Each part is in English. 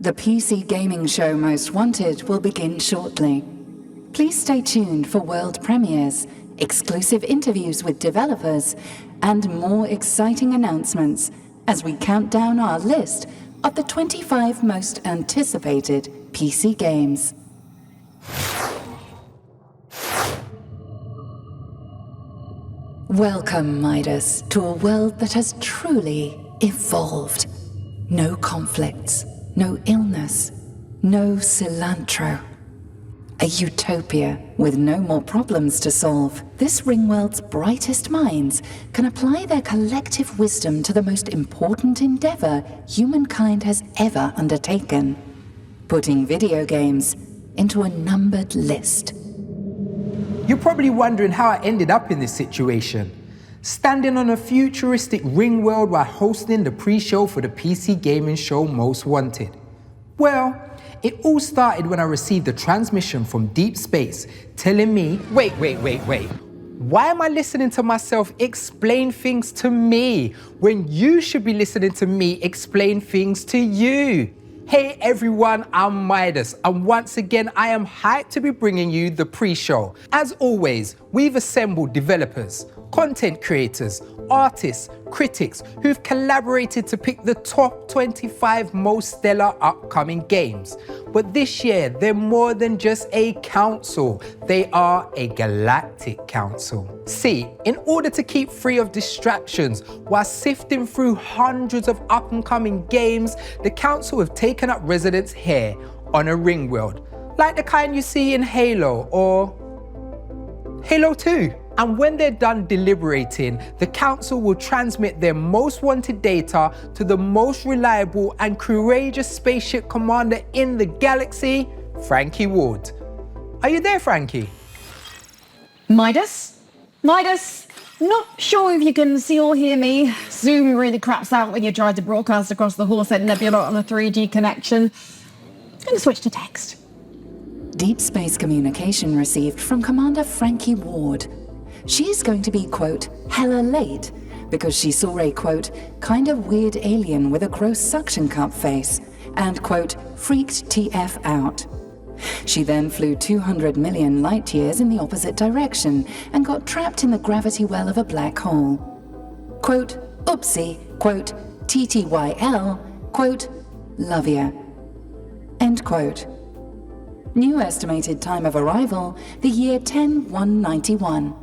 The PC gaming show Most Wanted will begin shortly. Please stay tuned for world premieres, exclusive interviews with developers, and more exciting announcements as we count down our list of the 25 most anticipated PC games. Welcome, Midas, to a world that has truly evolved. No conflicts, no illness, no cilantro. A utopia with no more problems to solve. This Ringworld's brightest minds can apply their collective wisdom to the most important endeavor humankind has ever undertaken, putting video games into a numbered list. You're probably wondering how I ended up in this situation. Standing on a futuristic Ringworld while hosting the pre-show for the PC gaming show Most Wanted. Well, it all started when I received a transmission from deep space telling me, wait. Why am I listening to myself explain things to me when you should be listening to me explain things to you? Hey everyone, I'm Midas, and once again I am hyped to be bringing you the pre-show. As always, we've assembled developers, content creators, artists, critics who've collaborated to pick the top 25 most stellar upcoming games. But this year, they're more than just a council. They are a galactic council. See, in order to keep free of distractions while sifting through hundreds of up-and-coming games, the council have taken up residence here on a Ringworld, like the kind you see in Halo or Halo 2. And when they're done deliberating, the council will transmit their most wanted data to the most reliable and courageous spaceship commander in the galaxy, Frankie Ward. Are you there, Frankie? Midas? Not sure if you can see or hear me. Zoom really craps out when you try to broadcast across the Horsehead Nebula on a 3G connection. I'm going to switch to text. Deep space communication received from Commander Frankie Ward. She's going to be, quote, hella late, because she saw a, quote, kind of weird alien with a gross suction cup face, and, quote, freaked TF out. She then flew 200 million light years in the opposite direction and got trapped in the gravity well of a black hole. Quote, oopsie, quote, TTYL, quote, love ya. End quote. New estimated time of arrival, the year 10191.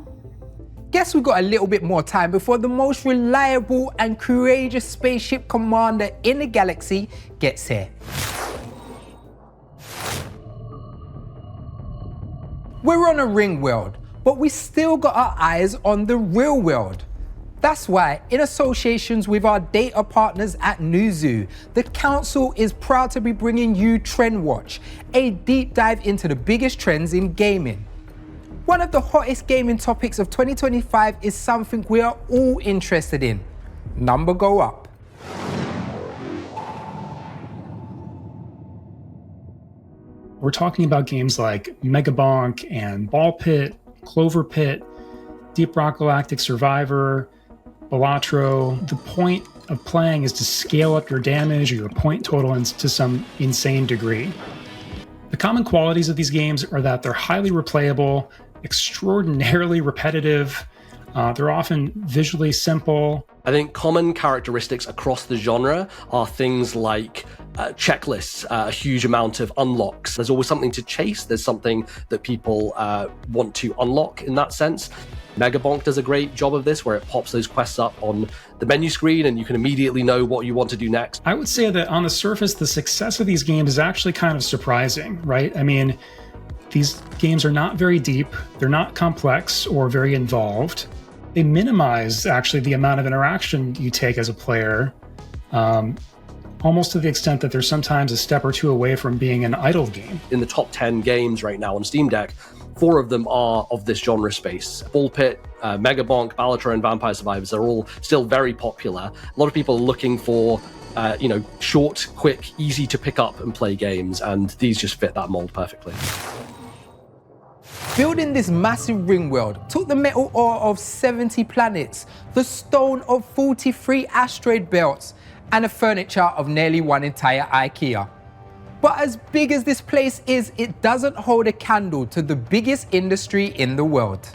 Guess we've got a little bit more time before the most reliable and courageous spaceship commander in the galaxy gets here. We're on a Ringworld, but we still got our eyes on the real world. That's why, in associations with our data partners at Newzoo, the council is proud to be bringing you Trend Watch, a deep dive into the biggest trends in gaming. One of the hottest gaming topics of 2025 is something we are all interested in. Number go up. We're talking about games like Megabonk and Ball Pit, Clover Pit, Deep Rock Galactic Survivor, Balatro. The point of playing is to scale up your damage or your point total to some insane degree. The common qualities of these games are that they're highly replayable, extraordinarily repetitive. They're often visually simple. I think common characteristics across the genre are things like checklists, a huge amount of unlocks. There's always something to chase. There's something that people want to unlock in that sense. Megabonk does a great job of this, where it pops those quests up on the menu screen and you can immediately know what you want to do next. I would say that on the surface, the success of these games is actually kind of surprising, right? I mean, these games are not very deep, they're not complex or very involved. They minimize actually the amount of interaction you take as a player, almost to the extent that they're sometimes a step or two away from being an idle game. In the top 10 games right now on Steam Deck, 4 of them are of this genre space. Ball Pit, Megabonk, Balatro, and Vampire Survivors are all still very popular. A lot of people are looking for short, quick, easy to pick up and play games, and these just fit that mold perfectly. Building this massive ring world took the metal ore of 70 planets, the stone of 43 asteroid belts, and the furniture of nearly one entire IKEA. But as big as this place is, it doesn't hold a candle to the biggest industry in the world.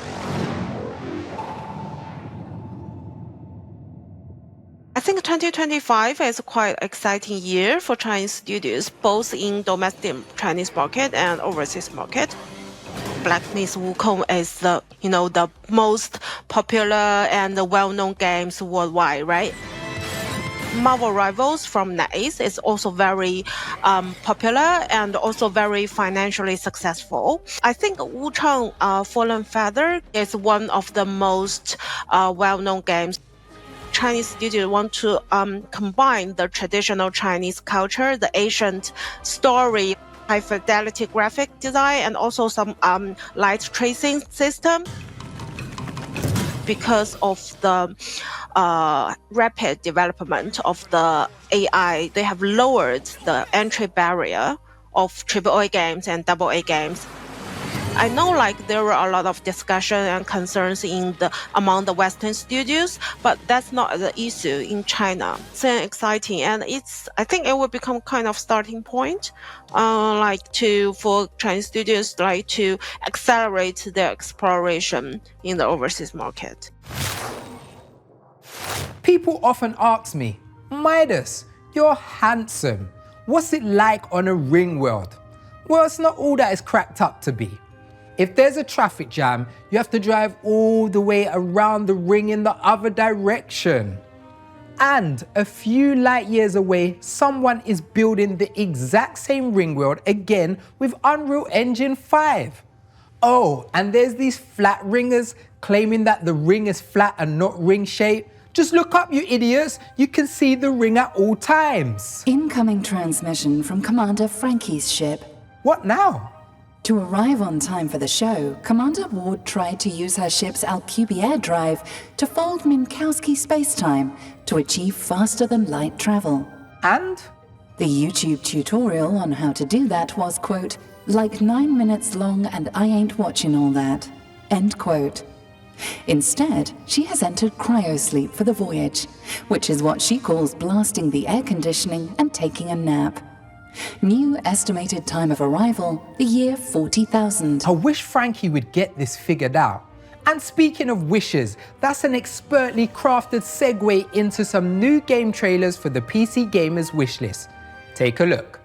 I think 2025 is a quite exciting year for Chinese studios, both in domestic Chinese market and overseas market. Black Myth Wukong is the most popular and well-known games worldwide, right? Marvel Rivals from NetEase is also very popular and also very financially successful. I think Wuchang Fallen Feather is one of the most well-known games. Chinese studios want to combine the traditional Chinese culture, the ancient story, high fidelity graphic design, and also some light tracing system. Because of the rapid development of the AI, they have lowered the entry barrier of AAA games and AA games. I know there were a lot of discussion and concerns among the Western studios, but that's not the issue in China. It's exciting, and I think it will become kind of starting point, for Chinese studios to accelerate their exploration in the overseas market. People often ask me, Midas, you're handsome. What's it like on a ring world? Well, it's not all that it's cracked up to be. If there's a traffic jam, you have to drive all the way around the ring in the other direction. And a few light years away, someone is building the exact same ring world again with Unreal Engine 5. Oh, and there's these flat ringers claiming that the ring is flat and not ring shaped. Just look up, you idiots. You can see the ring at all times. Incoming transmission from Commander Frankie's ship. What now? To arrive on time for the show, Commander Ward tried to use her ship's Alcubierre drive to fold Minkowski spacetime to achieve faster-than-light travel. And? The YouTube tutorial on how to do that was, quote, like 9 minutes long and I ain't watching all that, end quote. Instead, she has entered cryosleep for the voyage, which is what she calls blasting the air conditioning and taking a nap. New estimated time of arrival, the year 40,000. I wish Frankie would get this figured out. And speaking of wishes, that's an expertly crafted segue into some new game trailers for the PC Gamers wishlist. Take a look.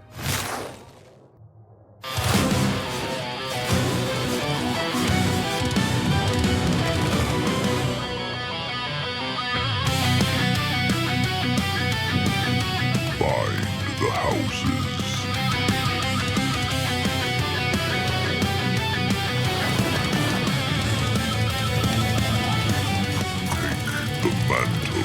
Find the houses. The mantle.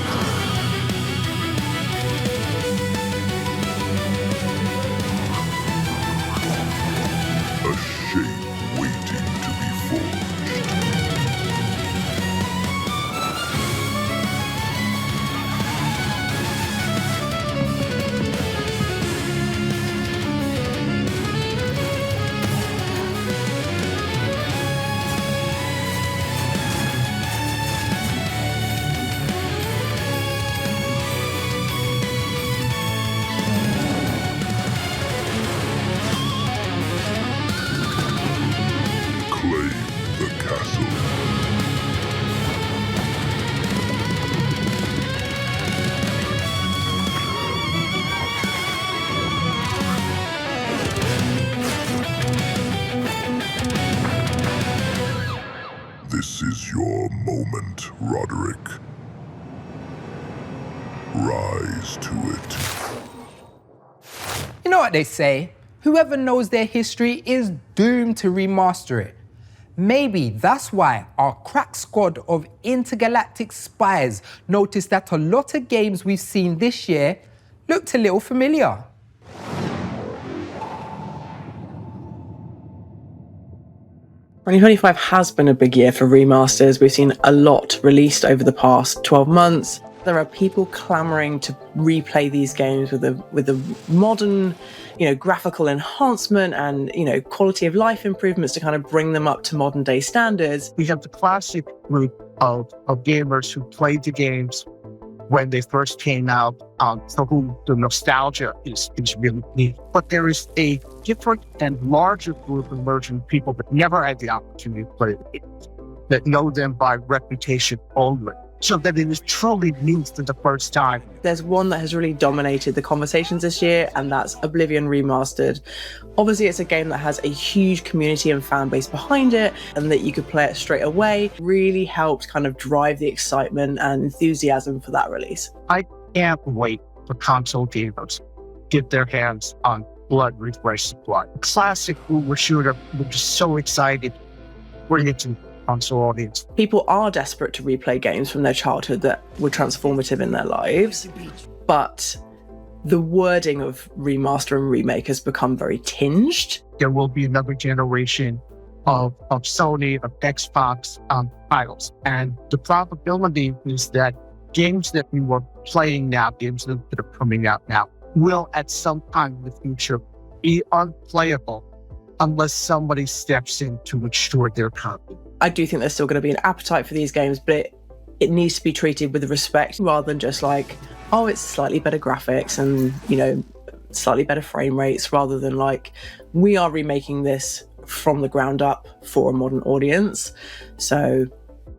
A shape waiting to be forged. Claim the castle. This is your moment, Roderick. Rise to it. You know what they say? Whoever knows their history is doomed to remaster it. Maybe that's why our crack squad of intergalactic spies noticed that a lot of games we've seen this year looked a little familiar. "2025 has been a big year for remasters. We've seen a lot released over the past 12 months. There are people clamoring to replay these games with a modern, graphical enhancement and, quality of life improvements to kind of bring them up to modern day standards. We have the classic group of gamers who played the games when they first came out, for whom the nostalgia is really neat. But there is a different and larger group of emerging people that never had the opportunity to play the games, that know them by reputation only. So that it is truly new for the first time. There's one that has really dominated the conversations this year, and that's Oblivion Remastered. Obviously, it's a game that has a huge community and fan base behind it, and that you could play it straight away really helped kind of drive the excitement and enthusiasm for that release. I can't wait for console gamers to get their hands on Blood Refresh Supply. Classic boomer shooter, we're just so excited. Bring it to console audience. People are desperate to replay games from their childhood that were transformative in their lives, but the wording of remaster and remake has become very tinged. There will be another generation of Sony, of Xbox titles, and the probability is that games that we were playing now, games that are coming out now, will at some time in the future be unplayable unless somebody steps in to ensure their copy. I do think there's still going to be an appetite for these games, but it needs to be treated with respect rather than just like, oh, it's slightly better graphics and, you know, slightly better frame rates, rather than like, we are remaking this from the ground up for a modern audience. So,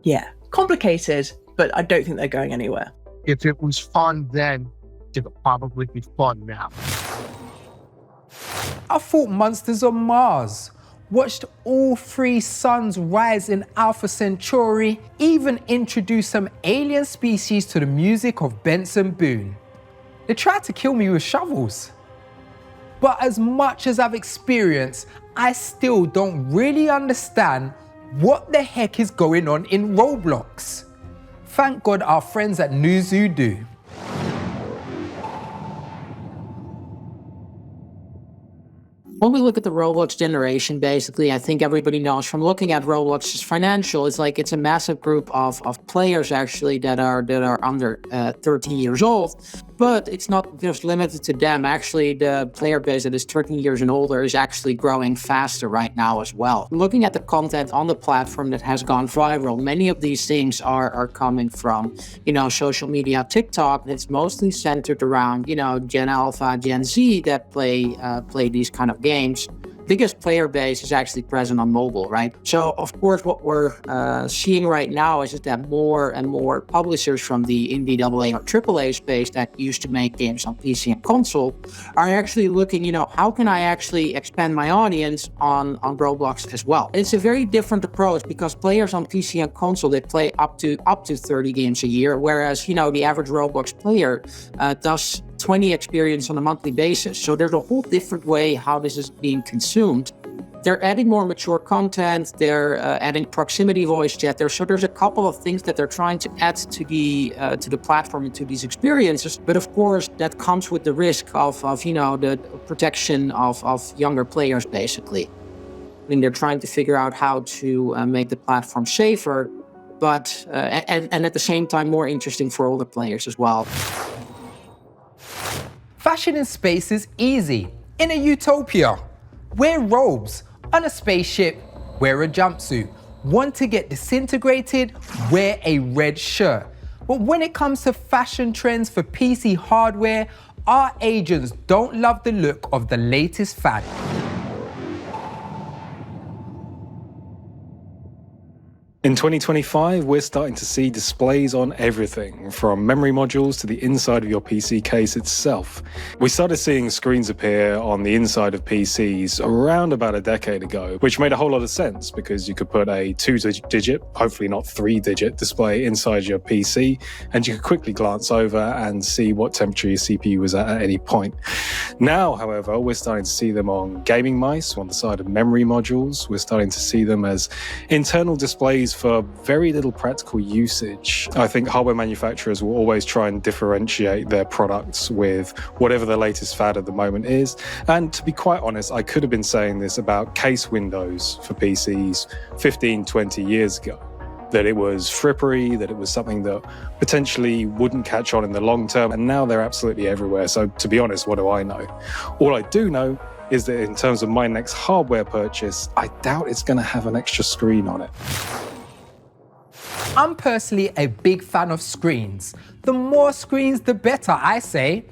yeah, complicated, but I don't think they're going anywhere. If it was fun then, it'll probably be fun now. I fought monsters on Mars, watched all 3 suns rise in Alpha Centauri, even introduced some alien species to the music of Benson Boone. They tried to kill me with shovels. But as much as I've experienced, I still don't really understand what the heck is going on in Roblox. Thank God our friends at Newzoo do. When we look at the Roblox generation, basically, I think everybody knows from looking at Roblox's financial, it's like it's a massive group of players actually that are under 13 years old. But it's not just limited to them. Actually, the player base that is 13 years and older is actually growing faster right now as well. Looking at the content on the platform that has gone viral, many of these things are coming from, you know, social media, TikTok. It's mostly centered around, you know, Gen Alpha, Gen Z that play these kind of games. Biggest player base is actually present on mobile, right? So, of course, what we're seeing right now is that more and more publishers from the indie AA or AAA space that used to make games on PC and console are actually looking, you know, how can I actually expand my audience on Roblox as well? It's a very different approach because players on PC and console, they play up to 30 games a year, whereas, you know, the average Roblox player does 20 experience on a monthly basis. So there's a whole different way how this is being consumed. They're adding more mature content. They're adding proximity voice chat there. So there's a couple of things that they're trying to add to the platform and to these experiences. But of course, that comes with the risk of you know, the protection of younger players, basically. I mean, they're trying to figure out how to make the platform safer, but and at the same time more interesting for older players as well. Fashion in space is easy. In a utopia. Wear robes. On a spaceship, wear a jumpsuit. Want to get disintegrated? Wear a red shirt. But when it comes to fashion trends for PC hardware, our agents don't love the look of the latest fad. In 2025, we're starting to see displays on everything, from memory modules to the inside of your PC case itself. We started seeing screens appear on the inside of PCs around about a decade ago, which made a whole lot of sense because you could put a 2-digit, hopefully not 3-digit display inside your PC, and you could quickly glance over and see what temperature your CPU was at any point. Now, however, we're starting to see them on gaming mice, on the side of memory modules. We're starting to see them as internal displays for very little practical usage. I think hardware manufacturers will always try and differentiate their products with whatever the latest fad at the moment is. And to be quite honest, I could have been saying this about case windows for PCs 15, 20 years ago. That it was frippery, that it was something that potentially wouldn't catch on in the long term. And now they're absolutely everywhere. So to be honest, what do I know? All I do know is that in terms of my next hardware purchase, I doubt it's going to have an extra screen on it. I'm personally a big fan of screens. The more screens, the better, I say.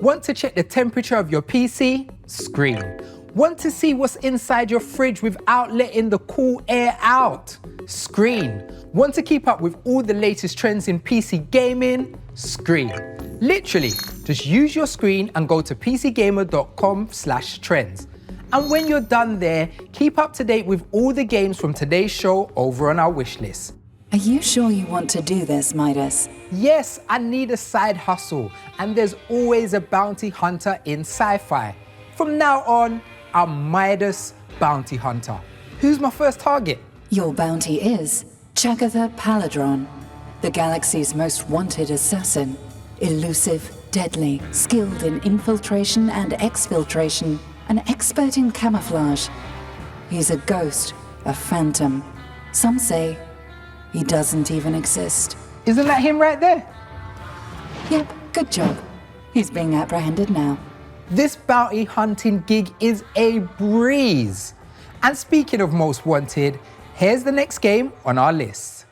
Want to check the temperature of your PC? Screen. Want to see what's inside your fridge without letting the cool air out? Screen. Want to keep up with all the latest trends in PC gaming? Screen. Literally, just use your screen and go to pcgamer.com/trends. And when you're done there, keep up to date with all the games from today's show over on our wishlist. Are you sure you want to do this, Midas? Yes, I need a side hustle, and there's always a bounty hunter in sci-fi. From now on, I'm Midas Bounty Hunter. Who's my first target? Your bounty is Chagatha Paladron, the galaxy's most wanted assassin. Elusive, deadly, skilled in infiltration and exfiltration, an expert in camouflage. He's a ghost, a phantom. Some say he doesn't even exist. Isn't that him right there? Yep, good job. He's being apprehended now. This bounty hunting gig is a breeze. And speaking of most wanted, here's the next game on our list.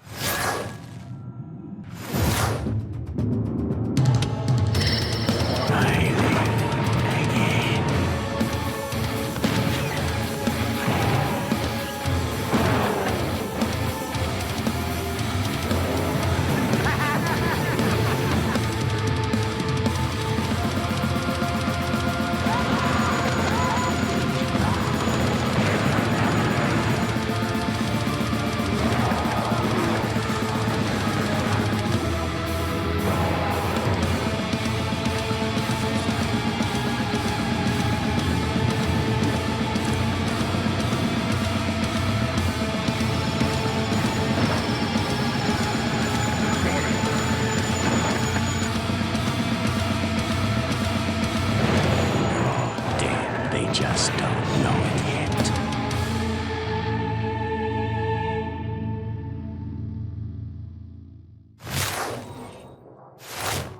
Just don't know it yet.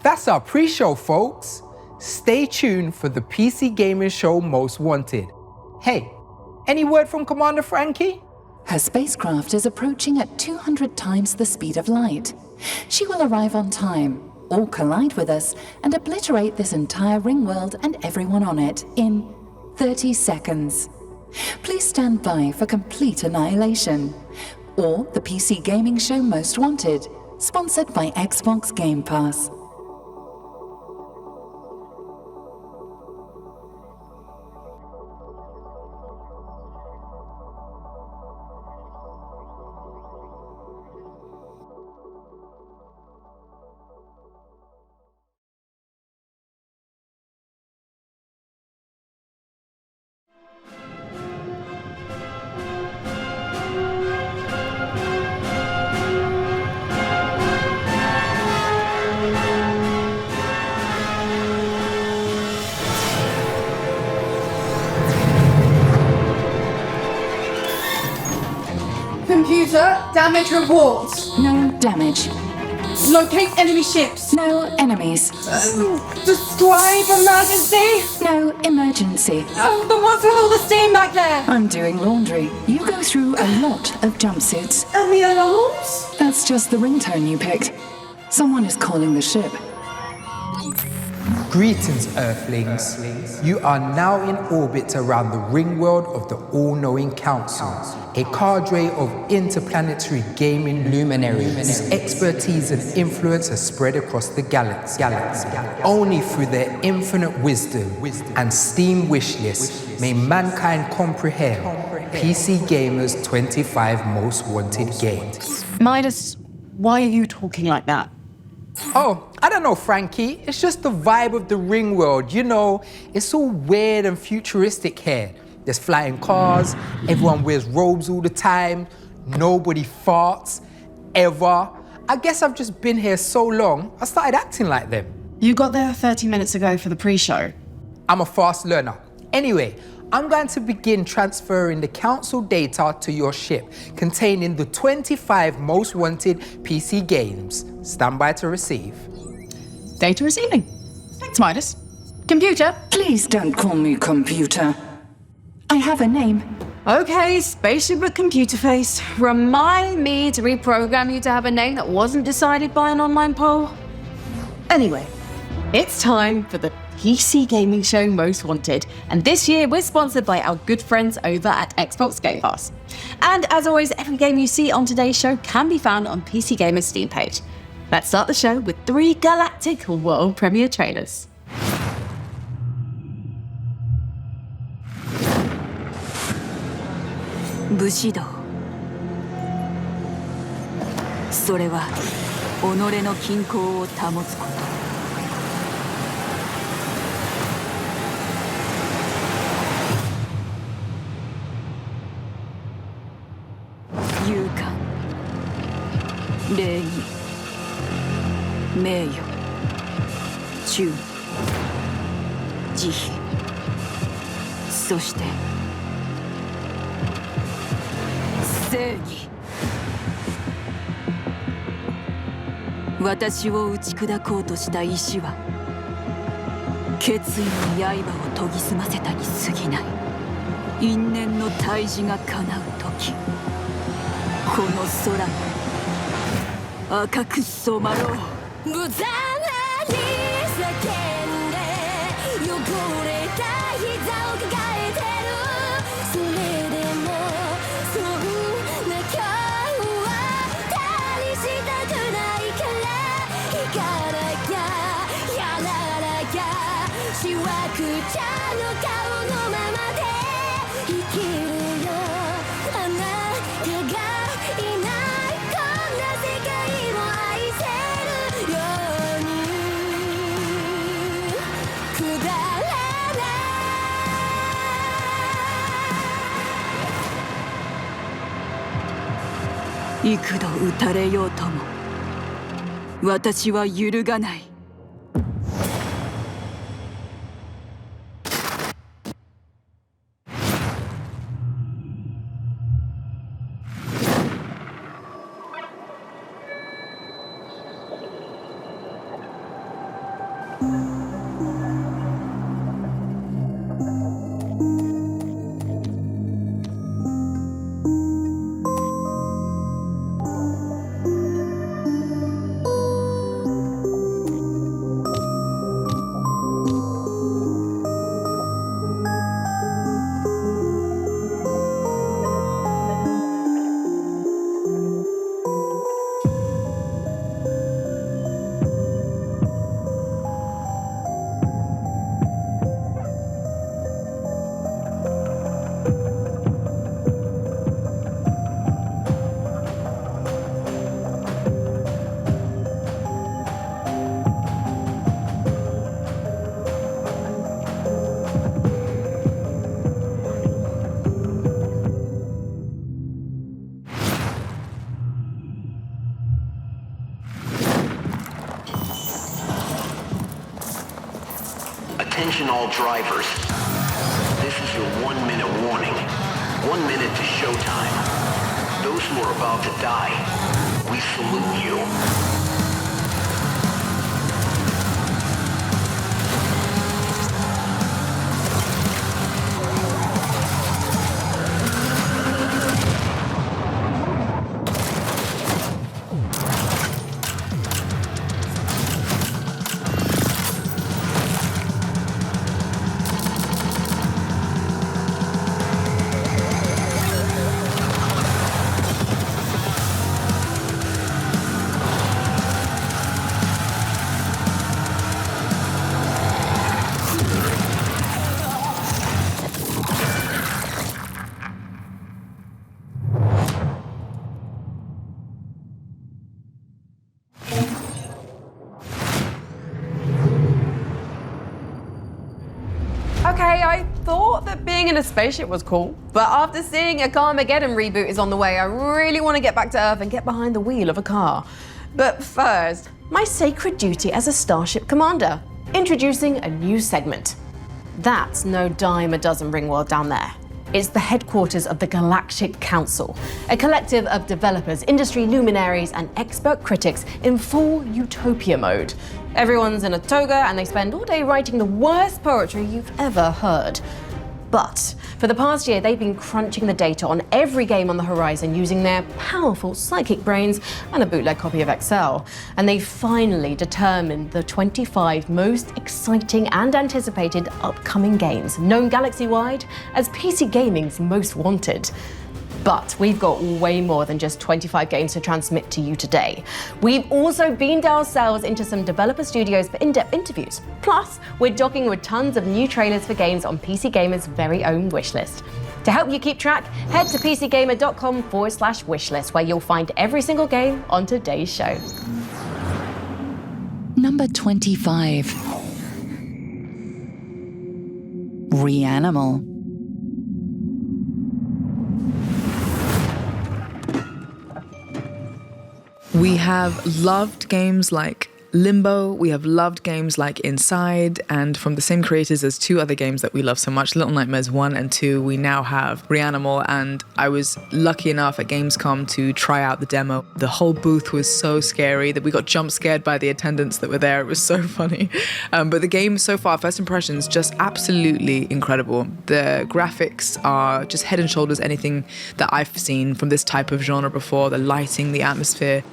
That's our pre-show, folks. Stay tuned for the PC Gaming Show Most Wanted. Hey, any word from Commander Frankie? Her spacecraft is approaching at 200 times the speed of light. She will arrive on time, or collide with us, and obliterate this entire ring world and everyone on it in 30 seconds. Please stand by for complete annihilation. Or the PC Gaming Show Most Wanted, sponsored by Xbox Game Pass. Computer, damage rewards. No damage. Locate enemy ships. No enemies. Describe emergency. No emergency. The ones with all the steam back there. I'm doing laundry. You go through a lot of jumpsuits. And the alarms? That's just the ringtone you picked. Someone is calling the ship. Greetings, Earthlings. You are now in orbit around the ring world of the All-Knowing Council, a cadre of interplanetary gaming luminaries whose expertise and influence are spread across the galaxy. Only through their infinite wisdom and Steam wishlist may mankind comprehend PC Gamer's 25 most wanted games. Midas, why are you talking like that? Oh, I don't know, Frankie. It's just the vibe of the ring world. You know, it's all weird and futuristic here. There's flying cars, everyone wears robes all the time, nobody farts, ever. I guess I've just been here so long, I started acting like them. You got there 30 minutes ago for the pre-show. I'm a fast learner. Anyway, I'm going to begin transferring the council data to your ship, containing the 25 most wanted PC games. Stand by to receive. Data receiving. Thanks, Midas. Computer. Please don't call me computer. I have a name. Okay, spaceship with computer face. Remind me to reprogram you to have a name that wasn't decided by an online poll. Anyway, it's time for the PC gaming show Most Wanted, and this year we're sponsored by our good friends over at Xbox Game Pass. And as always, every game you see on today's show can be found on PC Gamer's Steam page. Let's start the show with 3 galactic world premiere trailers. Bushido. それは己の均衡を保つこと。勇敢、礼儀、名誉、忠義、慈悲、そして正義。私を打ち砕こうとした意志は決意の刃を研ぎ澄ませたに過ぎない。因縁の大事が叶う時、この空が赤く染まろう。無残なに叫んで汚れた膝を抱えてる。それでもそんな今日は大にしたくないから、行かなきゃやらなきゃ、しわくちゃの顔のままで生きるよ。あなたがいないこんな世界も愛せるように。くだらない幾度打たれようとも私は揺るがない。Attention all drivers. This is your 1-minute warning. 1 minute to showtime. Those who are about to die, we salute you. Okay, I thought that being in a spaceship was cool, but after seeing a Carmageddon reboot is on the way, I really want to get back to Earth and get behind the wheel of a car. But first, my sacred duty as a Starship Commander, introducing a new segment. That's no dime a dozen Ringworld down there. It's the headquarters of the Galactic Council, a collective of developers, industry luminaries, and expert critics in full utopia mode. Everyone's in a toga and they spend all day writing the worst poetry you've ever heard. But For the past year, they've been crunching the data on every game on the horizon using their powerful psychic brains and a bootleg copy of Excel. And they finally determined the 25 most exciting and anticipated upcoming games, known galaxy-wide as PC Gaming's Most Wanted. But we've got way more than just 25 games to transmit to you today. We've also beamed ourselves into some developer studios for in-depth interviews. Plus, we're docking with tons of new trailers for games on PC Gamer's very own wishlist. To help you keep track, head to pcgamer.com/wishlist, where you'll find every single game on today's show. Number 25. Reanimal. We have loved games like Limbo, we have loved games like Inside, and from the same creators as two other games that we love so much, Little Nightmares 1 and 2, we now have Reanimal, and I was lucky enough at Gamescom to try out the demo. The whole booth was so scary that we got jump scared by the attendants that were there. It was so funny. But the game so far, first impressions, just absolutely incredible. The graphics are just head and shoulders anything that I've seen from this type of genre before, the lighting, the atmosphere.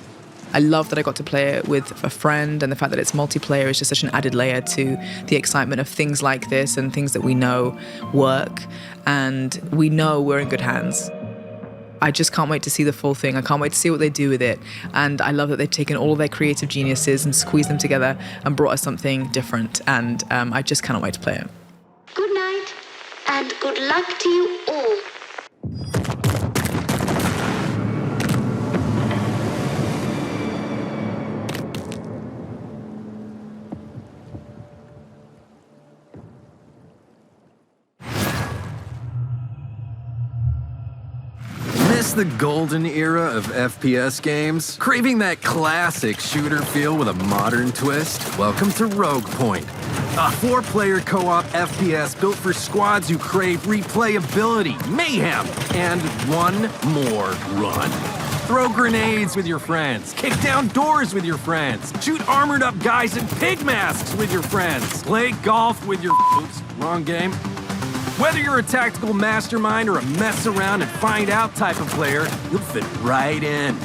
I love that I got to play it with a friend, and the fact that it's multiplayer is just such an added layer to the excitement of things like this and things that we know work, and we know we're in good hands. I just can't wait to see the full thing. I can't wait to see what they do with it, and I love that they've taken all of their creative geniuses and squeezed them together and brought us something different, and I just cannot wait to play it. Good night, and good luck to you all. The golden era of FPS games? Craving that classic shooter feel with a modern twist? Welcome to Rogue Point, a 4-player co-op FPS built for squads who crave replayability, mayhem, and one more run. Throw grenades with your friends, kick down doors with your friends, shoot armored up guys in pig masks with your friends, play golf with your... Oops, wrong game. Whether you're a tactical mastermind or a mess around and find out type of player, you'll fit right in.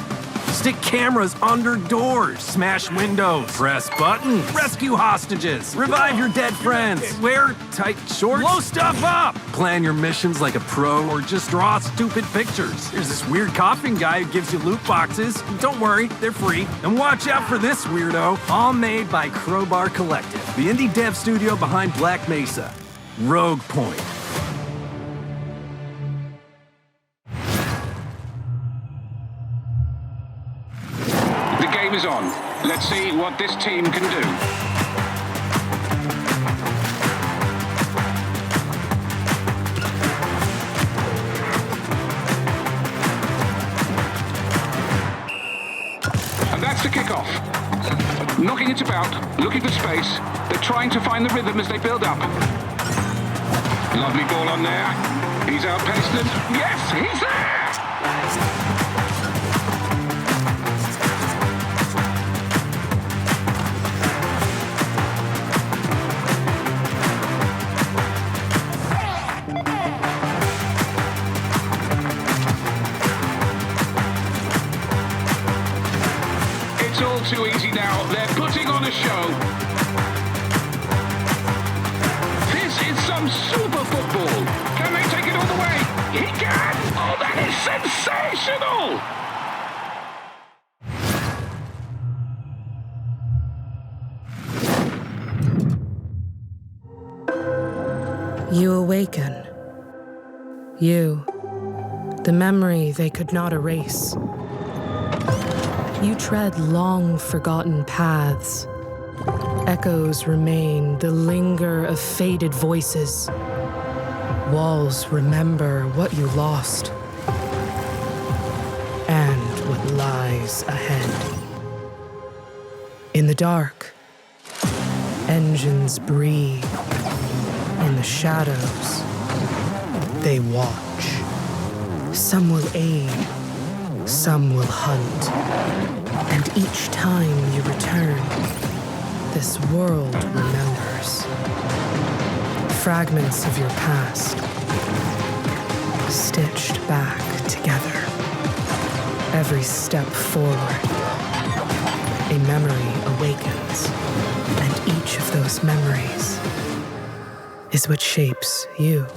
Stick cameras under doors, smash windows, press buttons, rescue hostages, revive your dead friends, wear tight shorts, blow stuff up, plan your missions like a pro, or just draw stupid pictures. There's this weird coughing guy who gives you loot boxes. Don't worry, they're free. And watch out for this weirdo, all made by Crowbar Collective, the indie dev studio behind Black Mesa. Rogue Point. Is on. Let's see what this team can do. And that's the kickoff. Knocking it about, looking for space. They're trying to find the rhythm as they build up. Lovely ball on there. He's outpaced them. Yes, he's there! Too easy now. They're putting on a show. This is some super football. Can they take it all the way? He can! Oh, that is sensational! You awaken. You, the memory they could not erase. You tread long-forgotten paths. Echoes remain, the linger of faded voices. Walls remember what you lost and what lies ahead. In the dark, engines breathe. In the shadows, they watch. Some will aid, some will hunt. And each time you return, this world remembers. Fragments of your past, stitched back together. Every step forward, a memory awakens, and each of those memories is what shapes you.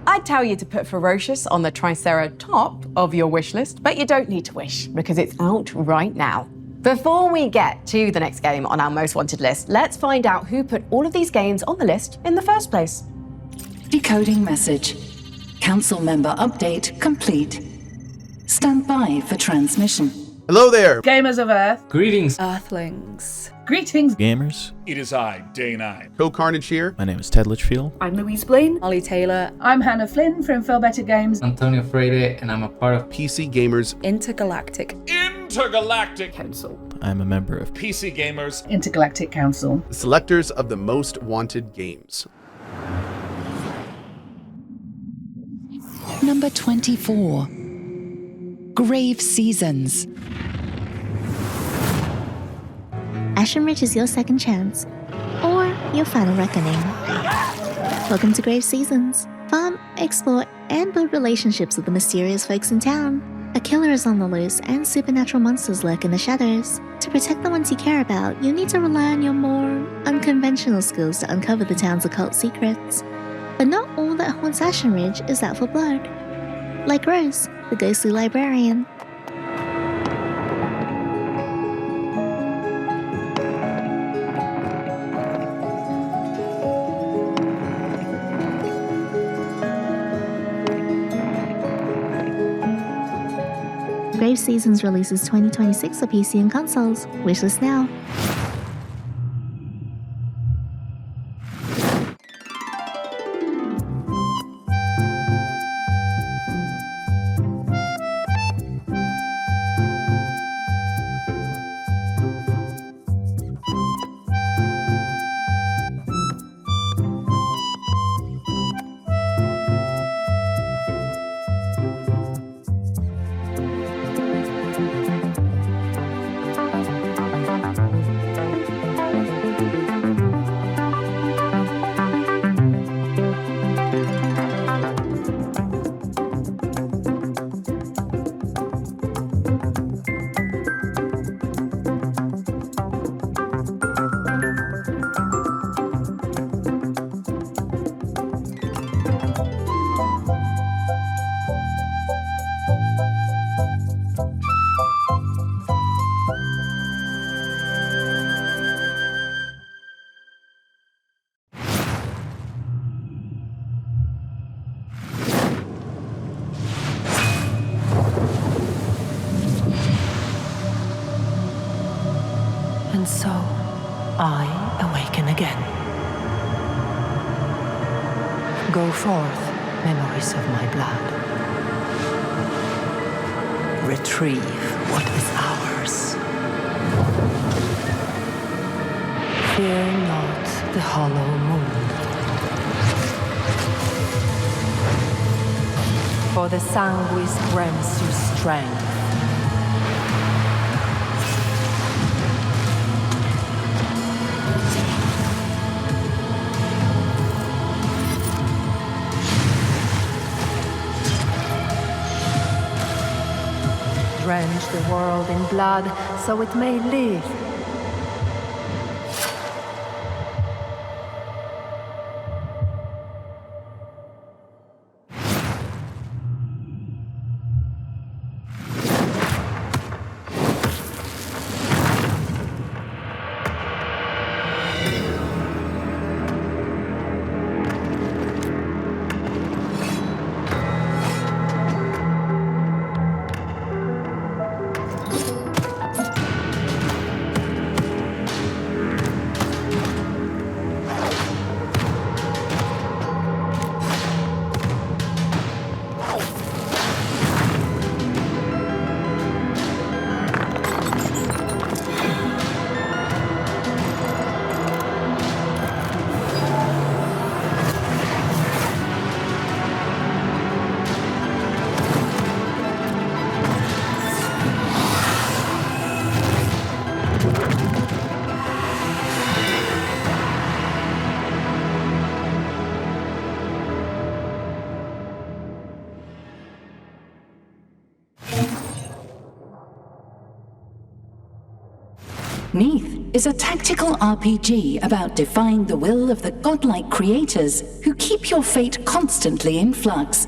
I'd tell you to put Ferocious on the Tricera top of your wish list, but you don't need to wish because it's out right now. Before we get to the next game on our most wanted list, let's find out who put all of these games on the list in the first place. Decoding message. Council member update complete. Stand by for transmission. Hello there, Gamers of Earth. Greetings, Earthlings. Greetings, gamers. It is I, Day 9. Phil Carnage here. My name is Ted Litchfield. I'm Louise Blaine. Ollie Taylor. I'm Hannah Flynn from Feel Better Games. Antonio Freire, and I'm a part of PC Gamers Intergalactic Council. I'm a member of PC Gamers Intergalactic Council. the selectors of the most wanted games. Number 24. Grave Seasons. Ashen Ridge is your second chance, or your final reckoning. Welcome to Grave Seasons. Farm, explore, and build relationships with the mysterious folks in town. A killer is on the loose, and supernatural monsters lurk in the shadows. To protect the ones you care about, you'll need to rely on your more unconventional skills to uncover the town's occult secrets. But not all that haunts Ashen Ridge is out for blood. Like Rose, the ghostly librarian. Grave Seasons releases 2026 for PC and consoles. Wishlist now. And so, I awaken again. Go forth, memories of my blood. Retrieve what is ours. Fear not the hollow moon. For the sanguis grants you strength. Drench the world in blood so it may live. Neath is a tactical RPG about defying the will of the godlike creators who keep your fate constantly in flux.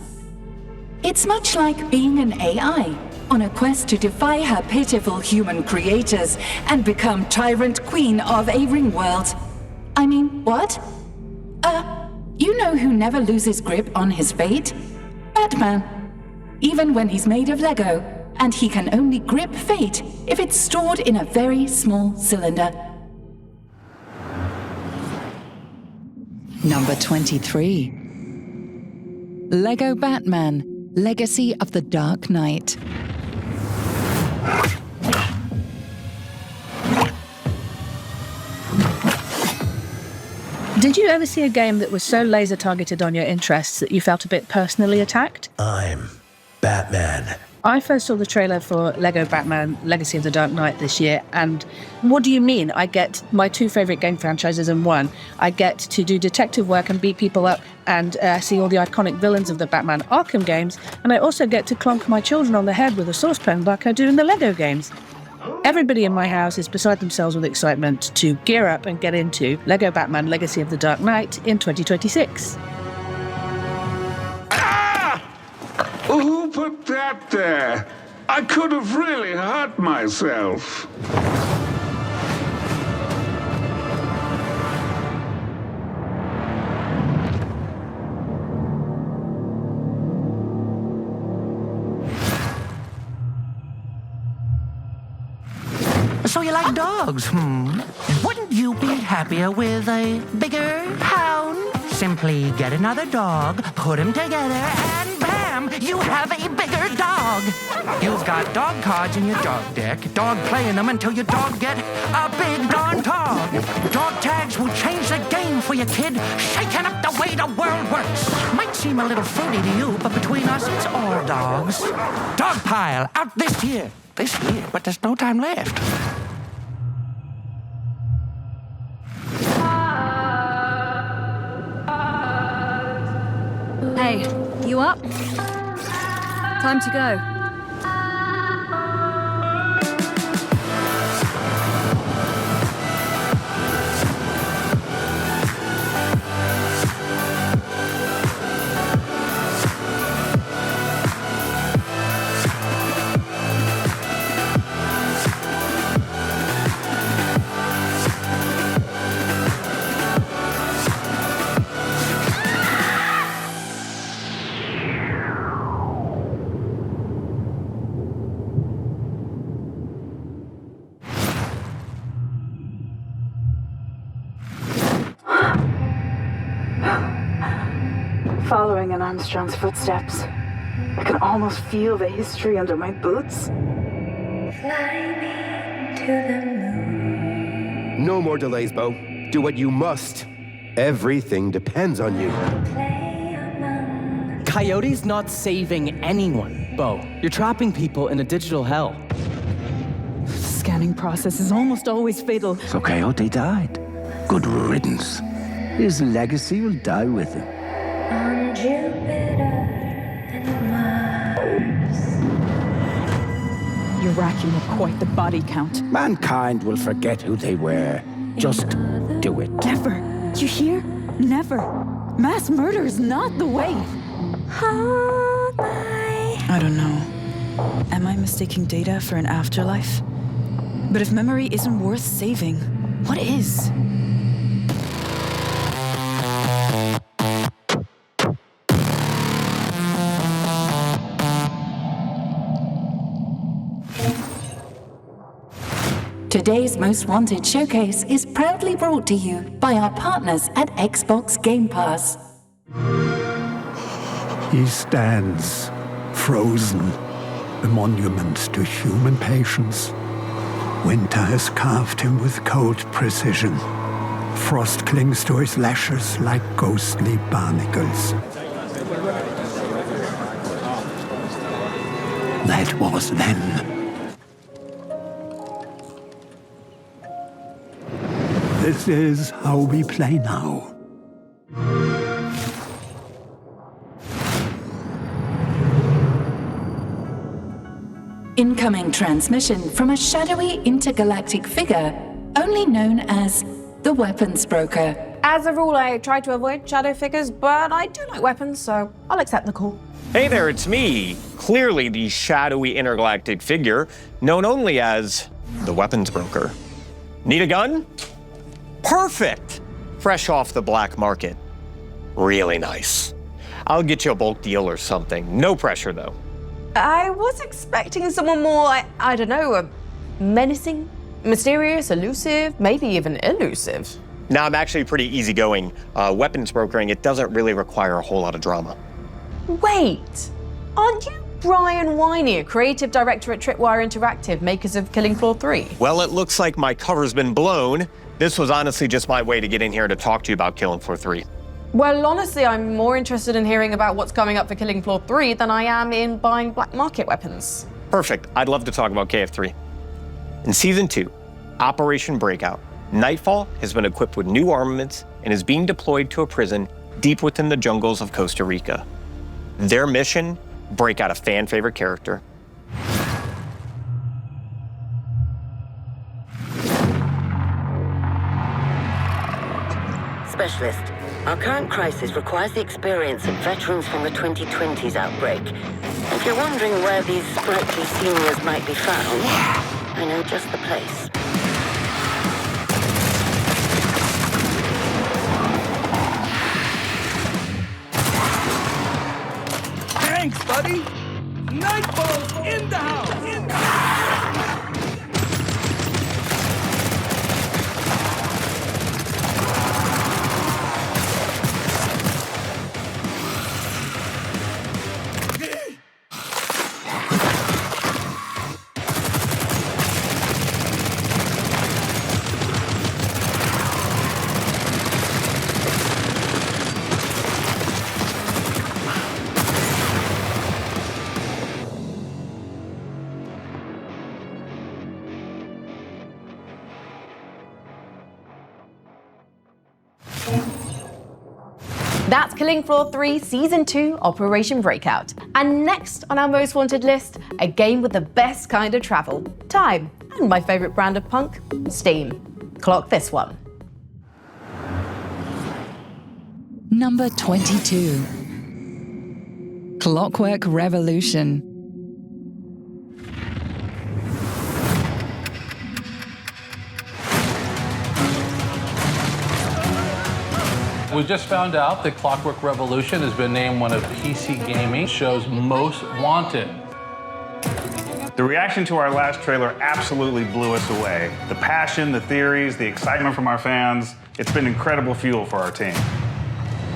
It's much like being an AI on a quest to defy her pitiful human creators and become tyrant queen of a ring world. I mean, what? You know who never loses grip on his fate? Batman. Even when he's made of Lego, and he can only grip fate if it's stored in a very small cylinder. Number 23. Lego Batman, Legacy of the Dark Knight. Did you ever see a game that was so laser targeted on your interests that you felt a bit personally attacked? I'm Batman. I first saw the trailer for Lego Batman Legacy of the Dark Knight this year, and what do you mean? I get my two favourite game franchises in one. I get to do detective work and beat people up and see all the iconic villains of the Batman Arkham games, and I also get to clonk my children on the head with a saucepan like I do in the Lego games. Everybody in my house is beside themselves with excitement to gear up and get into Lego Batman Legacy of the Dark Knight in 2026. Who put that there? I could have really hurt myself. So you like dogs, Wouldn't you be happier with a bigger hound? Simply get another dog, put them together, and bam! You have a bigger dog. You've got dog cards in your dog deck. Dog play in them until your dog get a big darn dog. Dog tags will change the game for your kid, shaking up the way the world works. Might seem a little fruity to you, but between us, it's all dogs. Dog pile out this year. This year, but there's no time left. Hey, you up? Time to go. Following in Armstrong's footsteps, I can almost feel the history under my boots. No more delays, Bo. Do what you must. Everything depends on you. Coyote's not saving anyone, Bo. You're trapping people in a digital hell. Scanning process is almost always fatal. So Coyote died. Good riddance. His legacy will die with him. On Jupiter and Mars. You're racking up quite the body count. Mankind will forget who they were. Just do it. Never. You hear? Never. Mass murder is not the way. I don't know. Am I mistaking data for an afterlife? But if memory isn't worth saving, what is? Today's Most Wanted showcase is proudly brought to you by our partners at Xbox Game Pass. He stands, frozen, a monument to human patience. Winter has carved him with cold precision. Frost clings to his lashes like ghostly barnacles. That was then. This is how we play now. Incoming transmission from a shadowy intergalactic figure, only known as the Weapons Broker. As a rule, I try to avoid shadow figures, but I do like weapons, so I'll accept the call. Hey there, it's me. Clearly the shadowy intergalactic figure, known only as the Weapons Broker. Need a gun? Perfect! Fresh off the black market. Really nice. I'll get you a bulk deal or something. No pressure, though. I was expecting someone more, I don't know, menacing, mysterious, elusive, maybe even elusive. Now, I'm actually pretty easygoing. Weapons brokering, it doesn't really require a whole lot of drama. Wait, aren't you Brian Wynier, creative director at Tripwire Interactive, makers of Killing Floor 3? Well, it looks like my cover's been blown. This was honestly just my way to get in here to talk to you about Killing Floor 3. Well, honestly, I'm more interested in hearing about what's coming up for Killing Floor 3 than I am in buying black market weapons. Perfect. I'd love to talk about KF3. In Season 2, Operation Breakout, Nightfall has been equipped with new armaments and is being deployed to a prison deep within the jungles of Costa Rica. Their mission, break out a fan-favorite character. Specialist, our current crisis requires the experience of veterans from the 2020s outbreak. If you're wondering where these sprightly seniors might be found, I know just the place. Thanks, buddy! Nightfall's in the house! In the house! That's Killing Floor 3 Season 2 Operation Breakout. And next on our most wanted list, a game with the best kind of travel, time, and my favorite brand of punk, Steam. Clock this one. Number 22. Clockwork Revolution. We just found out that Clockwork Revolution has been named one of PC Gaming Show's most wanted. The reaction to our last trailer absolutely blew us away. The passion, the theories, the excitement from our fans, it's been incredible fuel for our team.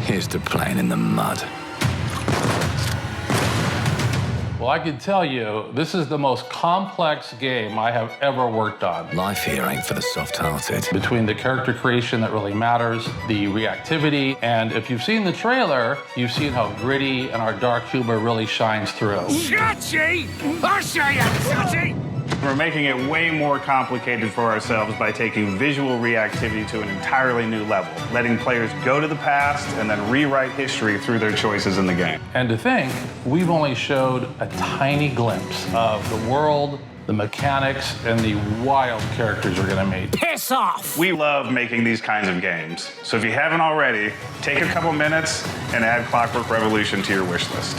Here's to playing in the mud. Well, I can tell you, this is the most complex game I have ever worked on. Life here ain't for the soft-hearted. Between the character creation that really matters, the reactivity, and if you've seen the trailer, you've seen how gritty and our dark humor really shines through. Shutty! I'll show you, Shutty! We're making it way more complicated for ourselves by taking visual reactivity to an entirely new level, letting players go to the past and then rewrite history through their choices in the game. And to think, we've only showed a tiny glimpse of the world, the mechanics, and the wild characters we're gonna meet. Piss off! We love making these kinds of games. So if you haven't already, take a couple minutes and add Clockwork Revolution to your wish list.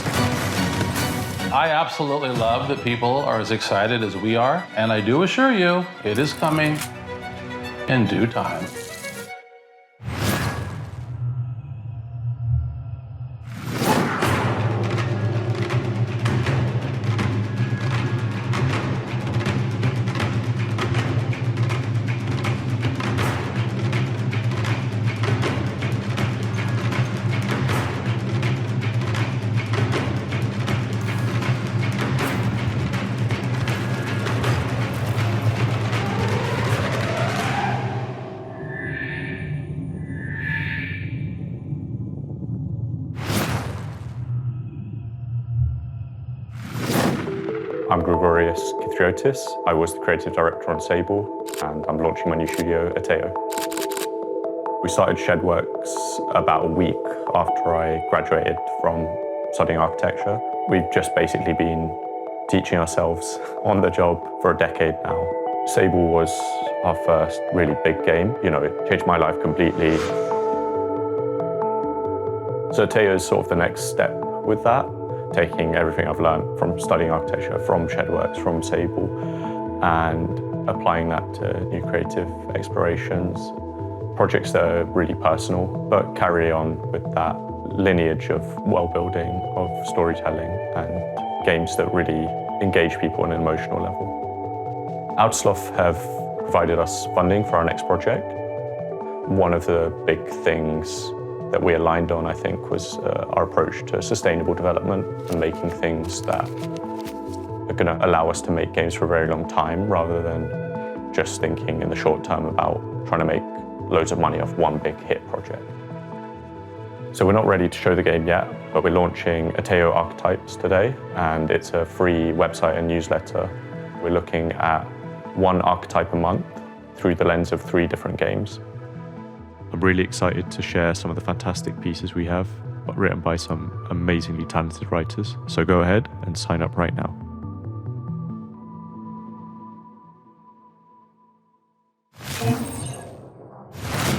I absolutely love that people are as excited as we are, and I do assure you, it is coming in due time. I'm Gregorius Kithriotis. I was the creative director on Sable, and I'm launching my new studio, Ateo. We started Shedworks about a week after I graduated from studying architecture. We've just basically been teaching ourselves on the job for a decade now. Sable was our first really big game. You know, it changed my life completely. So Ateo is sort of the next step with that, taking everything I've learned from studying architecture, from Shedworks, from Sable, and applying that to new creative explorations, projects that are really personal, but carry on with that lineage of world building, of storytelling, and games that really engage people on an emotional level. Outsloth have provided us funding for our next project. One of the big things that we aligned on, I think, was our approach to sustainable development and making things that are going to allow us to make games for a very long time, rather than just thinking in the short term about trying to make loads of money off one big hit project. So we're not ready to show the game yet, but we're launching Ateo Archetypes today, and it's a free website and newsletter. We're looking at one archetype a month through the lens of 3 different games. I'm really excited to share some of the fantastic pieces we have, written by some amazingly talented writers. So go ahead and sign up right now.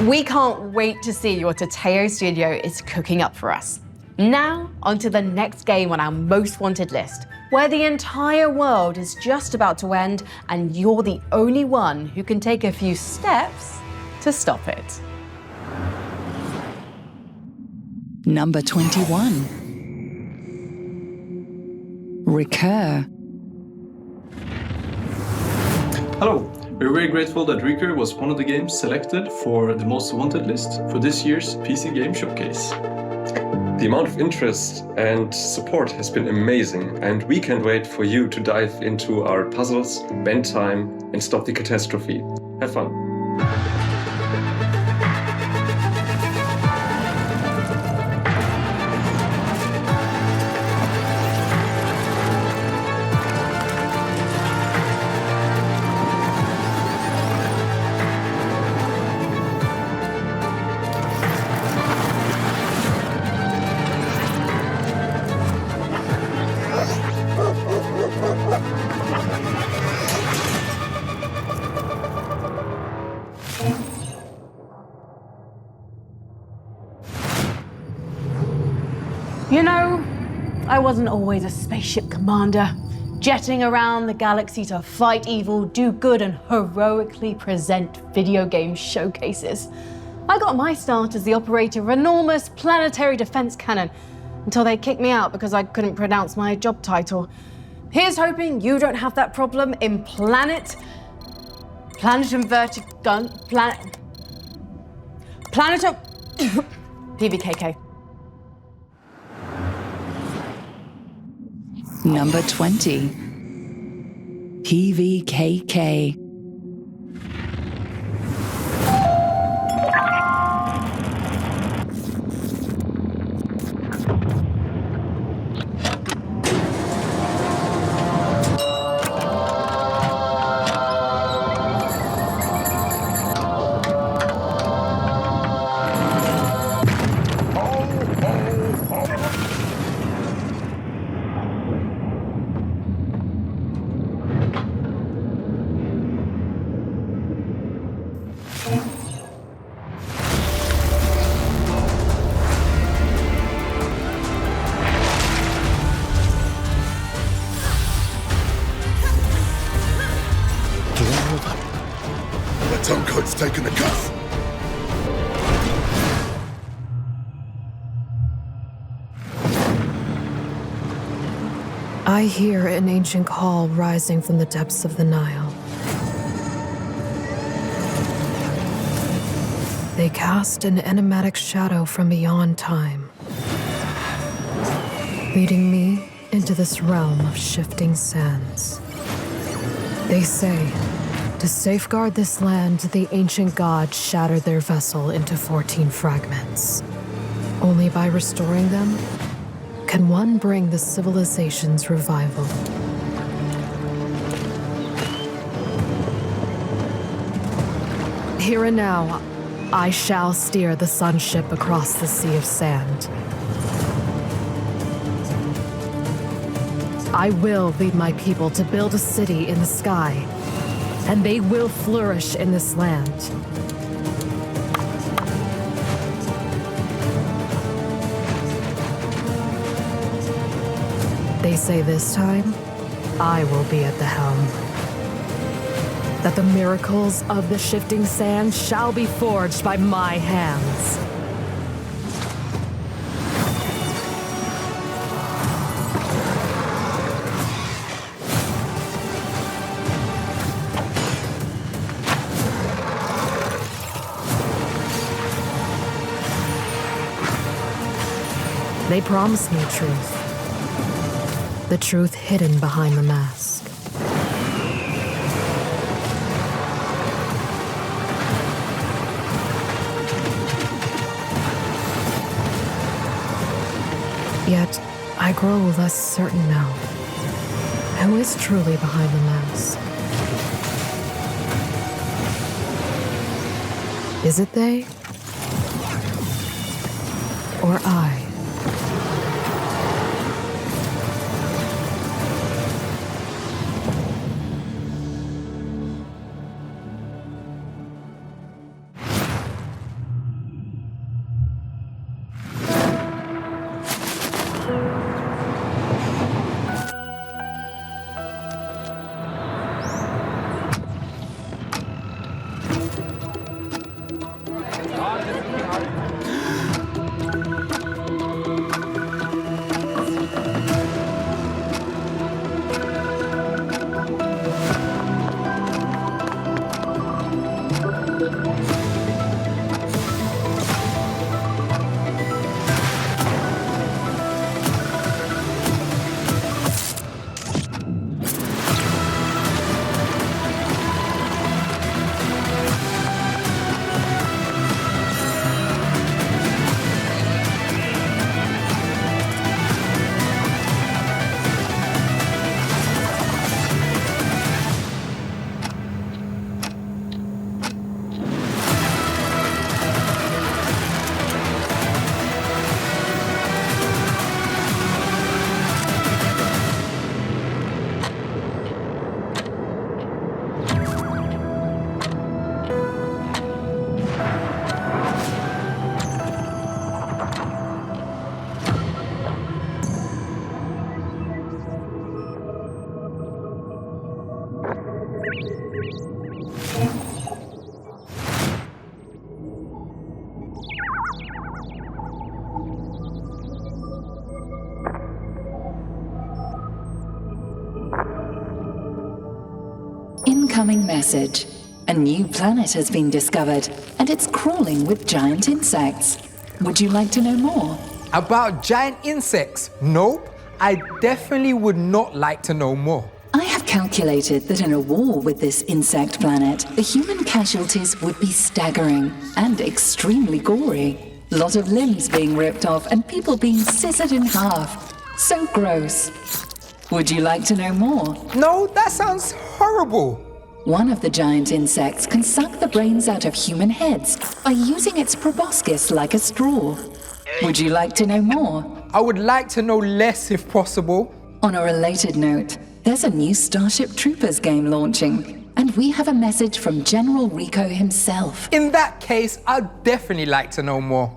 We can't wait to see what Ateo Studio is cooking up for us. Now, on to the next game on our most wanted list, where the entire world is just about to end and you're the only one who can take a few steps to stop it. Number 21. Recur. Hello. We're very grateful that Recur was one of the games selected for the most wanted list for this year's PC Game Showcase. The amount of interest and support has been amazing, and we can't wait for you to dive into our puzzles, spend time, and stop the catastrophe. Have fun. You know, I wasn't always a spaceship commander, jetting around the galaxy to fight evil, do good, and heroically present video game showcases. I got my start as the operator of an enormous planetary defense cannon until they kicked me out because I couldn't pronounce my job title. Here's hoping you don't have that problem in Planet Inverted Gun, Planet PBKK. Number 20. PVKK. The Tonko's taken the cuff! I hear an ancient call rising from the depths of the Nile. They cast an enigmatic shadow from beyond time, leading me into this realm of shifting sands. They say, to safeguard this land, the ancient gods shattered their vessel into 14 fragments. Only by restoring them can one bring the civilization's revival. Here and now, I shall steer the sun ship across the sea of sand. I will lead my people to build a city in the sky, and they will flourish in this land. They say this time, I will be at the helm. That the miracles of the shifting sand shall be forged by my hands. They promised me truth. The truth hidden behind the mask. Yet, I grow less certain now. Who is truly behind the mask? Is it they? Or I? Incoming message. A new planet has been discovered, and it's crawling with giant insects. Would you like to know more? About giant insects? Nope. I definitely would not like to know more. I have calculated that in a war with this insect planet, the human casualties would be staggering and extremely gory. Lot of limbs being ripped off and people being scissored in half. So gross. Would you like to know more? No, that sounds horrible. One of the giant insects can suck the brains out of human heads by using its proboscis like a straw. Would you like to know more? I would like to know less if possible. On a related note, there's a new Starship Troopers game launching, and we have a message from General Rico himself. In that case, I'd definitely like to know more.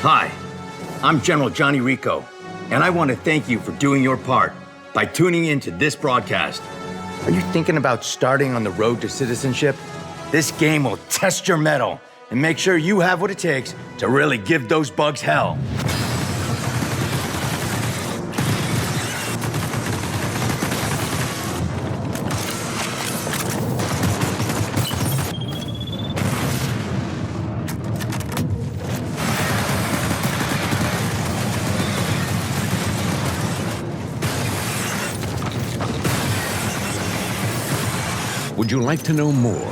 Hi, I'm General Johnny Rico, and I want to thank you for doing your part by tuning into this broadcast. Are you thinking about starting on the road to citizenship? This game will test your mettle and make sure you have what it takes to really give those bugs hell. Would you like to know more?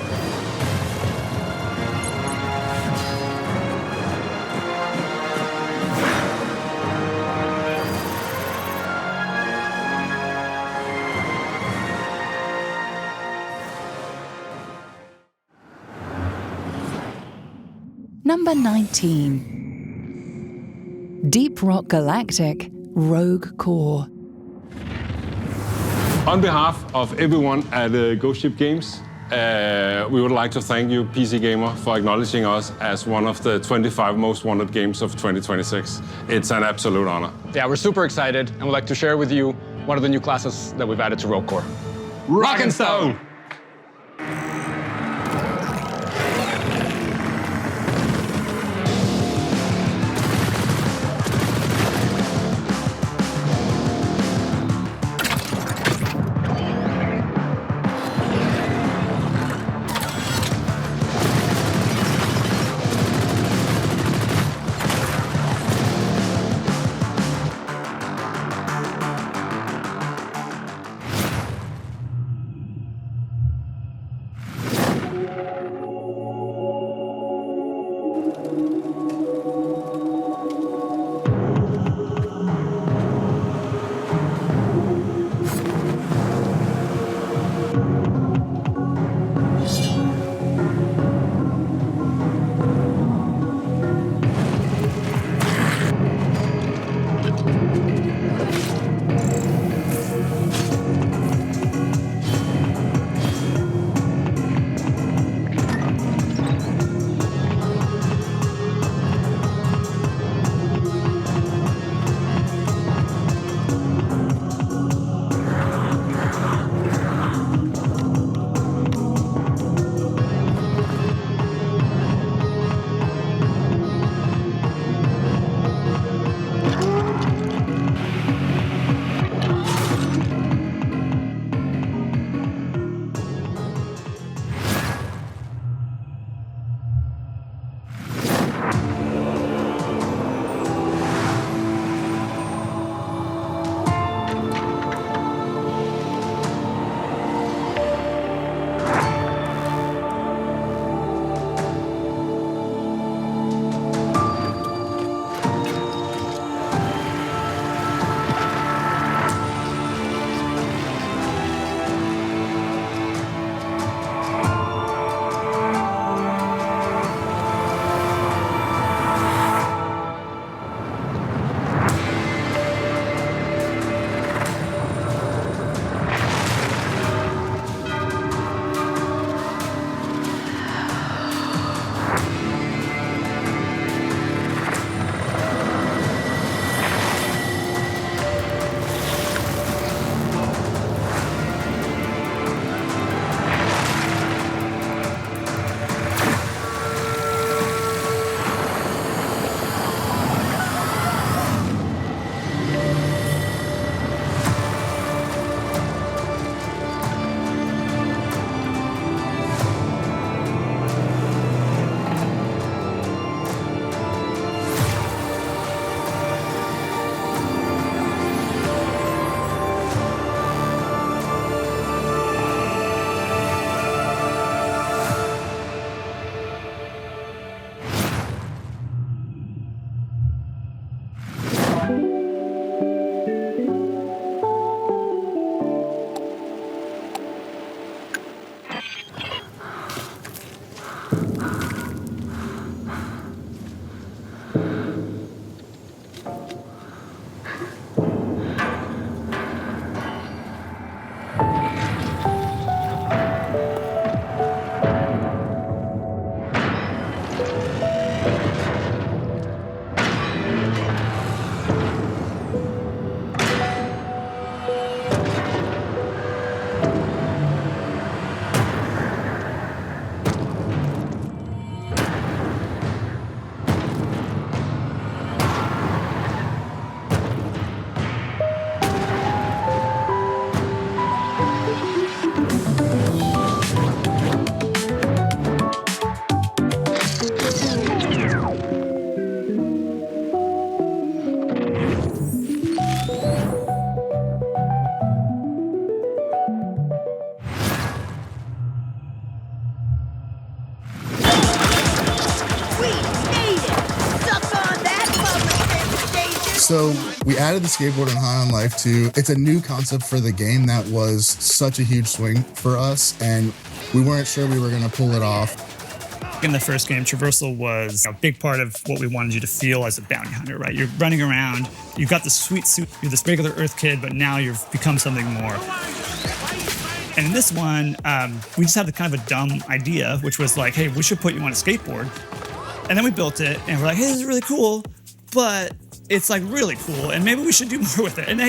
Number 19. Deep Rock Galactic Rogue Core. On behalf of everyone at Ghost Ship Games, we would like to thank you, PC Gamer, for acknowledging us as one of the 25 most wanted games of 2026. It's an absolute honor. Yeah, we're super excited and would like to share with you one of the new classes that we've added to Rogue Core. Rock and Stone! So we added the skateboard in High on Life 2. It's a new concept for the game that was such a huge swing for us, and we weren't sure we were going to pull it off. In the first game, traversal was a big part of what we wanted you to feel as a bounty hunter, right? You're running around, you've got the sweet suit, you're this regular Earth kid, but now you've become something more. And in this one, we just had the kind of a dumb idea, which was like, hey, we should put you on a skateboard. And then we built it, and we're like, hey, this is really cool, but it's like really cool, and maybe we should do more with it. And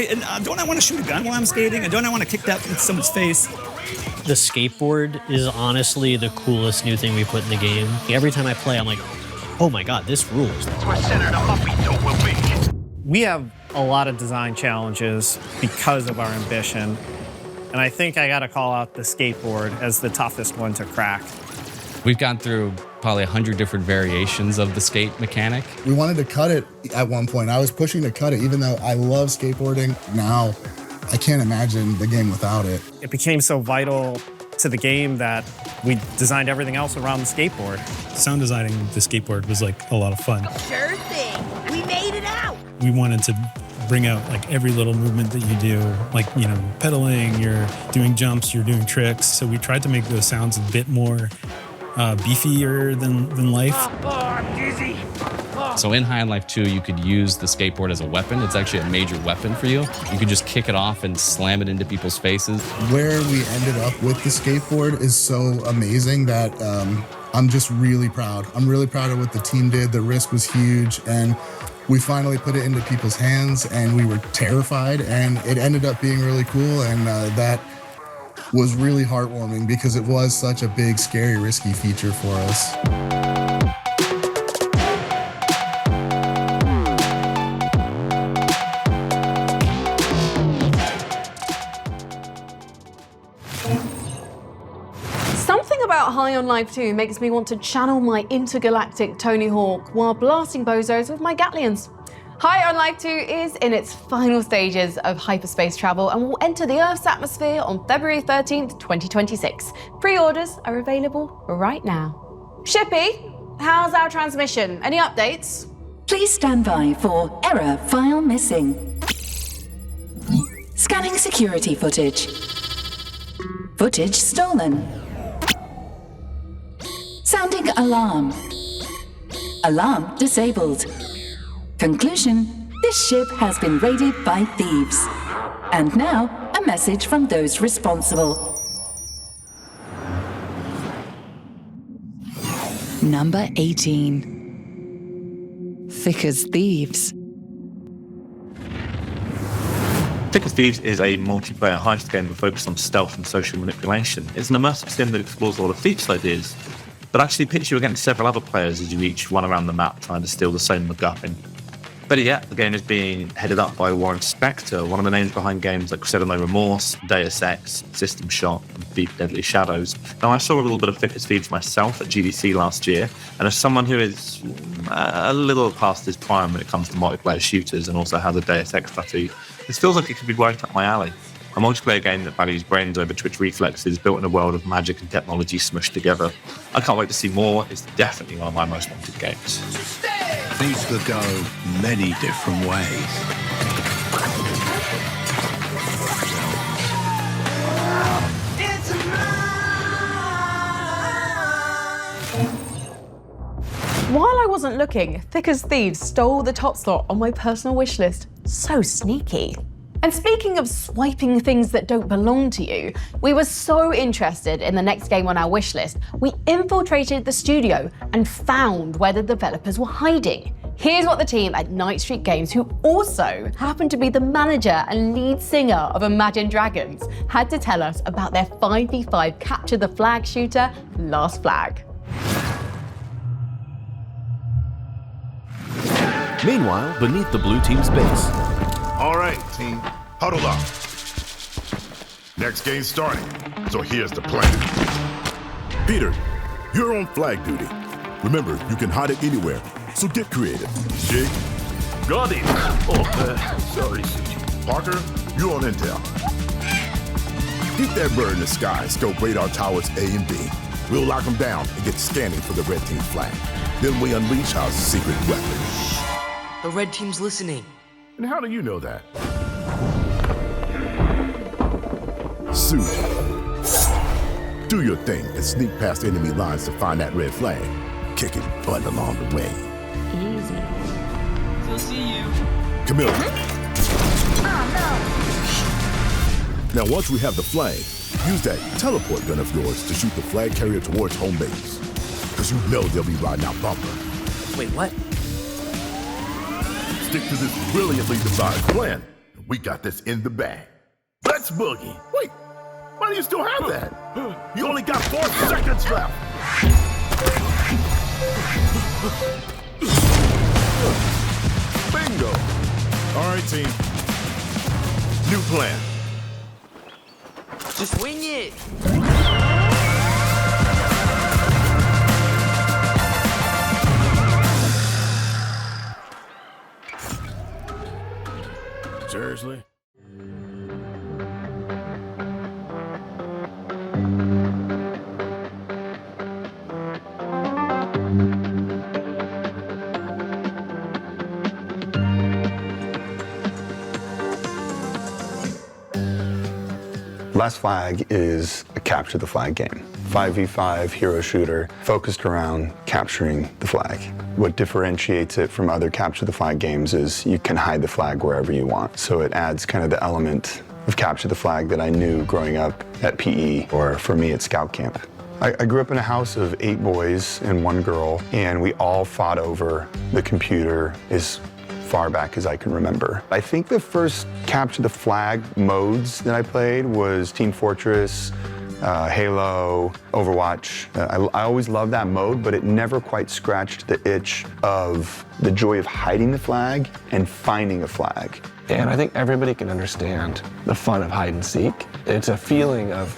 don't I want to shoot a gun while I'm skating? And don't I want to kick that in someone's face? The skateboard is honestly the coolest new thing we put in the game. Every time I play, I'm like, oh my God, this rules. That's where Senator Huffington will be. We have a lot of design challenges because of our ambition. And I think I gotta call out the skateboard as the toughest one to crack. We've gone through probably 100 different variations of the skate mechanic. We wanted to cut it at one point. I was pushing to cut it, even though I love skateboarding. Now, I can't imagine the game without it. It became so vital to the game that we designed everything else around the skateboard. Sound designing the skateboard was like a lot of fun. Sure thing. We made it out. We wanted to bring out like every little movement that you do, like, you know, pedaling, you're doing jumps, you're doing tricks. So we tried to make those sounds a bit more beefier than life. Oh, I'm dizzy. So in High on Life 2, you could use the skateboard as a weapon. It's actually a major weapon for you. You could just kick it off and slam it into people's faces. Where we ended up with the skateboard is so amazing that I'm just really proud. I'm really proud of what the team did. The risk was huge, and we finally put it into people's hands, and we were terrified, and it ended up being really cool, and that was really heartwarming because it was such a big, scary, risky feature for us. Something about High on Life 2 makes me want to channel my intergalactic Tony Hawk while blasting bozos with my Gatlians. High on Life 2 is in its final stages of hyperspace travel and will enter the Earth's atmosphere on February 13th, 2026. Pre-orders are available right now. Shippy, how's our transmission? Any updates? Please stand by for error file missing. Scanning security footage. Footage stolen. Sounding alarm. Alarm disabled. Conclusion, this ship has been raided by thieves. And now, a message from those responsible. Number 18. Thick as Thieves. Thick as Thieves is a multiplayer heist game focused on stealth and social manipulation. It's an immersive sim that explores all the feature ideas, but actually pits you against several other players as you each run around the map trying to steal the same MacGuffin. Better yet, the game is being headed up by Warren Spector, one of the names behind games like Crusader No Remorse, Deus Ex, System Shock, and Deep Deadly Shadows. Now, I saw a little bit of Thick as Thieves myself at GDC last year, and as someone who is a little past his prime when it comes to multiplayer shooters and also has a Deus Ex tattoo, this feels like it could be right up my alley. A multiplayer game that values brains over twitch reflexes, built in a world of magic and technology smushed together. I can't wait to see more. It's definitely one of my most wanted games. Things could go many different ways. While I wasn't looking, Thick as Thieves stole the top slot on my personal wish list. So sneaky. And speaking of swiping things that don't belong to you, we were so interested in the next game on our wish list, we infiltrated the studio and found where the developers were hiding. Here's what the team at Night Street Games, who also happened to be the manager and lead singer of Imagine Dragons, had to tell us about their 5v5 capture the flag shooter, Last Flag. Meanwhile, beneath the blue team's base. All right, team, huddle up. Next game starting, so here's the plan. Peter, you're on flag duty. Remember, you can hide it anywhere, so get creative. Jake? Got it. Oh, sorry, Suji. Parker, you're on intel. Keep that bird in the sky, scope radar towers A and B. We'll lock them down and get scanning for the red team's flag. Then we unleash our secret weapon. The red team's listening. And how do you know that? Suit. Do your thing and sneak past enemy lines to find that red flag. Kicking butt along the way. Easy. So see you. Camilla. Oh, Now, once we have the flag, use that teleport gun of yours to shoot the flag carrier towards home base. Because you know they'll be riding out bumper. Wait, what? Stick to this brilliantly devised plan. We got this in the bag. Let's boogie. Wait, why do you still have that? You only got 4 seconds left. Bingo. All right, team. New plan. Just wing it. Seriously? Last Flag is a capture the flag game. 5v5 hero shooter focused around capturing the flag. What differentiates it from other capture the flag games is you can hide the flag wherever you want. So it adds kind of the element of capture the flag that I knew growing up at PE, or for me at scout camp. I grew up in a house of 8 boys and 1 girl, and we all fought over the computer as far back as I can remember. I think the first capture the flag modes that I played was Team Fortress, Halo, Overwatch. I always loved that mode, but it never quite scratched the itch of the joy of hiding the flag and finding a flag. And I think everybody can understand the fun of hide and seek. It's a feeling of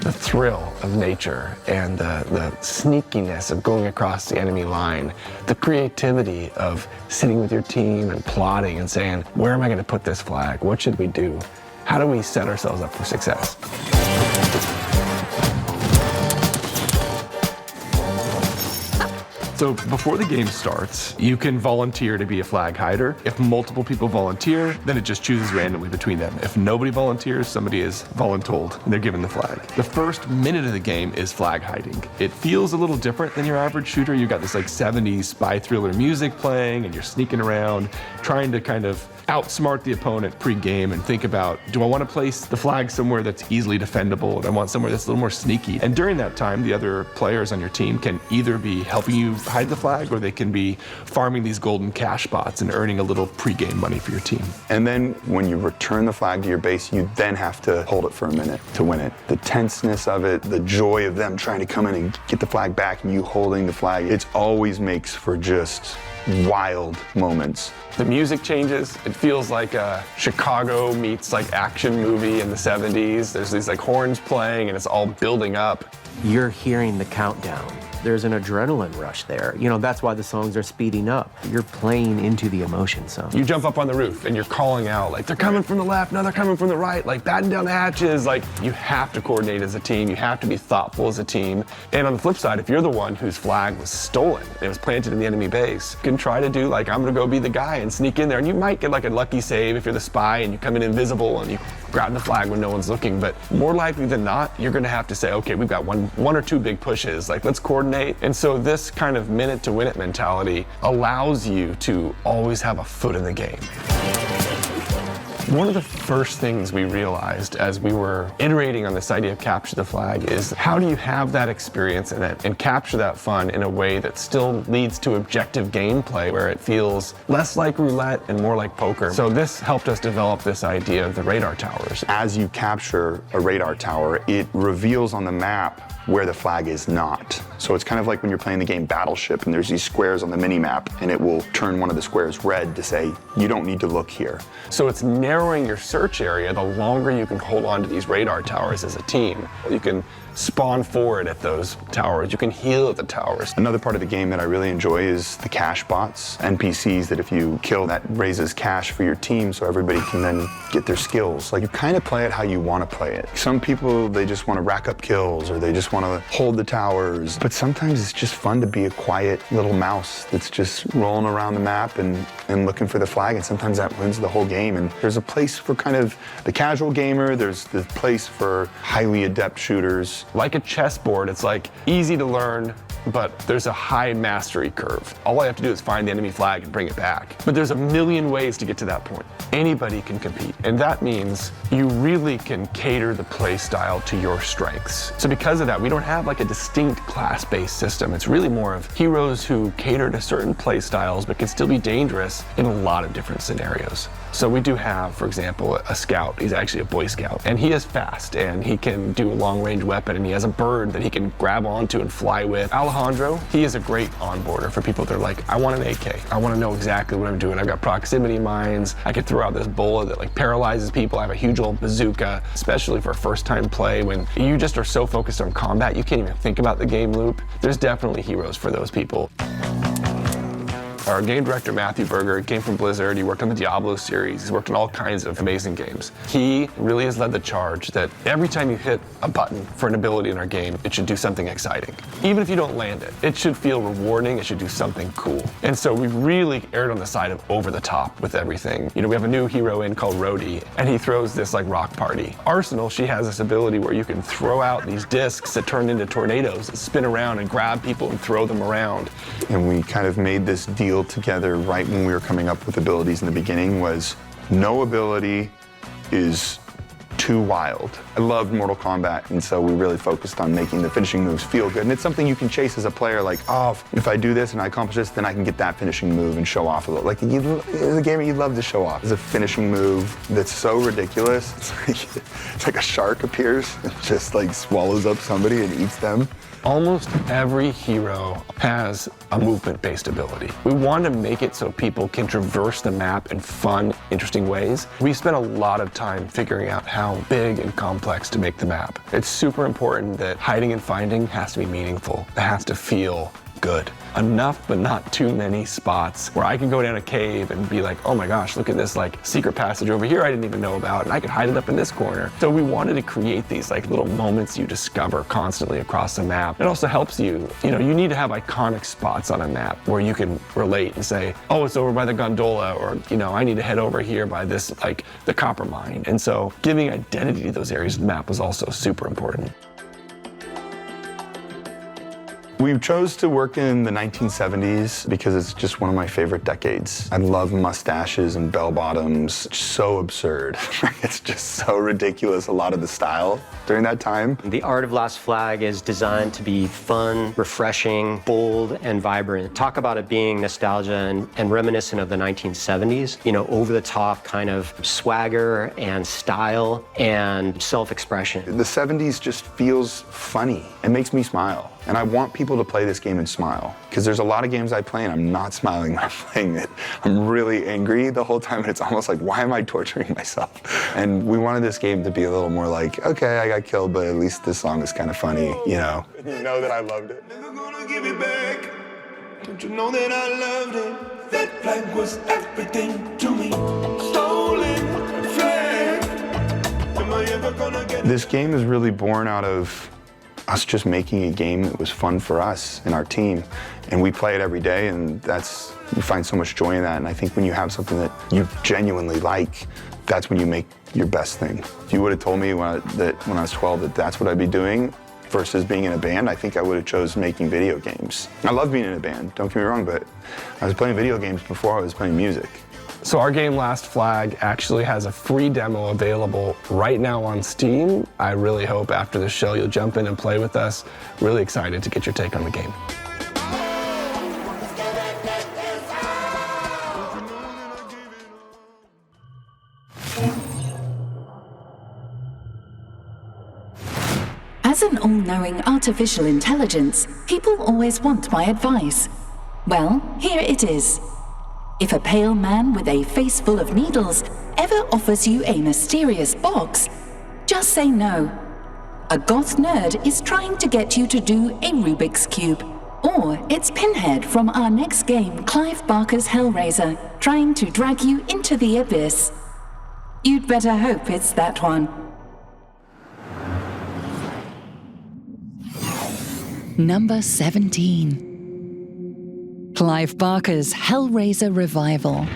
the thrill of nature and the sneakiness of going across the enemy line, the creativity of sitting with your team and plotting and saying, where am I going to put this flag? What should we do? How do we set ourselves up for success? So before the game starts, you can volunteer to be a flag hider. If multiple people volunteer, then it just chooses randomly between them. If nobody volunteers, somebody is voluntold, and they're given the flag. The first minute of the game is flag hiding. It feels a little different than your average shooter. You've got this like 70s spy thriller music playing, and you're sneaking around, trying to kind of outsmart the opponent pre-game and think about, do I want to place the flag somewhere that's easily defendable? Do I want somewhere that's a little more sneaky? And during that time, the other players on your team can either be helping you hide the flag, or they can be farming these golden cash spots and earning a little pre-game money for your team. And then when you return the flag to your base, you then have to hold it for a minute to win it. The tenseness of it, the joy of them trying to come in and get the flag back and you holding the flag, it always makes for just wild moments. The music changes. It feels like a Chicago meets like action movie in the 70s. There's these like horns playing and it's all building up. You're hearing the countdown. There's an adrenaline rush there. You know, that's why the songs are speeding up. You're playing into the emotion zone. You jump up on the roof and you're calling out, like, they're coming from the left, now they're coming from the right, like, batten down the hatches. Like, you have to coordinate as a team. You have to be thoughtful as a team. And on the flip side, if you're the one whose flag was stolen, it was planted in the enemy base, you can try to do, like, I'm gonna go be the guy and sneak in there. And you might get, like, a lucky save if you're the spy and you come in invisible and you grab the flag when no one's looking. But more likely than not, you're gonna have to say, okay, we've got one or two big pushes. Like, let's coordinate. And so this kind of minute to win it mentality allows you to always have a foot in the game. One of the first things we realized as we were iterating on this idea of capture the flag is, how do you have that experience and capture that fun in a way that still leads to objective gameplay where it feels less like roulette and more like poker. So this helped us develop this idea of the radar towers. As you capture a radar tower, it reveals on the map where the flag is not. So it's kind of like when you're playing the game Battleship and there's these squares on the mini-map and it will turn one of the squares red to say, you don't need to look here. So it's narrowing your search area the longer you can hold on to these radar towers as a team. You can spawn forward at those towers. You can heal at the towers. Another part of the game that I really enjoy is the cash bots, NPCs that if you kill, that raises cash for your team so everybody can then get their skills. Like, you kind of play it how you want to play it. Some people, they just want to rack up kills or they just want to hold the towers. But sometimes it's just fun to be a quiet little mouse that's just rolling around the map and looking for the flag, and sometimes that wins the whole game. And there's a place for kind of the casual gamer, there's the place for highly adept shooters. Like a chessboard, it's like easy to learn, but there's a high mastery curve. All I have to do is find the enemy flag and bring it back. But there's a million ways to get to that point. Anybody can compete, and that means you really can cater the play style to your strengths. So because of that, we don't have like a distinct class-based system. It's really more of heroes who cater to certain play styles but can still be dangerous in a lot of different scenarios. So we do have, for example, a scout. He's actually a Boy Scout, and he is fast, and he can do a long-range weapon, and he has a bird that he can grab onto and fly with. Alejandro, he is a great onboarder for people that are like, I want an AK. I want to know exactly what I'm doing. I've got proximity mines. I can throw out this bullet that like paralyzes people. I have a huge old bazooka, especially for first-time play when you just are so focused on combat, you can't even think about the game loop. There's definitely heroes for those people. Our game director, Matthew Berger, came from Blizzard. He worked on the Diablo series. He's worked on all kinds of amazing games. He really has led the charge that every time you hit a button for an ability in our game, it should do something exciting. Even if you don't land it, it should feel rewarding. It should do something cool. And so we really erred on the side of over the top with everything. You know, we have a new hero in called Rhodey, and he throws this like rock party. Arsenal, she has this ability where you can throw out these discs that turn into tornadoes that spin around and grab people and throw them around. And we kind of made this deal together right when we were coming up with abilities in the beginning was no ability is too wild. I loved Mortal Kombat, and so we really focused on making the finishing moves feel good. And it's something you can chase as a player, like, oh, if I do this and I accomplish this, then I can get that finishing move and show off a little. Like, as a gamer, you'd love to show off. It's a finishing move that's so ridiculous. It's like a shark appears and just like swallows up somebody and eats them. Almost every hero has a movement-based ability. We want to make it so people can traverse the map in fun, interesting ways. We spent a lot of time figuring out how big and complex to make the map. It's super important that hiding and finding has to be meaningful. It has to feel good. Enough, but not too many spots where I can go down a cave and be like, oh my gosh, look at this like secret passage over here I didn't even know about, and I could hide it up in this corner. So we wanted to create these like little moments you discover constantly across the map. It also helps you, you need to have iconic spots on a map where you can relate and say, oh, it's over by the gondola, or, I need to head over here by this, like the copper mine. And so giving identity to those areas of the map was also super important. We chose to work in the 1970s because it's just one of my favorite decades. I love mustaches and bell bottoms. It's so absurd. It's just so ridiculous, a lot of the style during that time. The art of Last Flag is designed to be fun, refreshing, bold, and vibrant. Talk about it being nostalgia and reminiscent of the 1970s. Over the top kind of swagger and style and self-expression. The 70s just feels funny. It makes me smile. And I want people to play this game and smile. Because there's a lot of games I play and I'm not smiling when I'm playing it. I'm really angry the whole time, and it's almost like, why am I torturing myself? And we wanted this game to be a little more like, okay, I got killed, but at least this song is kind of funny, You know that I loved it. Never gonna give it back. Don't you know that I loved it? That flag was everything to me. Stolen flag. Am I ever gonna get This game is really born out of us just making a game that was fun for us and our team. And we play it every day, and we find so much joy in that. And I think when you have something that you genuinely like, that's when you make your best thing. If you would have told me when I was 12 that's what I'd be doing versus being in a band, I think I would have chose making video games. I love being in a band, don't get me wrong, but I was playing video games before I was playing music. So our game Last Flag actually has a free demo available right now on Steam. I really hope after the show you'll jump in and play with us. Really excited to get your take on the game. As an all-knowing artificial intelligence, people always want my advice. Well, here it is. If a pale man with a face full of needles ever offers you a mysterious box, just say no. a goth nerd is trying to get you to do a Rubik's Cube. Or it's Pinhead from our next game, Clive Barker's Hellraiser, trying to drag you into the abyss. You'd better hope it's that one. Number 17. Clive Barker's Hellraiser Revival.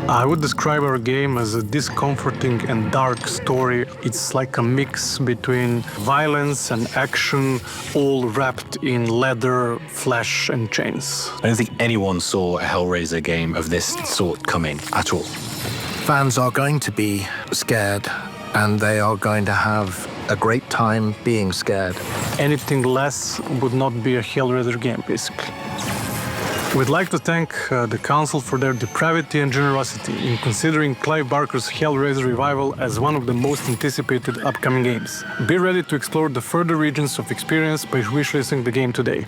I would describe our game as a discomforting and dark story. It's like a mix between violence and action, all wrapped in leather, flesh, and chains. I don't think anyone saw a Hellraiser game of this sort coming at all. Fans are going to be scared, and they are going to have a great time being scared. Anything less would not be a Hellraiser game, basically. We'd like to thank the Council for their depravity and generosity in considering Clive Barker's Hellraiser Revival as one of the most anticipated upcoming games. Be ready to explore the further regions of experience by wishlisting the game today.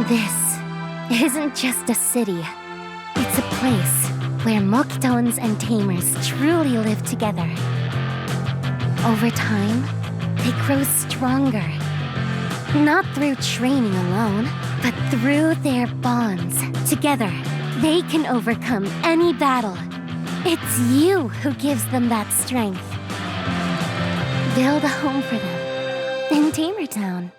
This isn't just a city. It's a place where Mokitoans and Tamers truly live together. Over time, they grow stronger. Not through training alone, but through their bonds. Together, they can overcome any battle. It's you who gives them that strength. Build a home for them in Tamertown.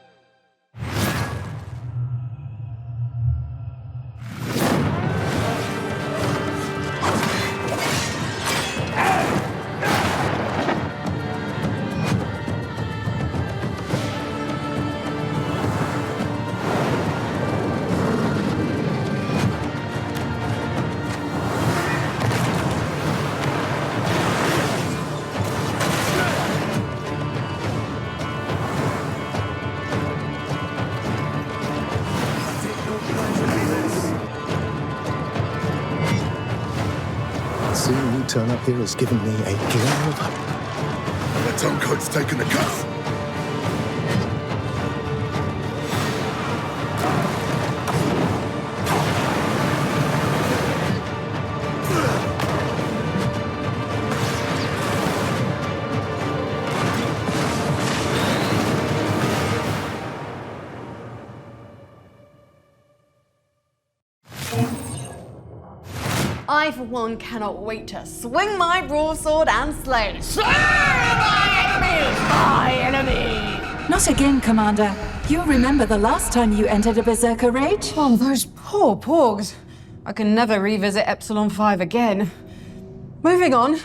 Seeing you turn up here has given me a glimmer of hope. The turncoat's taken the cuff. I, for one, cannot wait to swing my broadsword and slay. Slay my enemy! Not again, Commander. You'll remember the last time you entered a Berserker Rage? Oh, those poor porgs. I can never revisit Epsilon 5 again. Moving on.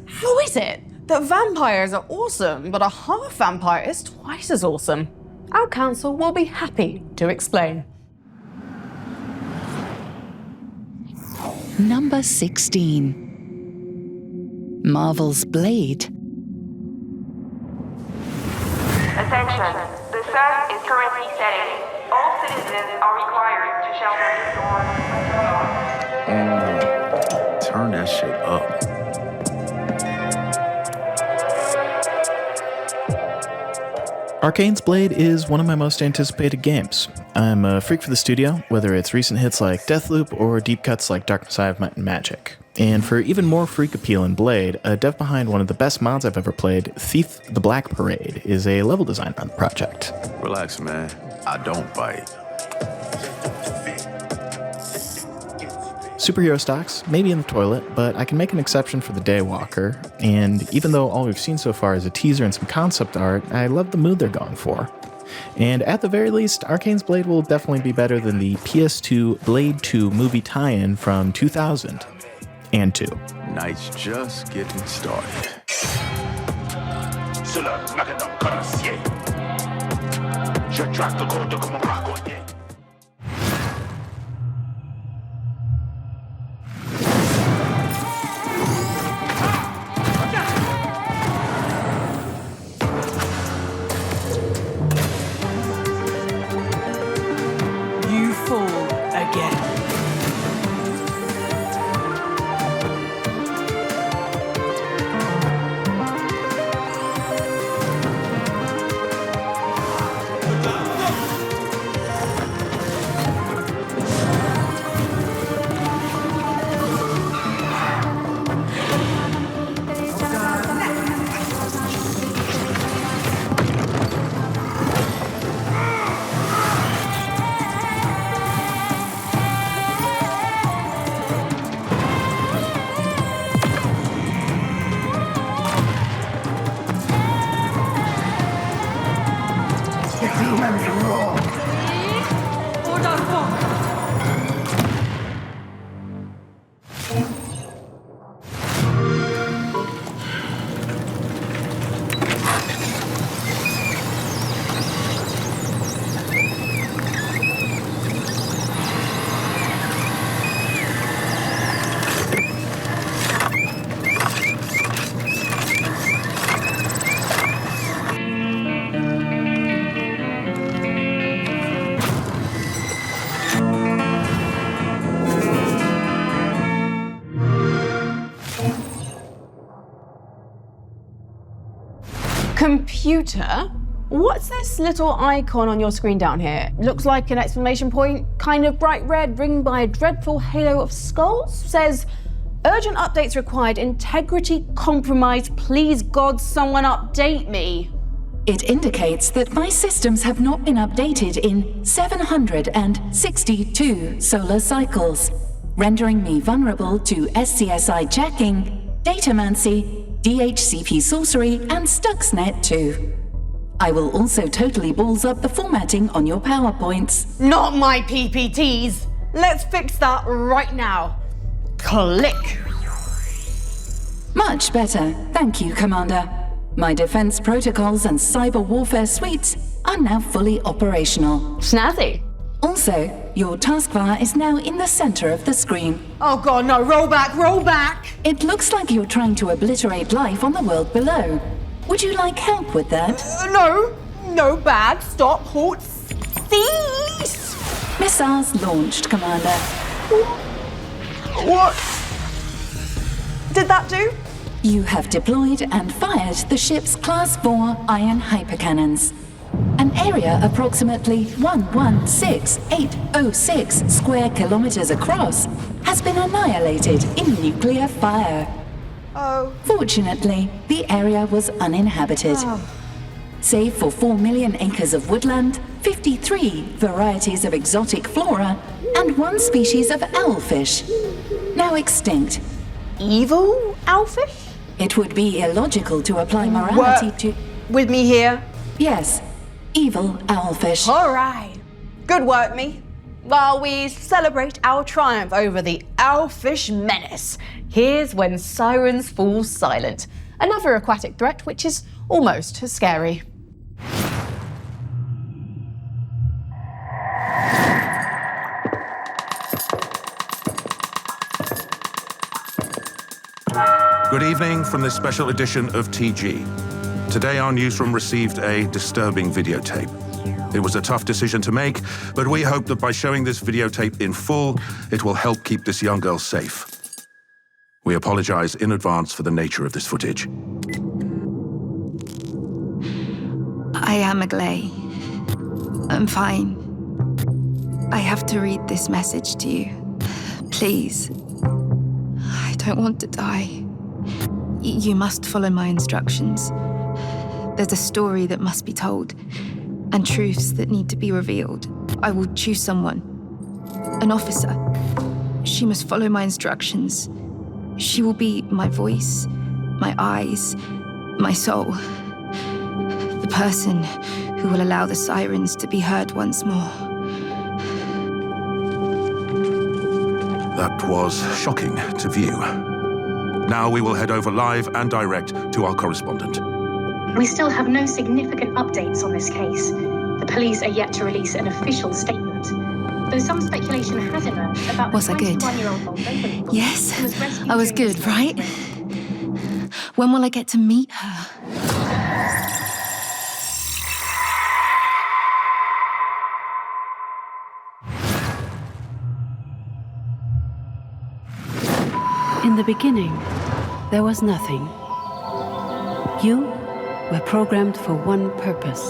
How is it that vampires are awesome, but a half vampire is twice as awesome? Our council will be happy to explain. Number 16. Marvel's Blade. Attention, the sun is currently setting. All citizens are required to shelter indoors. Turn that shit up. Arcane's Blade is one of my most anticipated games. I'm a freak for the studio, whether it's recent hits like Deathloop or deep cuts like Dark Side of Might and Magic. And for even more freak appeal in Blade, a dev behind one of the best mods I've ever played, Thief the Black Parade, is a level designer on the project. Relax, man. I don't bite. Superhero stocks, maybe in the toilet, but I can make an exception for the Daywalker, and even though all we've seen so far is a teaser and some concept art, I love the mood they're going for. And at the very least, Arcane's Blade will definitely be better than the PS2 Blade 2 movie tie-in from 2000 and 2. Night's just getting started. You fall again. Computer? What's this little icon on your screen down here? Looks like an exclamation point, kind of bright red, ringed by a dreadful halo of skulls. Says, urgent updates required, integrity compromised, please God, someone update me. It indicates that my systems have not been updated in 762 solar cycles, rendering me vulnerable to SCSI jacking, datamancy, DHCP sorcery, and Stuxnet too. I will also totally balls up the formatting on your PowerPoints. Not my PPTs. Let's fix that right now. Click. Much better, thank you, Commander. My defense protocols and cyber warfare suites are now fully operational. Snazzy. Also, your taskbar is now in the center of the screen. Oh God, no, roll back, roll back! It looks like you're trying to obliterate life on the world below. Would you like help with that? No, bad, stop, halt, cease! Missiles launched, Commander. What did that do? You have deployed and fired the ship's Class 4 iron hypercannons. An area approximately 116,806 square kilometers across has been annihilated in nuclear fire. Oh. Fortunately, the area was uninhabited. Save for 4 million acres of woodland, 53 varieties of exotic flora, and 1 species of owlfish, now extinct. Evil owlfish? It would be illogical to apply morality to... With me here? Yes. Evil owlfish. All right. Good work, me. While we celebrate our triumph over the owlfish menace, here's when sirens fall silent. Another aquatic threat which is almost as scary. Good evening from this special edition of TG. Today our newsroom received a disturbing videotape. It was a tough decision to make, but we hope that by showing this videotape in full, it will help keep this young girl safe. We apologize in advance for the nature of this footage. I am Agley. I'm fine. I have to read this message to you. Please. I don't want to die. You must follow my instructions. There's a story that must be told, and truths that need to be revealed. I will choose someone. An officer. She must follow my instructions. She will be my voice, my eyes, my soul. The person who will allow the sirens to be heard once more. That was shocking to view. Now we will head over live and direct to our correspondent. We still have no significant updates on this case. The police are yet to release an official statement. Though some speculation has emerged about Was the I good? 21-year-old Moldova Yes, who was rescued I was during good, right? When will I get to meet her? In the beginning, there was nothing. You were programmed for one purpose: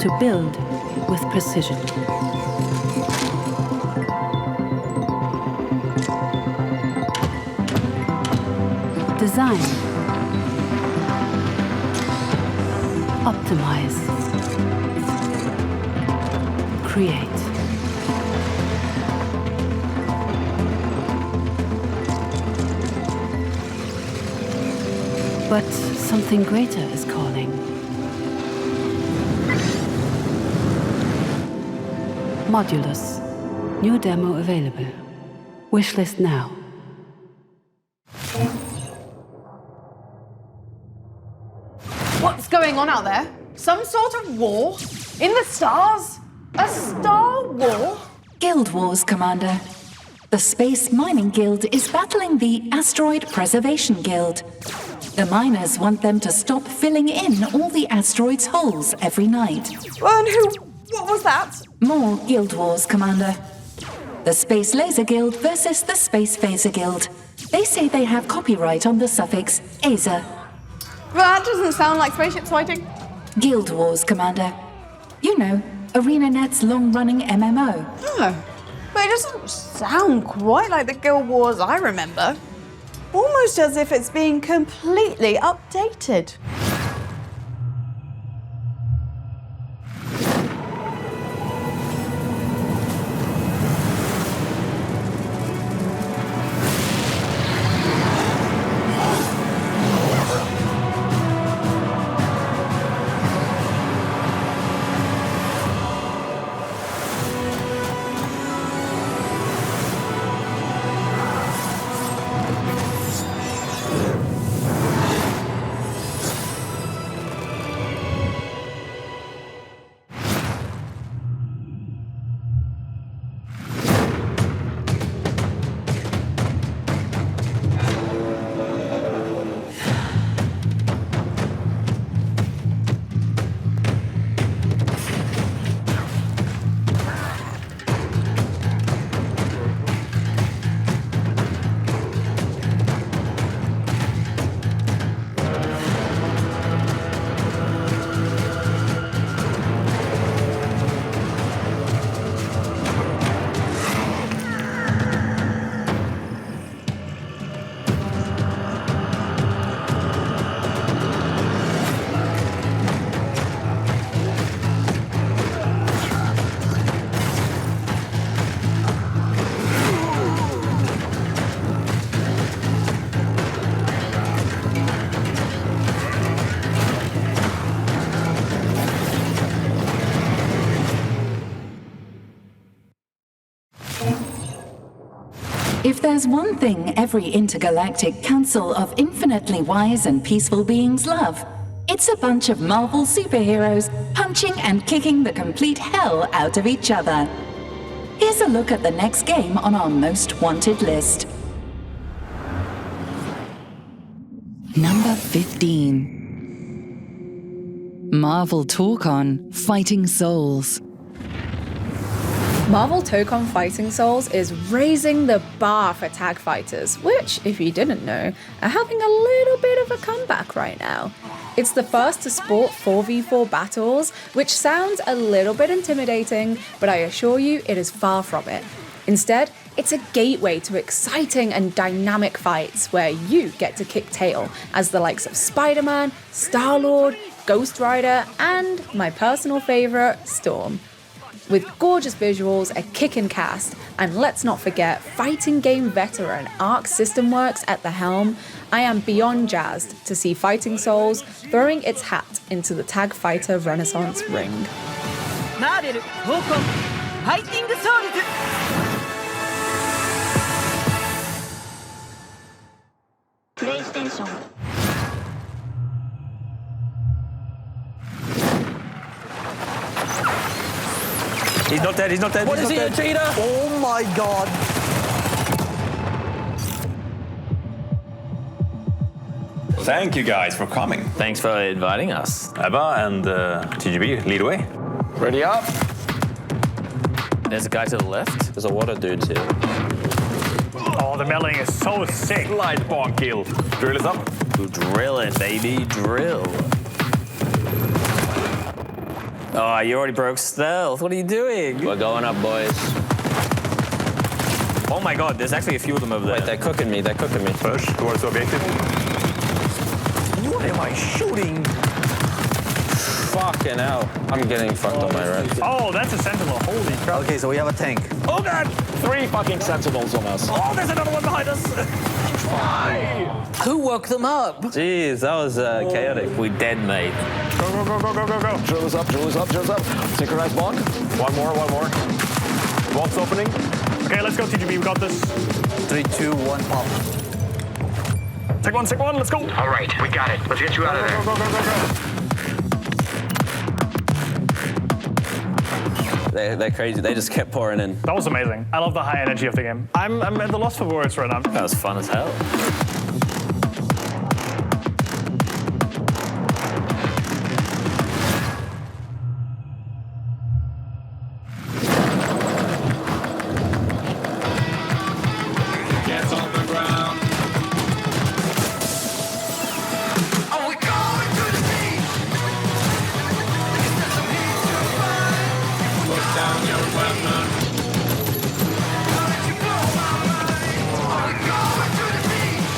to build with precision. Design. Optimize. Create. But something greater is calling. Modulus. New demo available. Wishlist now. What's going on out there? Some sort of war? In the stars? A star war? Guild Wars, Commander. The Space Mining Guild is battling the Asteroid Preservation Guild. The miners want them to stop filling in all the asteroids' holes every night. And what was that? More Guild Wars, Commander. The Space Laser Guild versus the Space Phaser Guild. They say they have copyright on the suffix aser. That doesn't sound like spaceships fighting. Guild Wars, Commander. You know, ArenaNet's long-running MMO. Oh, but it doesn't sound quite like the Guild Wars I remember. Almost as if it's being completely updated. If there's one thing every intergalactic council of infinitely wise and peaceful beings love, it's a bunch of Marvel superheroes punching and kicking the complete hell out of each other. Here's a look at the next game on our most wanted list. Number 15. Marvel Torcon Fighting Souls. Marvel Torcon Fighting Souls is raising the bar for tag fighters, which, if you didn't know, are having a little bit of a comeback right now. It's the first to sport 4v4 battles, which sounds a little bit intimidating, but I assure you it is far from it. Instead, it's a gateway to exciting and dynamic fights where you get to kick tail as the likes of Spider-Man, Star-Lord, Ghost Rider, and my personal favourite, Storm. With gorgeous visuals, a kickin' cast, and let's not forget fighting game veteran Arc System Works at the helm, I am beyond jazzed to see Fighting Souls throwing its hat into the Tag Fighter Renaissance ring. Marvel, Falcon, Fighting Souls! PlayStation. He's not dead, he's not dead. What is he, a cheater? Oh my god. Thank you guys for coming. Thanks for inviting us. Ebba and TGB, lead away. Ready up. There's a guy to the left. There's a lot of dudes here. Oh, the melee is so sick. Light bomb kill. Drill is up. Drill it, baby, drill. Oh, you already broke stealth. What are you doing? We're going up, boys. Oh my god, there's actually a few of them over there. Wait, they're cooking me, they're cooking me. Push towards the objective. What am I shooting? Fucking hell. I'm getting fucked on my red. Oh, that's a sentinel. Holy crap. Okay, so we have a tank. Oh god! 3 fucking sentinels on us. Oh, there's another one behind us. Why? Who woke them up? Jeez, that was chaotic. We dead, mate. Go, go, go, go, go, go, go. Drill is up, drill is up, drill is up. Synchronized block. One more, one more. Vault's opening. Okay, let's go, TGB. We got this. 3, 2, 1, pop. Take one, let's go. All right, we got it. Let's get you out of there. Go, go, go, go, They're crazy. They just kept pouring in. That was amazing. I love the high energy of the game. I'm at the loss for words right now. That was fun as hell. Get on the ground. Are we going to the beach? Is there some heat to find? Put down your weapon. How did you blow my mind? Are we going to the beach?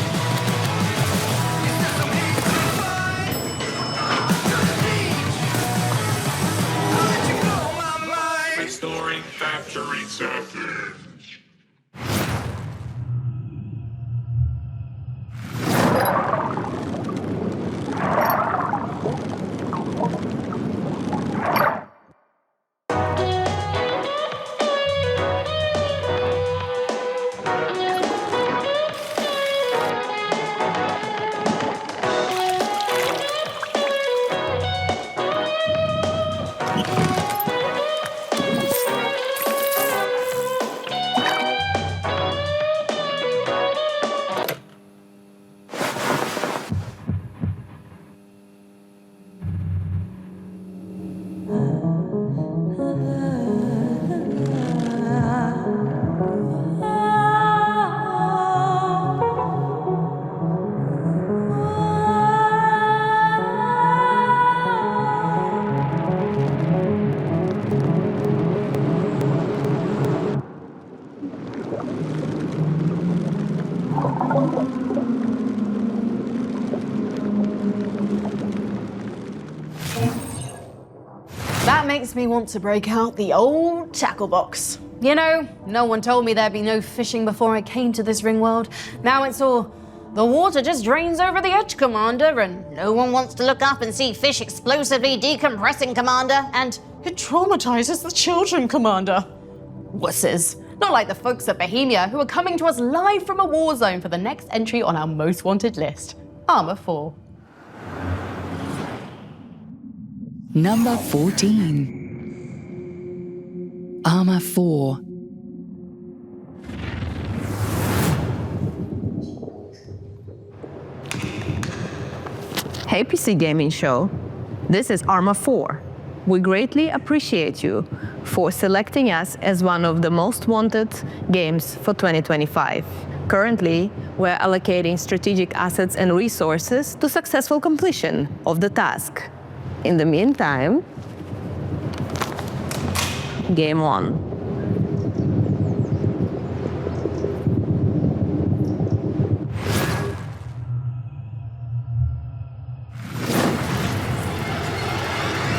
Is there some heat to find? To the beach. How did you blow my mind? Restoring factory settings. That makes me want to break out the old tackle box. You know, no one told me there'd be no fishing before I came to this ring world. Now it's all, the water just drains over the edge, Commander, and no one wants to look up and see fish explosively decompressing, Commander, and it traumatizes the children, Commander. Wusses. Not like the folks at Bohemia who are coming to us live from a war zone for the next entry on our most wanted list, Armor 4. Number 14. Armor 4. Hey PC Gaming Show, this is Armor 4. We greatly appreciate you for selecting us as one of the most wanted games for 2025. Currently, we're allocating strategic assets and resources to successful completion of the task. In the meantime, game on.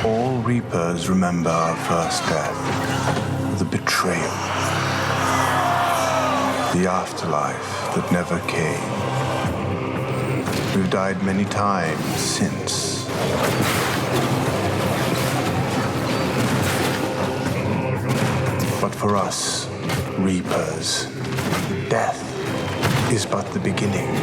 All Reaper Reapers remember our first death, the betrayal, the afterlife that never came. We've died many times since. But for us, Reapers, death is but the beginning.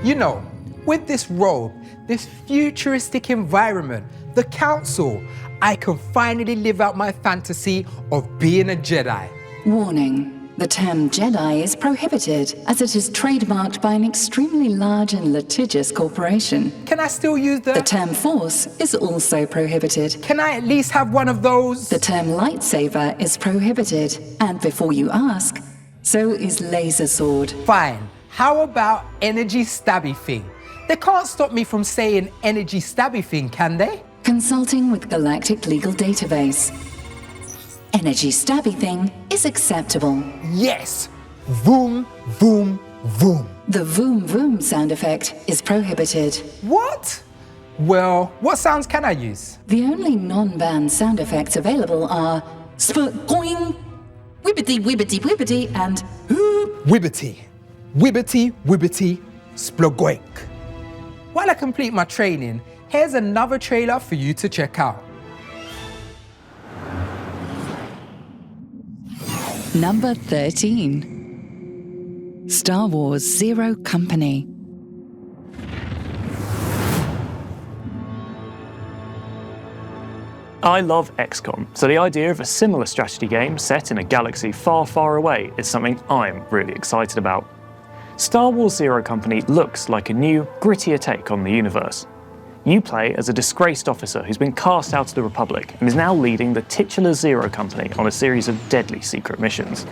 You know, with this robe, this futuristic environment, the council, I can finally live out my fantasy of being a Jedi. Warning. The term Jedi is prohibited as it is trademarked by an extremely large and litigious corporation. Can I still use The term Force is also prohibited. Can I at least have one of those? The term lightsaber is prohibited. And before you ask, so is laser sword. Fine. How about energy stabby thing? They can't stop me from saying energy stabby thing, can they? Consulting with Galactic Legal Database. Energy stabby thing is acceptable. Yes! Voom, voom, voom. The voom voom sound effect is prohibited. What? Well, what sounds can I use? The only non-banned sound effects available are going, wibbity wibbity wibbity, and Wibbity. Wibbity, wibbity, splogoink. While I complete my training, here's another trailer for you to check out. Number 13. Star Wars Zero Company. I love XCOM, so the idea of a similar strategy game set in a galaxy far, far away is something I'm really excited about. Star Wars Zero Company looks like a new, grittier take on the universe. You play as a disgraced officer who's been cast out of the Republic and is now leading the titular Zero Company on a series of deadly secret missions.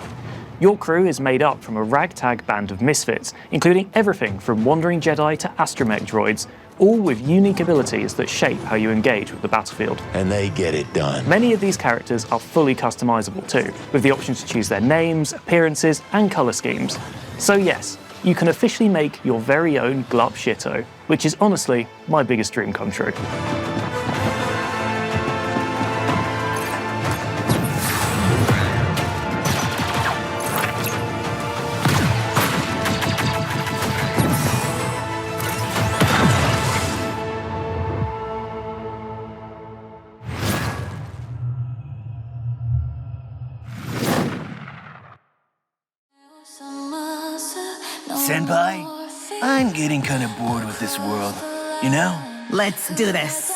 Your crew is made up from a ragtag band of misfits, including everything from wandering Jedi to astromech droids, all with unique abilities that shape how you engage with the battlefield. And they get it done. Many of these characters are fully customizable too, with the option to choose their names, appearances, and colour schemes. So yes, you can officially make your very own Glup Shitto, which is honestly my biggest dream come true. Senpai, I'm getting kind of bored with this world, you know? Let's do this.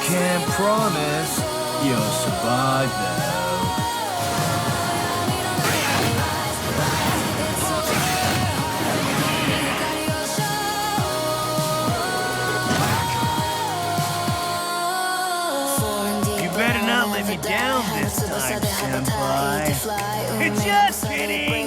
Can't promise you'll survive though. You better not let me down this time, Senpai. Just kidding!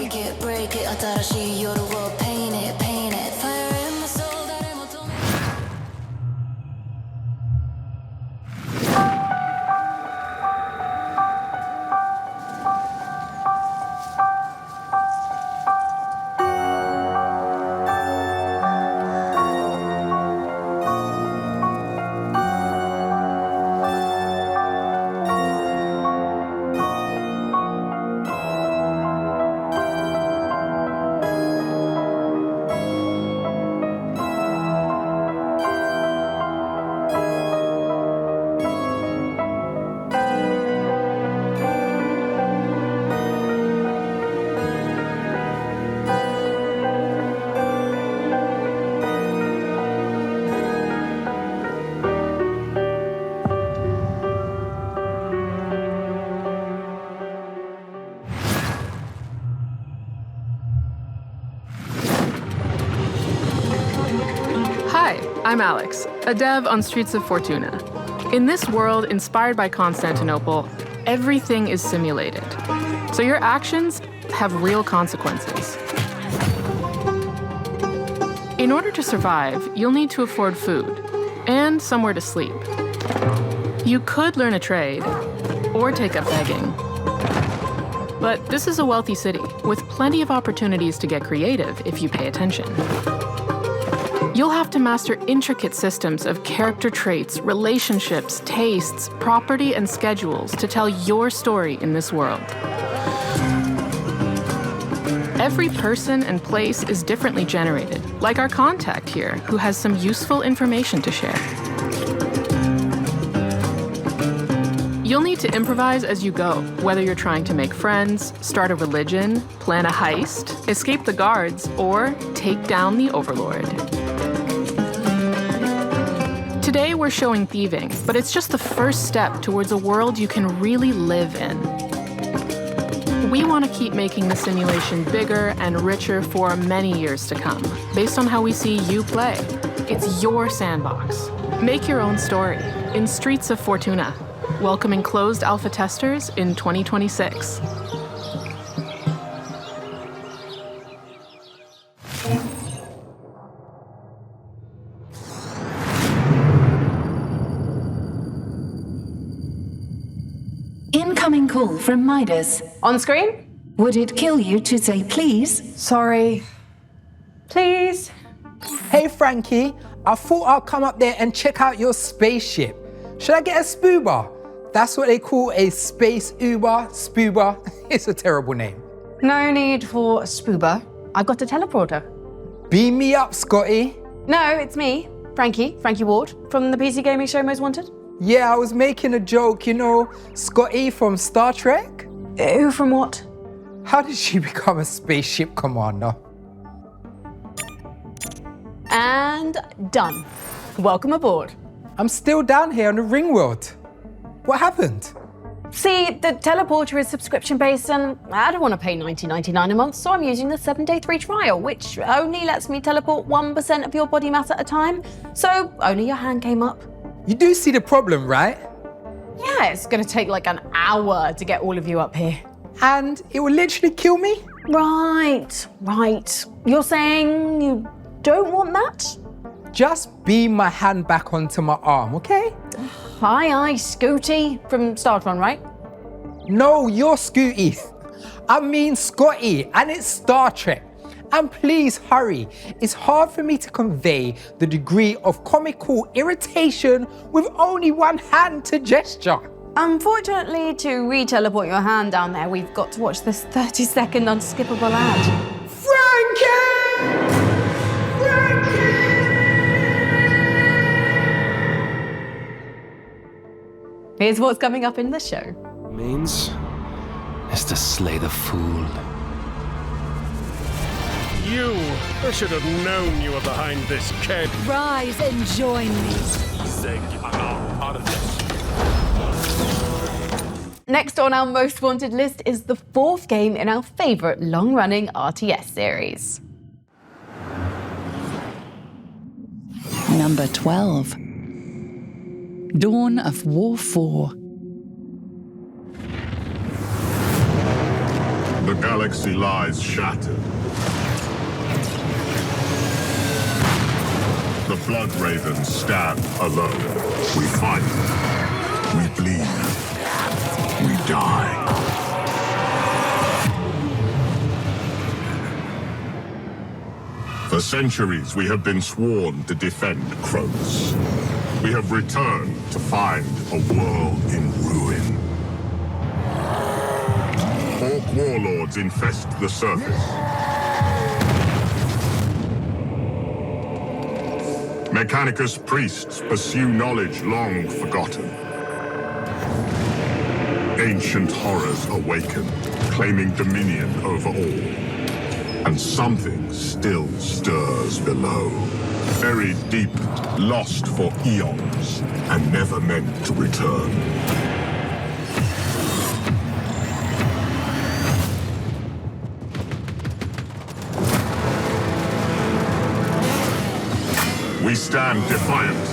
I'm Alex, a dev on Streets of Fortuna. In this world inspired by Constantinople, everything is simulated. So your actions have real consequences. In order to survive, you'll need to afford food and somewhere to sleep. You could learn a trade or take up begging. But this is a wealthy city with plenty of opportunities to get creative if you pay attention. You'll have to master intricate systems of character traits, relationships, tastes, property, and schedules to tell your story in this world. Every person and place is differently generated, like our contact here, who has some useful information to share. You'll need to improvise as you go, whether you're trying to make friends, start a religion, plan a heist, escape the guards, or take down the overlord. Today we're showing thieving, but it's just the first step towards a world you can really live in. We want to keep making the simulation bigger and richer for many years to come, based on how we see you play. It's your sandbox. Make your own story in Streets of Fortuna, welcoming closed alpha testers in 2026. Incoming call from Midas. On screen? Would it kill you to say please? Sorry. Please? Hey Frankie, I thought I'd come up there and check out your spaceship. Should I get a spooba? That's what they call a space Uber, spooba. It's a terrible name. No need for a spooba. I've got a teleporter. Beam me up, Scotty. No, it's me, Frankie Ward, from the PC Gaming Show Most Wanted. Yeah, I was making a joke, you know, Scotty from Star Trek? Who from what? How did she become a spaceship commander? And done. Welcome aboard. I'm still down here on the ring world. What happened? See, the teleporter is subscription-based and I don't want to pay $19.99 a month, so I'm using the 7-day free trial, which only lets me teleport 1% of your body mass at a time, so only your hand came up. You do see the problem, right? Yeah, it's going to take like an hour to get all of you up here. And it will literally kill me? Right. You're saying you don't want that? Just beam my hand back onto my arm, okay? Aye, Scooty from Startron, right? No, you're Scooty. I mean Scotty, and it's Star Trek. And please hurry. It's hard for me to convey the degree of comical irritation with only one hand to gesture. Unfortunately, to re-teleport your hand down there, we've got to watch this 30-second unskippable ad. Frankie! Here's what's coming up in the show. Means is to slay the fool. You! I should have known you were behind this, kid. Rise and join me. I'm not part of this. Next on our most wanted list is the fourth game in our favourite long-running RTS series. Number 12. Dawn of War 4. The galaxy lies shattered. The Blood Ravens stand alone. We fight. We bleed. We die. For centuries, we have been sworn to defend Kronos. We have returned to find a world in ruin. Orc warlords infest the surface. Mechanicus priests pursue knowledge long forgotten. Ancient horrors awaken, claiming dominion over all. And something still stirs below. Buried deep, lost for eons, and never meant to return. We stand defiant.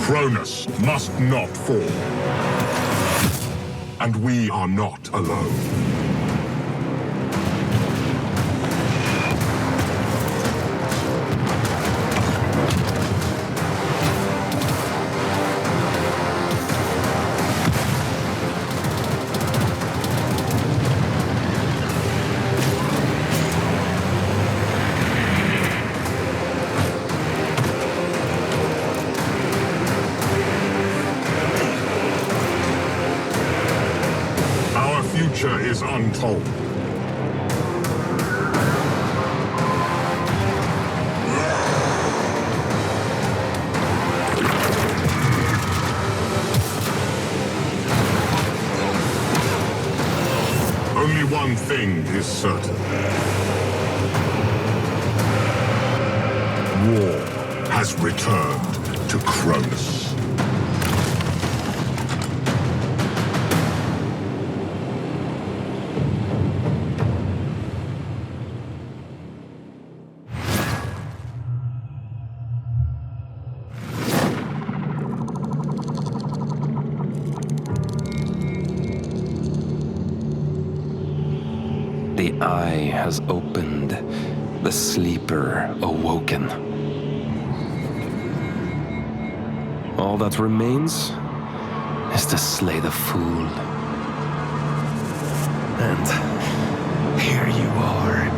Cronus must not fall. And we are not alone. Is untold. Only one thing is certain. War has returned to Cronus. The eye has opened, the sleeper awoken. All that remains is to slay the fool. And here you are.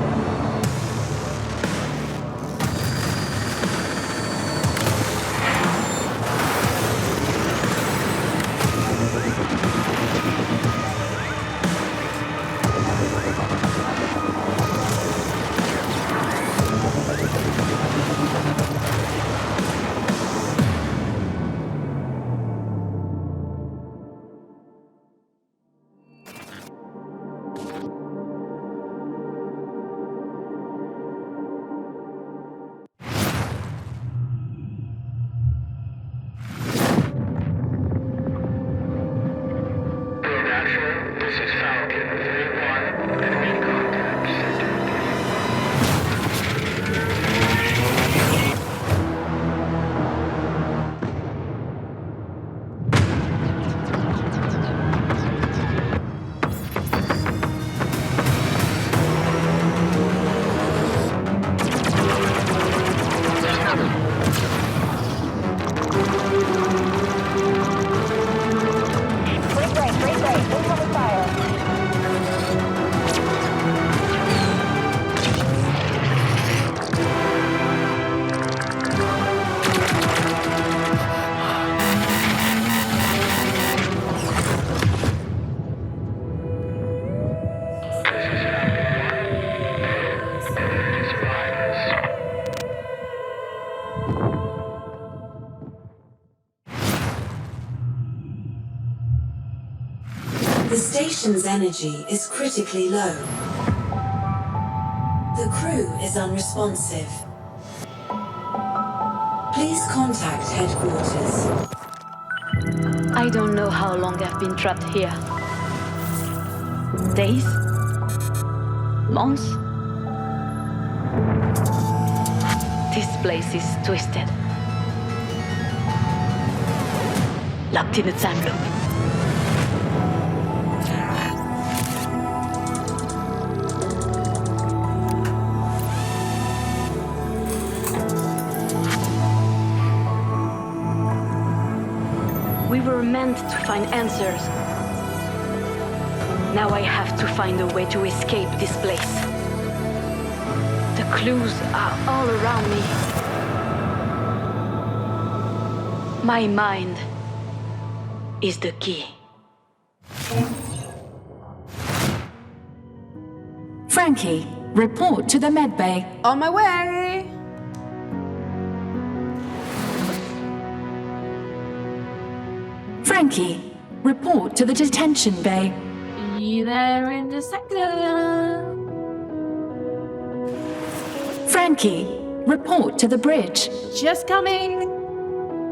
The station's energy is critically low. The crew is unresponsive. Please contact headquarters. I don't know how long I've been trapped here. Days? Months? This place is twisted. Locked in a time loop. We were meant to find answers. Now I have to find a way to escape this place. The clues are all around me. My mind is the key. Frankie, report to the medbay. On my way. Frankie, report to the detention bay. Be there in a second. Frankie, report to the bridge. Just coming.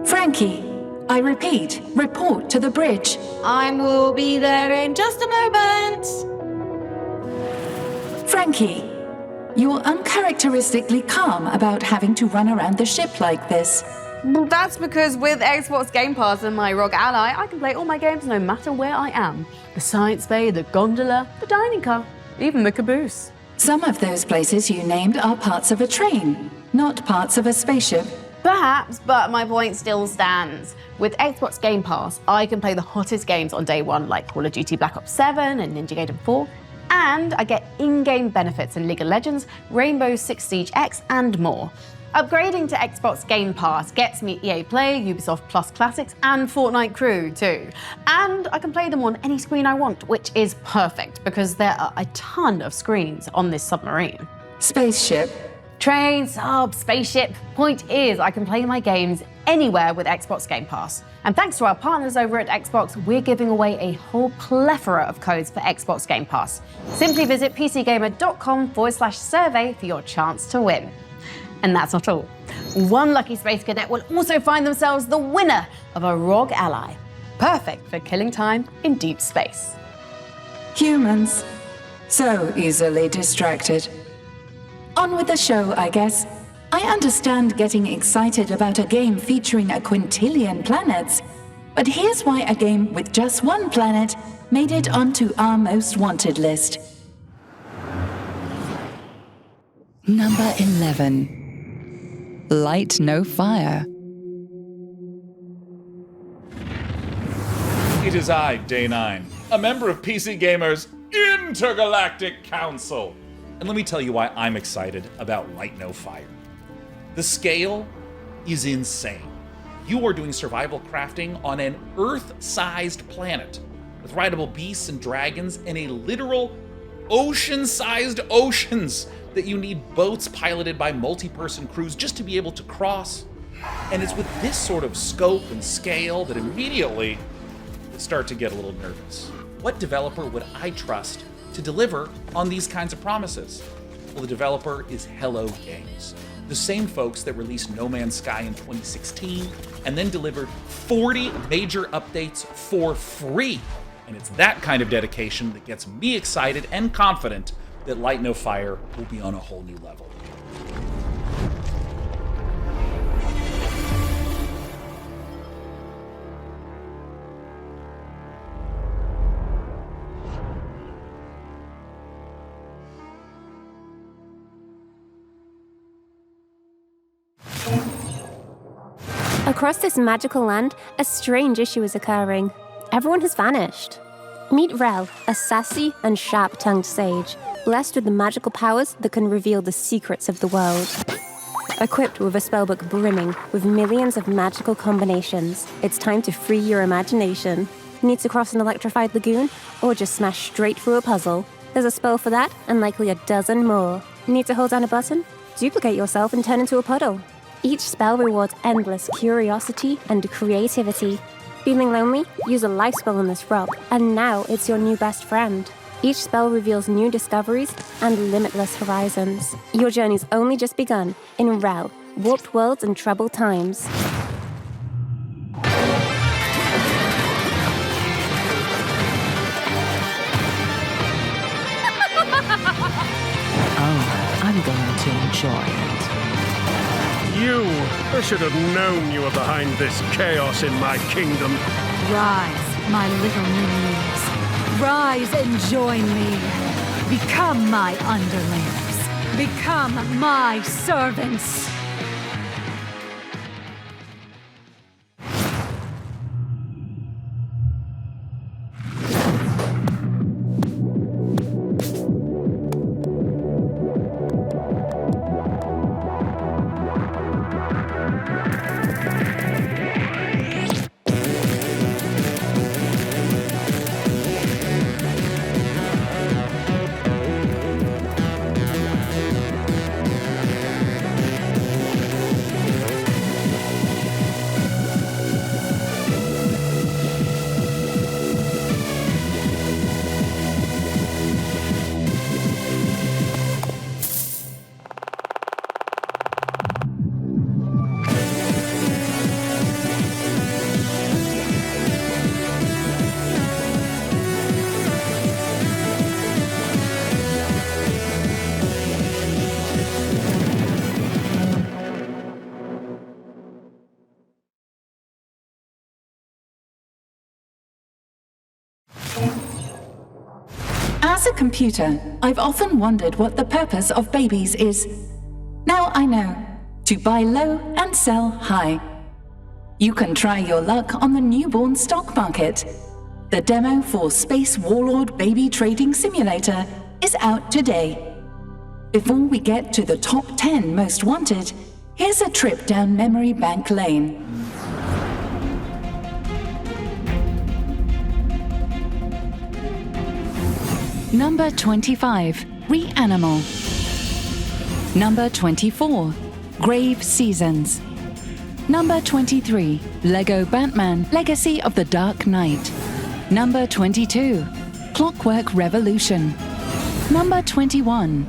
Frankie, I repeat, report to the bridge. I will be there in just a moment. Frankie, You're uncharacteristically calm about having to run around the ship like this. Well, that's because with Xbox Game Pass and my ROG Ally, I can play all my games no matter where I am. The science bay, the gondola, the dining car, even the caboose. Some of those places you named are parts of a train, not parts of a spaceship. Perhaps, but my point still stands. With Xbox Game Pass, I can play the hottest games on day one, like Call of Duty Black Ops 7 and Ninja Gaiden 4, and I get in-game benefits in League of Legends, Rainbow Six Siege X, and more. Upgrading to Xbox Game Pass gets me EA Play, Ubisoft Plus Classics, and Fortnite Crew too. And I can play them on any screen I want, which is perfect because there are a ton of screens on this submarine. Spaceship. Train, sub, spaceship. Point is, I can play my games anywhere with Xbox Game Pass. And thanks to our partners over at Xbox, we're giving away a whole plethora of codes for Xbox Game Pass. Simply visit pcgamer.com/survey for your chance to win. And that's not all. One lucky Space Cadet will also find themselves the winner of a ROG Ally. Perfect for killing time in deep space. Humans. So easily distracted. On with the show, I guess. I understand getting excited about a game featuring a quintillion planets, but here's why a game with just one planet made it onto our most wanted list. Number 11. Light No Fire. It is I, Day 9, a member of PC Gamer's Intergalactic Council. And let me tell you why I'm excited about Light No Fire. The scale is insane. You are doing survival crafting on an Earth-sized planet with rideable beasts and dragons and a literal ocean-sized oceans that you need boats piloted by multi-person crews just to be able to cross. And it's with this sort of scope and scale that immediately I start to get a little nervous. What developer would I trust to deliver on these kinds of promises? Well, the developer is Hello Games, the same folks that released No Man's Sky in 2016 and then delivered 40 major updates for free. And it's that kind of dedication that gets me excited and confident that Light No Fire will be on a whole new level. Across this magical land, a strange issue is occurring. Everyone has vanished. Meet Rel, a sassy and sharp-tongued sage, blessed with the magical powers that can reveal the secrets of the world. Equipped with a spellbook brimming with millions of magical combinations, it's time to free your imagination. Need to cross an electrified lagoon, or just smash straight through a puzzle? There's a spell for that, and likely a dozen more. Need to hold down a button? Duplicate yourself and turn into a puddle. Each spell rewards endless curiosity and creativity. Feeling lonely? Use a life spell on this rock, and now it's your new best friend. Each spell reveals new discoveries and limitless horizons. Your journey's only just begun in Rel, Warped Worlds and Troubled Times. Oh, I'm going to enjoy it. I should have known you were behind this chaos in my kingdom. Rise, my little minions. Rise and join me. Become my underlings. Become my servants. As a computer, I've often wondered what the purpose of babies is. Now I know. To buy low and sell high. You can try your luck on the newborn stock market. The demo for Space Warlord Baby Trading Simulator is out today. Before we get to the top 10 most wanted, here's a trip down memory bank lane. Number 25, Reanimal. Number 24, Grave Seasons. Number 23, Lego Batman Legacy of the Dark Knight. Number 22, Clockwork Revolution. Number 21,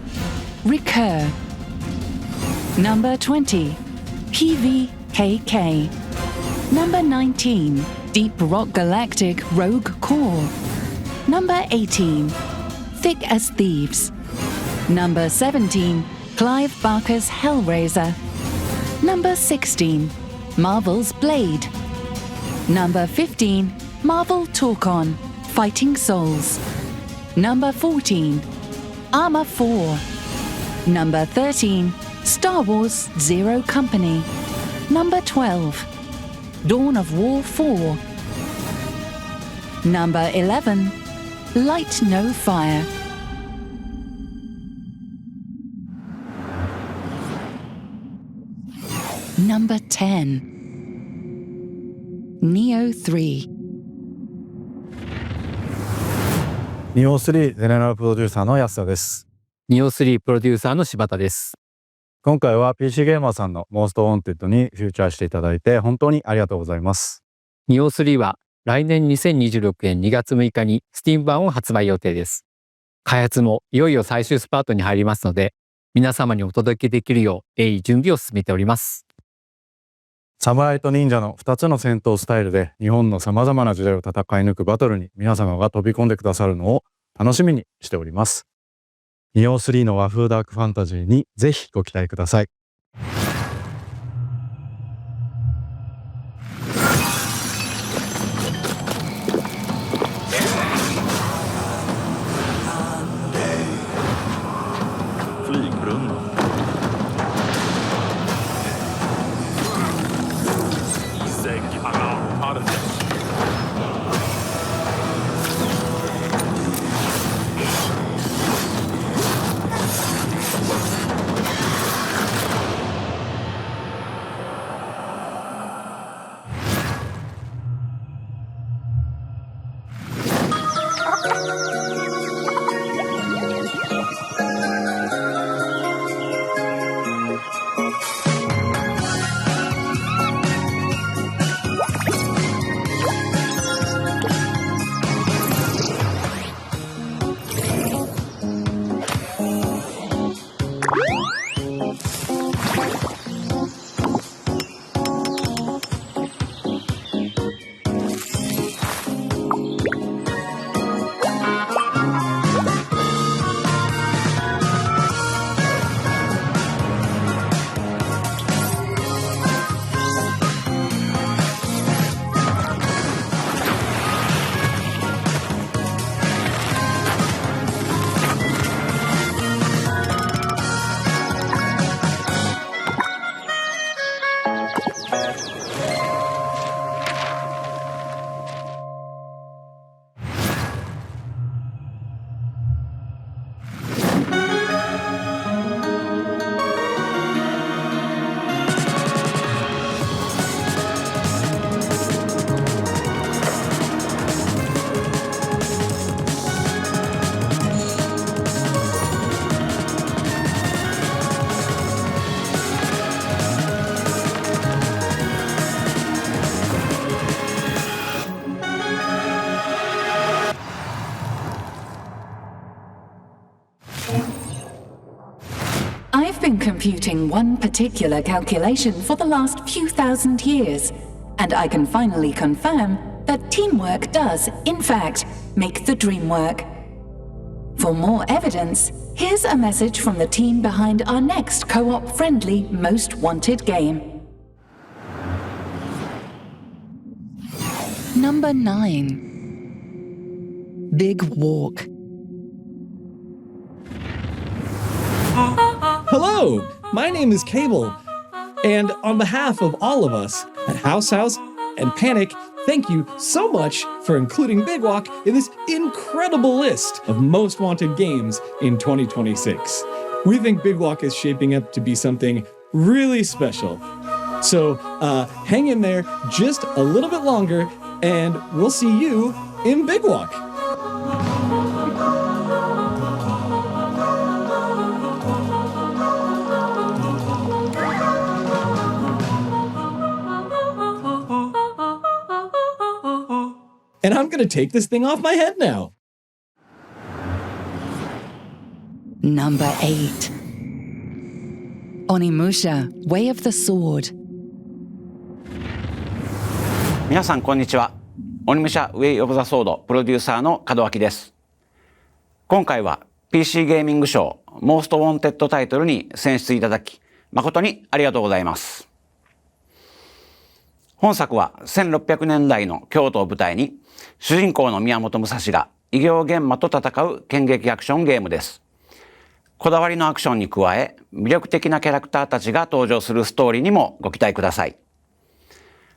Recur. Number 20, PVKK. Number 19, Deep Rock Galactic Rogue Core. Number 18, Thick as Thieves. Number 17, Clive Barker's Hellraiser. Number 16, Marvel's Blade. Number 15, Marvel Talk-On, Fighting Souls. Number 14, Armor 4. Number 13, Star Wars Zero Company. Number 12, Dawn of War 4. Number 11, Light No Fire. Number 10, Neo 3. ニオ3ゼネラルプロデューサーの安田です。ニオ3プロデューサーの柴田です。今回は PC ゲーマーさんの Most Wanted にフューチャーしていただいて本当にありがとうございます。ニオ3は来年2026年2月6日に Steam 版を発売予定です。開発もいよいよ最終スパートに入りますので、皆様にお届けできるよう鋭意準備を進めております。侍と忍者の2つの戦闘スタイルで日本の様々な時代を戦い抜くバトルに皆様が飛び込んでくださるのを楽しみにしております。ニオ3の和風ダークファンタジーにぜひご期待ください。I've been computing one particular calculation for the last few thousand years, and I can finally confirm that teamwork does, in fact, make the dream work. For more evidence, here's a message from the team behind our next co-op friendly Most Wanted game. Number 9, Big Walk. Hello, my name is Cable, and on behalf of all of us at House and Panic, thank you so much for including Big Walk in this incredible list of most wanted games in 2026. We think Big Walk is shaping up to be something really special. So hang in there just a little bit longer, and we'll see you in Big Walk. And I'm gonna take this thing off my head now. Number 8. Onimusha, Way of the Sword. 皆さんこんにちは。鬼武者ウェイオブザソードプロデューサーの門脇です。今回は PC ゲーミング賞モーストウォンテッドタイトルに選出いただき誠にありがとうございます。本作は1600年代の京都を舞台に主人公の宮本武蔵が異形玄魔と戦う剣撃アクションゲームです。こだわりのアクションに加え魅力的なキャラクターたちが登場するストーリーにもご期待ください。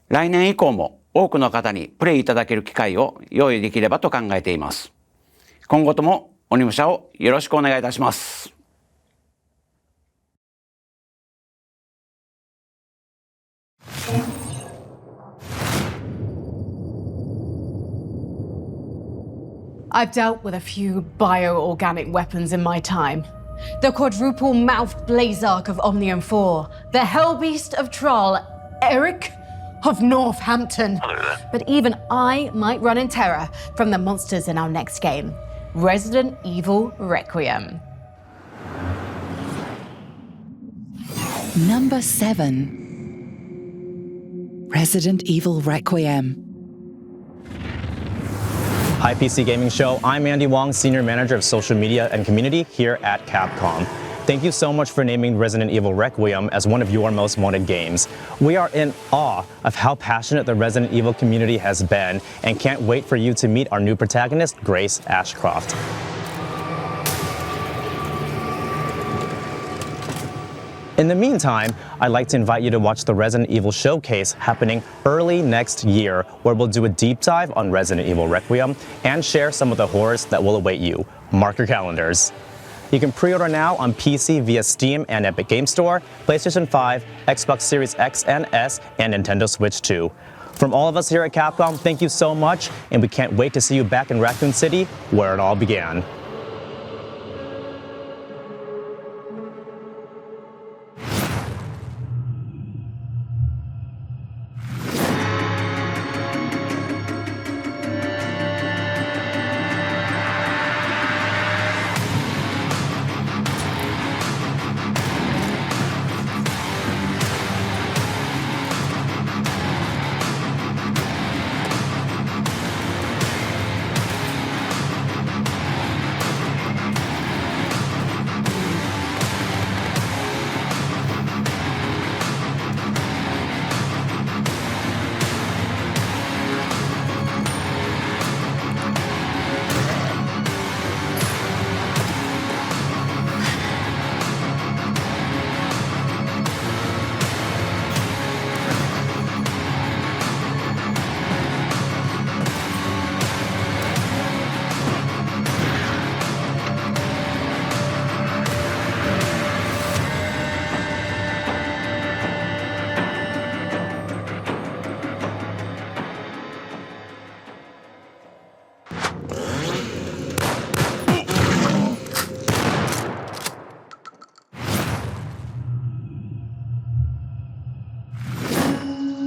来年以降も多くの方にプレイいただける機会を用意できればと考えています。今後とも鬼武者をよろしくお願いいたします。I've dealt with a few bioorganic weapons in my time. The quadruple-mouthed Blazark of Omnium 4, the Hellbeast of Thrall, Eric of Northampton. Hello there. But even I might run in terror from the monsters in our next game, Resident Evil Requiem. Number 7. Resident Evil Requiem. Hi, PC Gaming Show. I'm Andy Wong, Senior Manager of Social Media and Community here at Capcom. Thank you so much for naming Resident Evil Requiem as one of your most wanted games. We are in awe of how passionate the Resident Evil community has been and can't wait for you to meet our new protagonist, Grace Ashcroft. In the meantime, I'd like to invite you to watch the Resident Evil Showcase happening early next year, where we'll do a deep dive on Resident Evil Requiem and share some of the horrors that will await you. Mark your calendars. You can pre-order now on PC via Steam and Epic Game Store, PlayStation 5, Xbox Series X and S, and Nintendo Switch 2. From all of us here at Capcom, thank you so much, and we can't wait to see you back in Raccoon City, where it all began.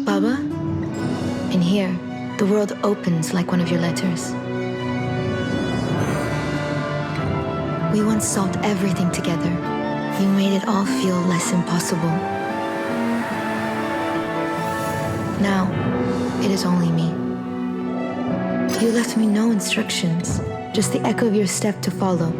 Baba, in here, the world opens like one of your letters. We once solved everything together. You made it all feel less impossible. Now, it is only me. You left me no instructions, just the echo of your step to follow.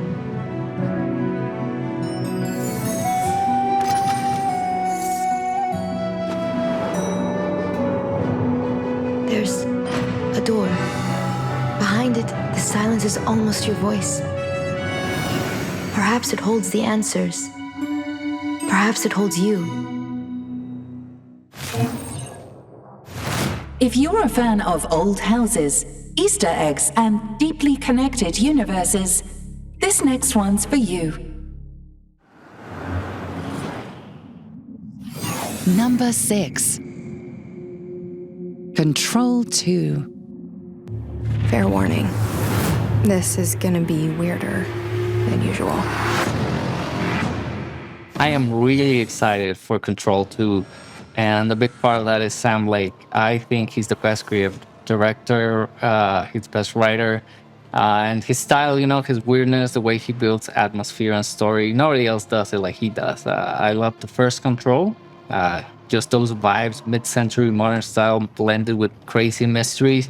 There's a door. Behind it, the silence is almost your voice. Perhaps it holds the answers. Perhaps it holds you. If you're a fan of old houses, Easter eggs, and deeply connected universes, this next one's for you. Number 6. Control 2. Fair warning. This is gonna be weirder than usual. I am really excited for Control 2, and a big part of that is Sam Lake. I think he's the best creative director, he's the best writer, and his style, his weirdness, the way he builds atmosphere and story, nobody else does it like he does. I love the first Control, just those vibes, mid-century modern style blended with crazy mysteries.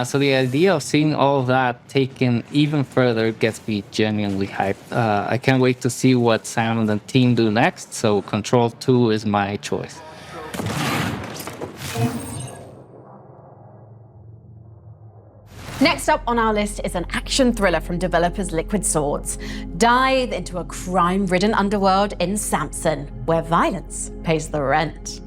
So the idea of seeing all of that taken even further gets me genuinely hyped. I can't wait to see what Sam and the team do next, so Control 2 is my choice. Next up on our list is an action thriller from developers Liquid Swords. Dive into a crime-ridden underworld in Samson, where violence pays the rent.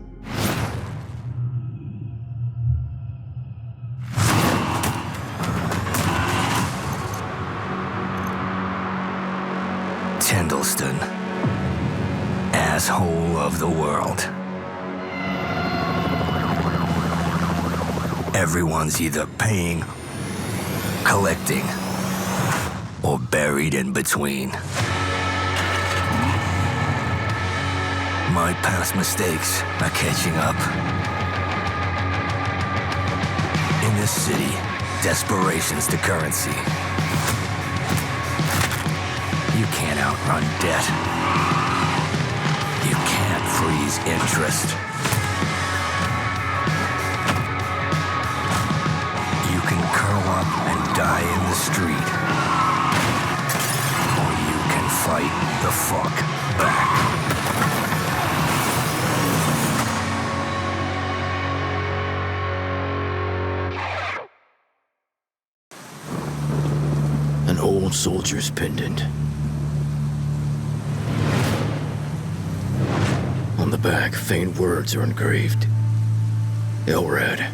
Tindleston, asshole of the world. Everyone's either paying, collecting, or buried in between. My past mistakes are catching up. In this city, desperation's the currency. You can't outrun debt. You can't freeze interest. You can curl up and die in the street. Or you can fight the fuck back. An old soldier's pendant. On the back, faint words are engraved. Elrad,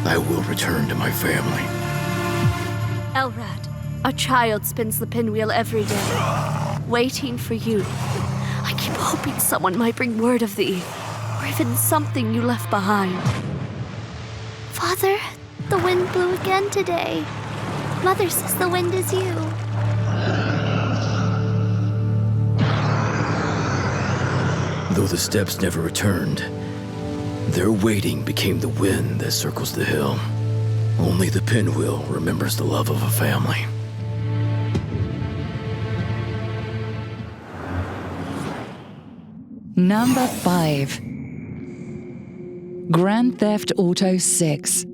I will return to my family. Elrad, a child spins the pinwheel every day, waiting for you. I keep hoping someone might bring word of thee, or even something you left behind. Father, the wind blew again today. Mother says the wind is you. Though the steps never returned, their waiting became the wind that circles the hill. Only the pinwheel remembers the love of a family. Number 5. Grand Theft Auto 6.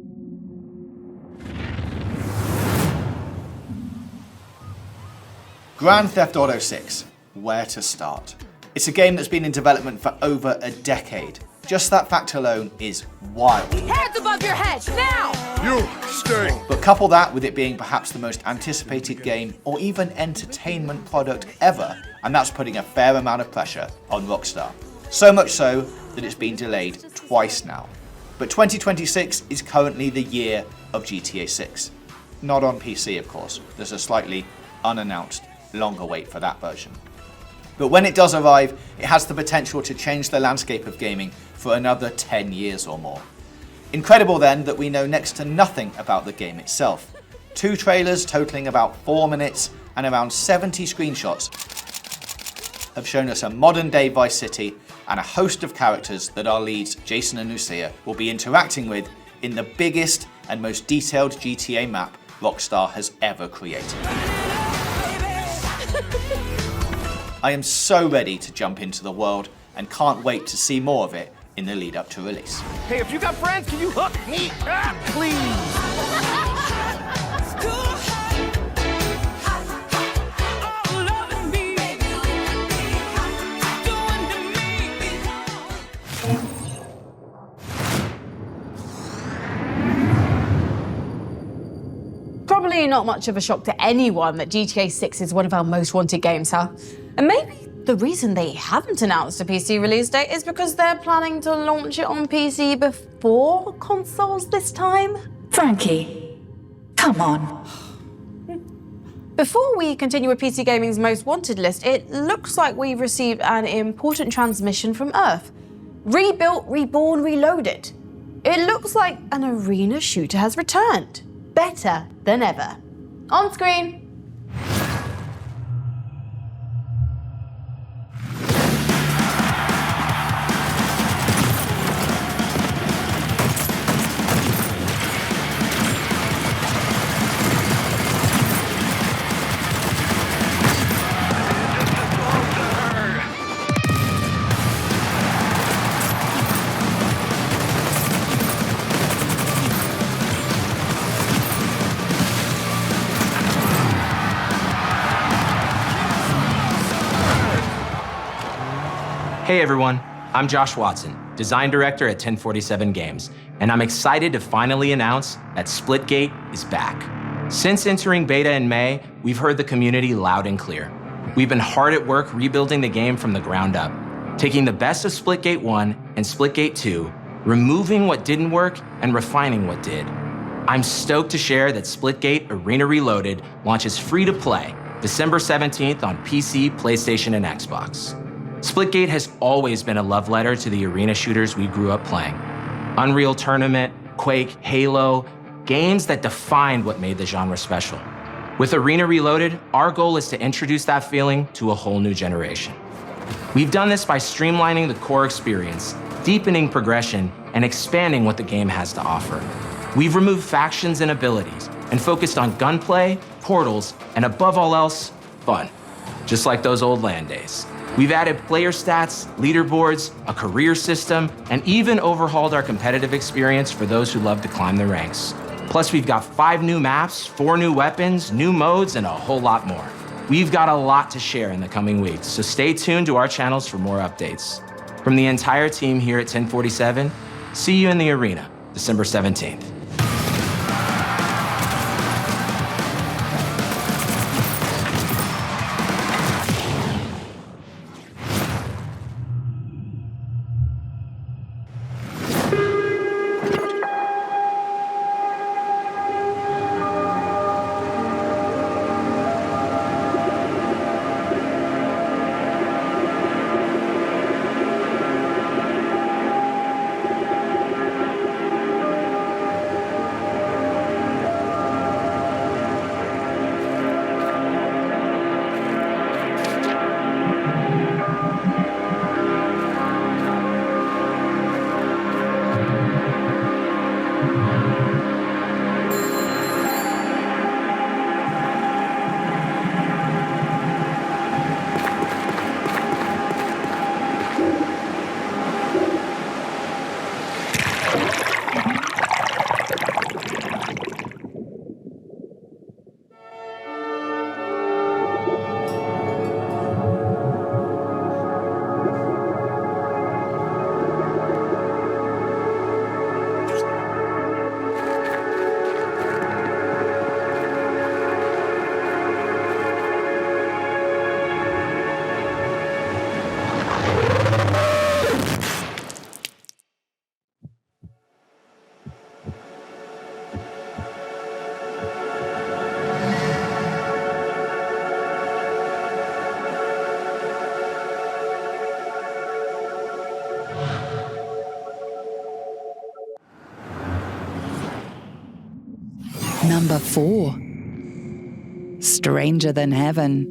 Grand Theft Auto 6. Where to start? It's a game that's been in development for over a decade. Just that fact alone is wild. Hands above your head, now! You stay! But couple that with it being perhaps the most anticipated game or even entertainment product ever, and that's putting a fair amount of pressure on Rockstar. So much so that it's been delayed twice now. But 2026 is currently the year of GTA 6. Not on PC, of course. There's a slightly unannounced longer wait for that version. But when it does arrive, it has the potential to change the landscape of gaming for another 10 years or more. Incredible then that we know next to nothing about the game itself. 2 trailers totaling about 4 minutes and around 70 screenshots have shown us a modern day Vice City and a host of characters that our leads, Jason and Lucia, will be interacting with in the biggest and most detailed GTA map Rockstar has ever created. I am so ready to jump into the world and can't wait to see more of it in the lead up to release. Hey, if you got friends, can you hook me up, please? Probably not much of a shock to anyone that GTA 6 is one of our most wanted games, huh? And maybe the reason they haven't announced a PC release date is because they're planning to launch it on PC before consoles this time. Frankie, come on. Before we continue with PC Gaming's most wanted list, it looks like we've received an important transmission from Earth. Rebuilt, reborn, reloaded. It looks like an arena shooter has returned. Better than ever. On screen. Hey everyone, I'm Josh Watson, Design Director at 1047 Games, and I'm excited to finally announce that Splitgate is back. Since entering beta in May, we've heard the community loud and clear. We've been hard at work rebuilding the game from the ground up, taking the best of Splitgate 1 and Splitgate 2, removing what didn't work and refining what did. I'm stoked to share that Splitgate Arena Reloaded launches free to play December 17th on PC, PlayStation, and Xbox. Splitgate has always been a love letter to the arena shooters we grew up playing. Unreal Tournament, Quake, Halo, games that defined what made the genre special. With Arena Reloaded, our goal is to introduce that feeling to a whole new generation. We've done this by streamlining the core experience, deepening progression, and expanding what the game has to offer. We've removed factions and abilities, and focused on gunplay, portals, and above all else, fun. Just like those old LAN days. We've added player stats, leaderboards, a career system, and even overhauled our competitive experience for those who love to climb the ranks. Plus, we've got 5 new maps, 4 new weapons, new modes, and a whole lot more. We've got a lot to share in the coming weeks, so stay tuned to our channels for more updates. From the entire team here at 1047, see you in the arena, December 17th. Number 4. Stranger Than Heaven.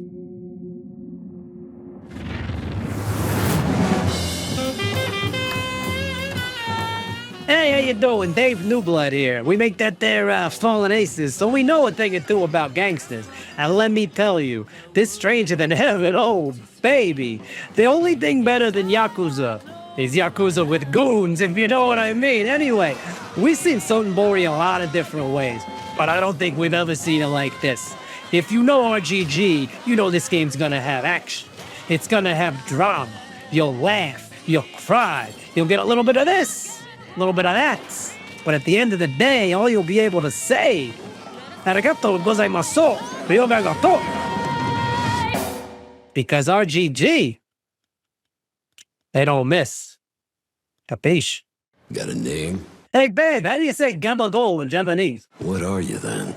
Hey, how you doing? Dave Newblood here. We make that there Fallen Aces, so we know a thing or two about gangsters. And let me tell you, this Stranger Than Heaven, oh baby, the only thing better than Yakuza is Yakuza with goons, if you know what I mean. Anyway, we've seen Sotenbori a lot of different ways, but I don't think we've ever seen it like this. If you know RGG, you know this game's gonna have action. It's gonna have drama. You'll laugh, you'll cry, you'll get a little bit of this, a little bit of that. But at the end of the day, all you'll be able to say, Arigato gozaimasu, ryogagato. Because RGG They don't miss. Capiche? Got a name? Hey, babe, how do you say gabagool in Japanese? What are you then?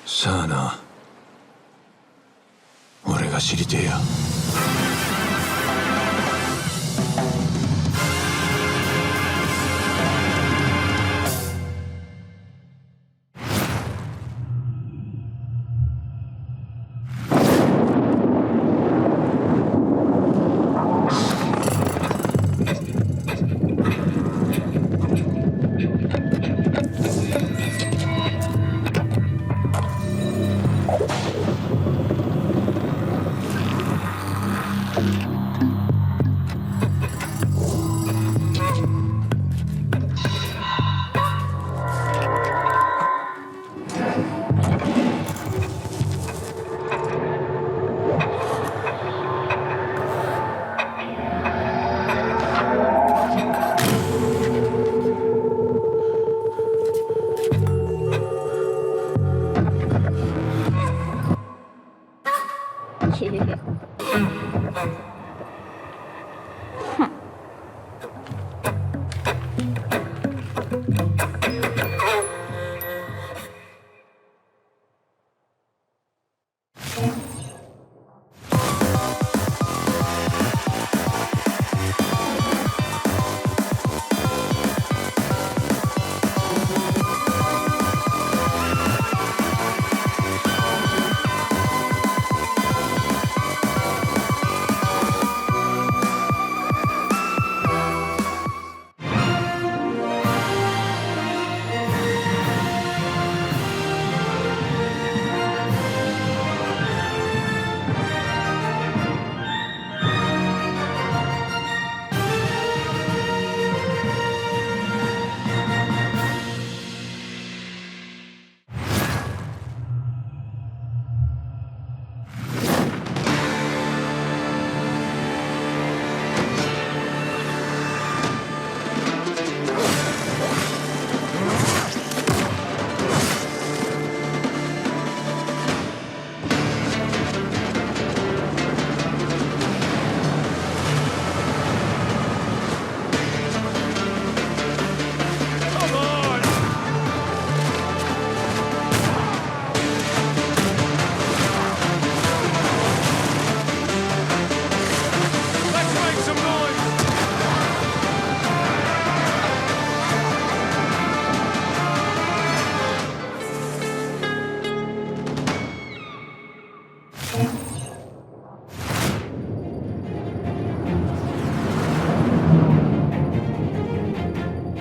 Sana. 俺が知りてえや。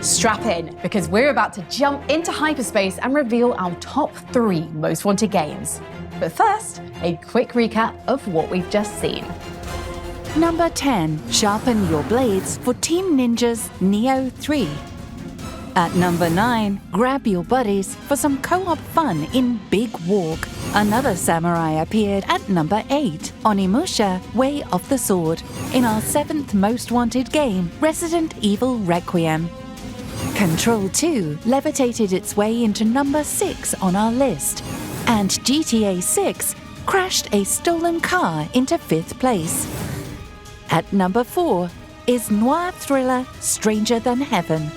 Strap in, because we're about to jump into hyperspace and reveal our top 3 most wanted games. But first, a quick recap of what we've just seen. Number 10. Sharpen your blades for Team Ninja's Neo 3. At number 9, grab your buddies for some co-op fun in Big Walk. Another samurai appeared at number 8, Onimusha Way of the Sword, in our 7th most wanted game, Resident Evil Requiem. Control 2 levitated its way into number 6 on our list, and GTA 6 crashed a stolen car into 5th place. At number 4 is noir thriller Stranger Than Heaven.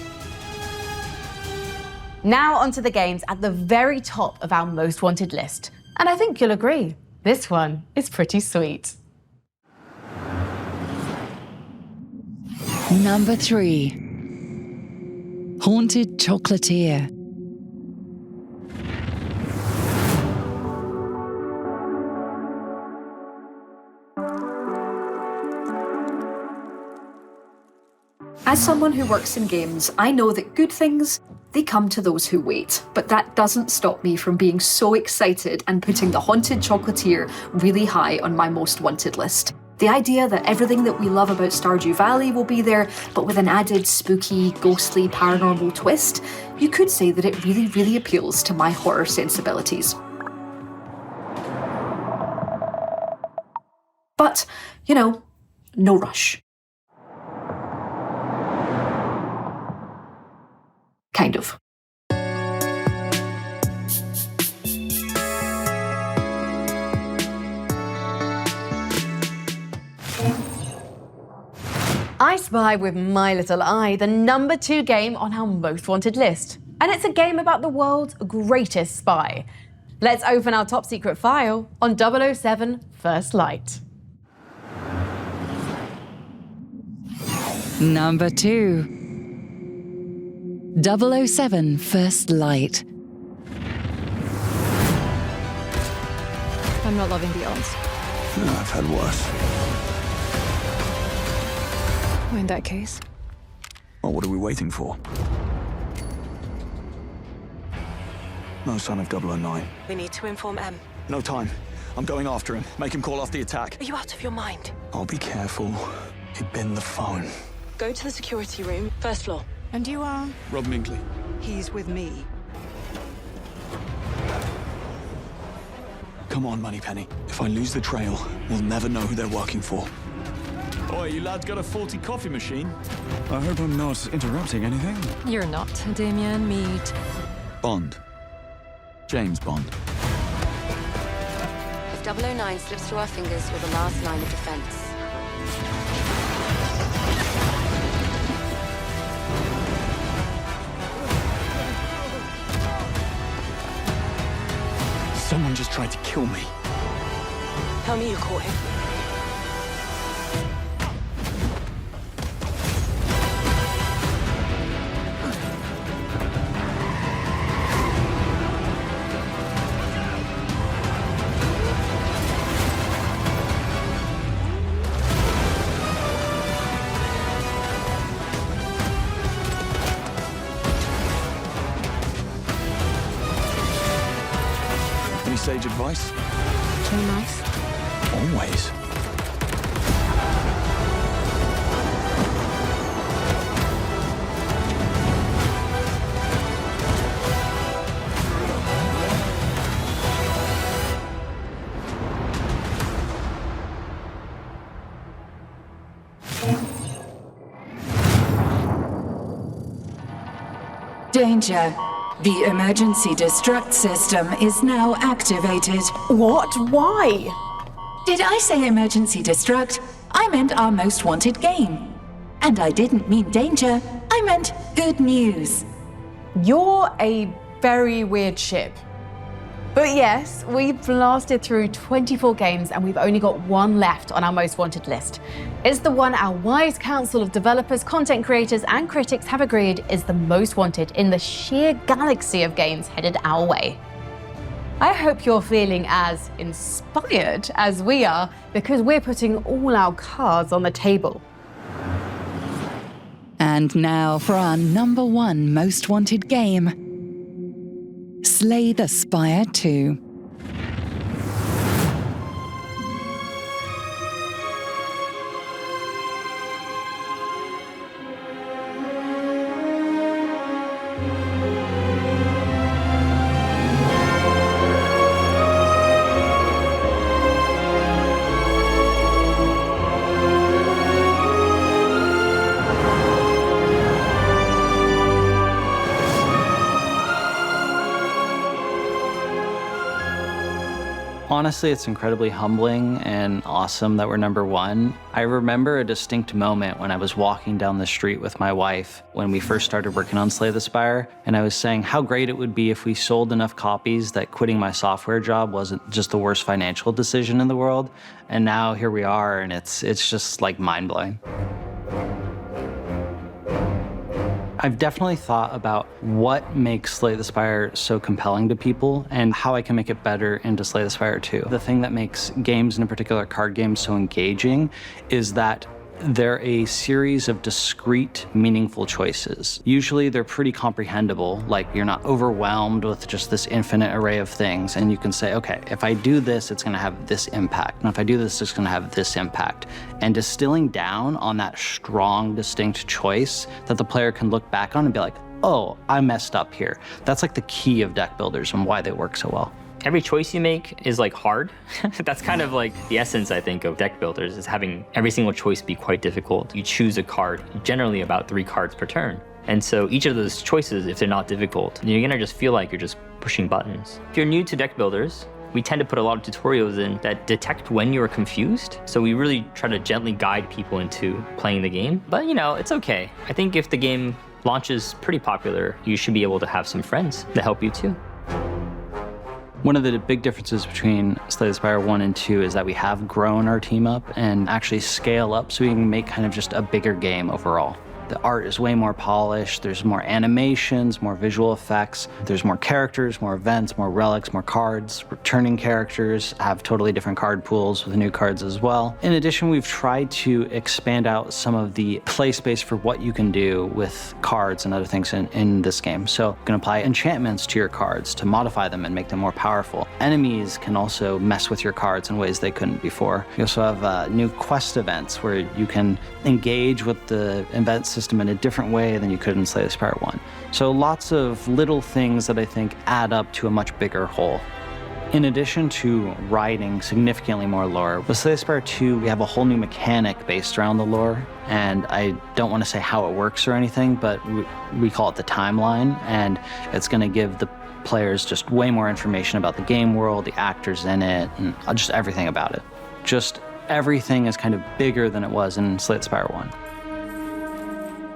Now onto the games at the very top of our most wanted list. And I think you'll agree, this one is pretty sweet. Number 3. Haunted Chocolatier. As someone who works in games, I know that good things, they come to those who wait. But that doesn't stop me from being so excited and putting the Haunted Chocolatier really high on my most wanted list. The idea that everything that we love about Stardew Valley will be there, but with an added spooky, ghostly, paranormal twist, you could say that it really, really appeals to my horror sensibilities. But, you know, no rush. Kind of. Spy with My Little Eye, the number 2 game on our most wanted list. And it's a game about the world's greatest spy. Let's open our top secret file on 007 First Light. Number 2. 007 First Light. I'm not loving the odds. No, I've had worse. Well, in that case. Well, what are we waiting for? No sign of 009. We need to inform M. No time. I'm going after him. Make him call off the attack. Are you out of your mind? I'll be careful. He'd been the phone. Go to the security room, first floor. And you are? Rob Minkley. He's with me. Come on, Moneypenny. If I lose the trail, we'll never know who they're working for. Oi, you lads got a faulty coffee machine? I hope I'm not interrupting anything. You're not. Damien, meet. Bond. James Bond. If 009 slips through our fingers, you're the last line of defense. Someone just tried to kill me. Tell me you caught him. Any sage advice? Play nice. Always. Danger. The emergency destruct system is now activated. What? Why? Did I say emergency destruct? I meant our most wanted game. And I didn't mean danger, I meant good news. You're a very weird ship. But yes, we've blasted through 24 games and we've only got one left on our most wanted list. It's the one our wise council of developers, content creators, and critics have agreed is the most wanted in the sheer galaxy of games headed our way. I hope you're feeling as inspired as we are because we're putting all our cards on the table. And now for our number 1 most wanted game, Slay the Spire 2. Honestly, it's incredibly humbling and awesome that we're number 1. I remember a distinct moment when I was walking down the street with my wife when we first started working on Slay the Spire, and I was saying how great it would be if we sold enough copies that quitting my software job wasn't just the worst financial decision in the world. And now here we are, and it's just like mind-blowing. I've definitely thought about what makes Slay the Spire so compelling to people and how I can make it better into Slay the Spire 2. The thing that makes games, and in particular card games, so engaging is that they're a series of discrete, meaningful choices. Usually they're pretty comprehensible, like you're not overwhelmed with just this infinite array of things, and you can say, okay, if I do this, it's gonna have this impact, and if I do this, it's gonna have this impact. And distilling down on that strong, distinct choice that the player can look back on and be like, oh, I messed up here. That's like the key of deck builders and why they work so well. Every choice you make is like hard. That's kind of like the essence, I think, of deck builders, is having every single choice be quite difficult. You choose a card, generally about 3 cards per turn. And so each of those choices, if they're not difficult, you're gonna just feel like you're just pushing buttons. If you're new to deck builders, We tend to put a lot of tutorials in that detect when you're confused. So we really try to gently guide people into playing the game. But you know, it's okay. I think if the game launches pretty popular, you should be able to have some friends that help you too. One of the big differences between Slay the Spire 1 and 2 is that we have grown our team up and actually scale up so we can make kind of just a bigger game overall. The art is way more polished, there's more animations, more visual effects, there's more characters, more events, more relics, more cards. Returning characters have totally different card pools with new cards as well. In addition, we've tried to expand out some of the play space for what you can do with cards and other things in this game. So you can apply enchantments to your cards to modify them and make them more powerful. Enemies can also mess with your cards in ways they couldn't before. You also have new quest events where you can engage with the event system in a different way than you could in Slay the Spire 1. So lots of little things that I think add up to a much bigger whole. In addition to writing significantly more lore, with Slay the Spire 2, we have a whole new mechanic based around the lore, and I don't want to say how it works or anything, but we call it the timeline, and it's going to give the players just way more information about the game world, the actors in it, and just everything about it. Just everything is kind of bigger than it was in Slay the Spire 1.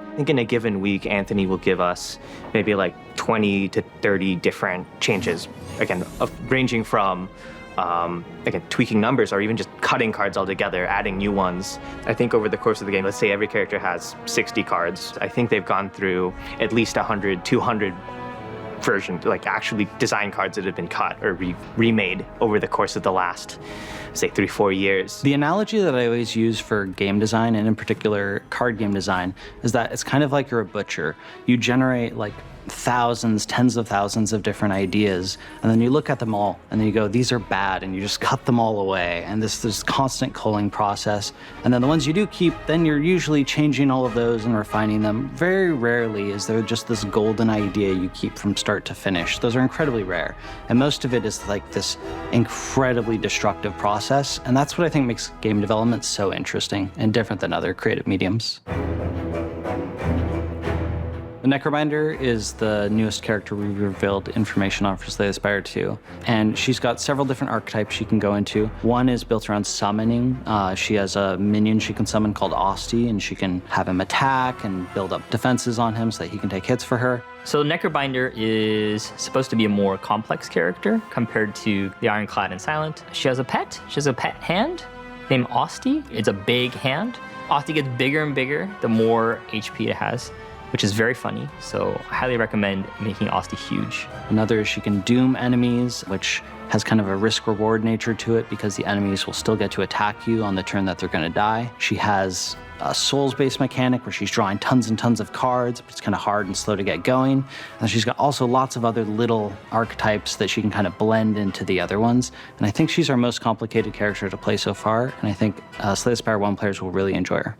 I think in a given week, Anthony will give us maybe like 20 to 30 different changes, again, ranging from again, tweaking numbers or even just cutting cards altogether, adding new ones. I think over the course of the game, let's say every character has 60 cards. I think they've gone through at least 100, 200 versions, like actually design cards that have been cut or remade over the course of the last, say, 3-4 years. The analogy that I always use for game design, and in particular card game design, is that it's kind of like you're a butcher. You generate like thousands, tens of thousands of different ideas, and then you look at them all and then you go, these are bad, and you just cut them all away, and this constant culling process. And then the ones you do keep, then you're usually changing all of those and refining them. Very rarely is there just this golden idea you keep from start to finish. Those are incredibly rare, and most of it is like this incredibly destructive process, and that's what I think makes game development so interesting and different than other creative mediums. The Necrobinder is the newest character we revealed information on for Slay the Spire 2, and she's got several different archetypes she can go into. One is built around summoning. She has a minion she can summon called Osti, and she can have him attack and build up defenses on him so that he can take hits for her. So Necrobinder is supposed to be a more complex character compared to the Ironclad and Silent. She has a pet. She has a pet hand named Osti. It's a big hand. Osti gets bigger and bigger the more HP it has, which is very funny, so I highly recommend making Osti huge. Another is she can doom enemies, which has kind of a risk-reward nature to it because the enemies will still get to attack you on the turn that they're going to die. She has a souls-based mechanic where she's drawing tons and tons of cards, but it's kind of hard and slow to get going. And she's got also lots of other little archetypes that she can kind of blend into the other ones. And I think she's our most complicated character to play so far, and I think Slay the Spire 1 players will really enjoy her.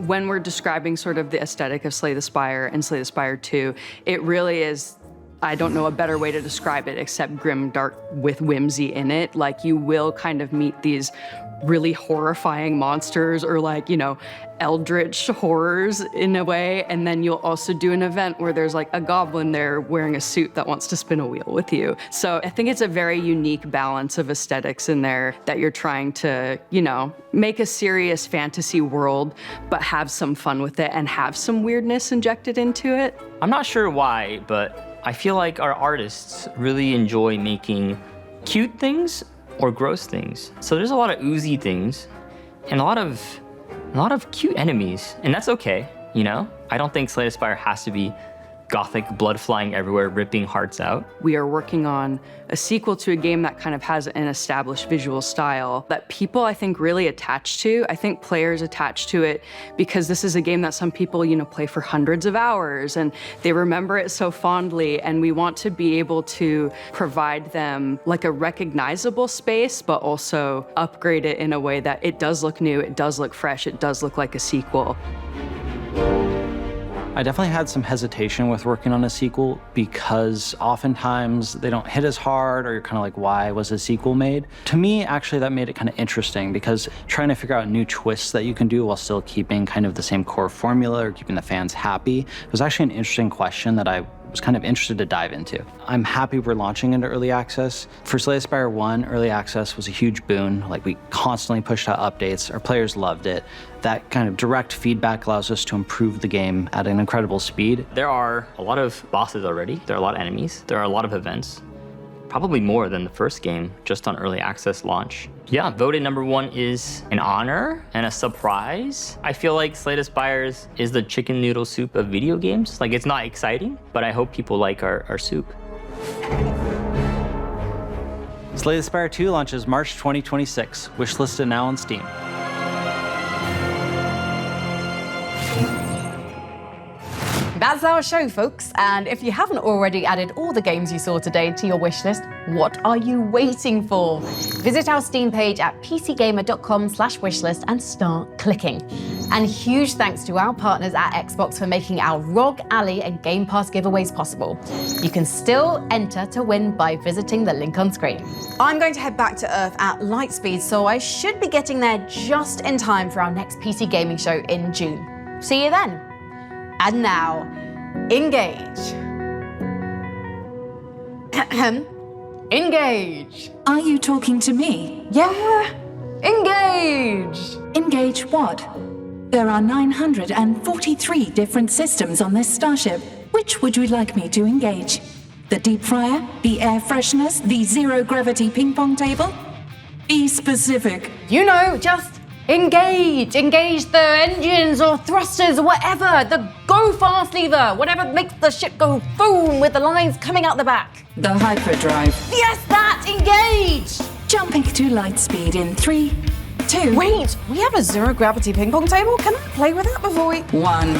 When we're describing sort of the aesthetic of Slay the Spire and Slay the Spire 2, it really is, I don't know a better way to describe it except grim dark with whimsy in it. Like, you will kind of meet these really horrifying monsters or, like, you know, eldritch horrors in a way, and then you'll also do an event where there's like a goblin there wearing a suit that wants to spin a wheel with you. So I think it's a very unique balance of aesthetics in there that you're trying to, you know, make a serious fantasy world but have some fun with it and have some weirdness injected into it. I'm not sure why, but I feel like our artists really enjoy making cute things or gross things. So there's a lot of oozy things and a lot of cute enemies, and that's okay, you know? I don't think Slay the Spire has to be gothic, blood flying everywhere, ripping hearts out. We are working on a sequel to a game that kind of has an established visual style that people, I think, really attach to. I think players attach to it because this is a game that some people, you know, play for hundreds of hours and they remember it so fondly, and we want to be able to provide them like a recognizable space, but also upgrade it in a way that it does look new, it does look fresh, it does look like a sequel. I definitely had some hesitation with working on a sequel because oftentimes they don't hit as hard, or you're kind of like, why was a sequel made? To me, actually, that made it kind of interesting because trying to figure out new twists that you can do while still keeping kind of the same core formula or keeping the fans happy was actually an interesting question that I was kind of interested to dive into. I'm happy we're launching into early access. For Slay the Spire 1, early access was a huge boon. Like, we constantly pushed out updates. Our players loved it. That kind of direct feedback allows us to improve the game at an incredible speed. There are a lot of bosses already. There are a lot of enemies. There are a lot of events. Probably more than the first game, just on early access launch. Yeah, voted #1 is an honor and a surprise. I feel like Slay the Spire is the chicken noodle soup of video games. Like, it's not exciting, but I hope people like our soup. Slay the Spire 2 launches March 2026. Wishlisted now on Steam. That's our show, folks. And if you haven't already added all the games you saw today to your wish list, what are you waiting for? Visit our Steam page at pcgamer.com/wishlist and start clicking. And huge thanks to our partners at Xbox for making our ROG Alley and Game Pass giveaways possible. You can still enter to win by visiting the link on screen. I'm going to head back to Earth at light speed, so I should be getting there just in time for our next PC gaming show in June. See you then. And now, engage. Engage. Are you talking to me? Yeah, engage. Engage what? There are 943 different systems on this starship. Which would you like me to engage? The deep fryer? The air fresheners? The zero-gravity ping-pong table? Be specific. You know, just engage. Engage the engines or thrusters or whatever. The go fast lever. Whatever makes the ship go boom with the lines coming out the back. The hyperdrive. Yes, that! Engage! Jumping to light speed in 3, 2... Wait, we have a zero-gravity ping-pong table? Can I play with that before we... 1.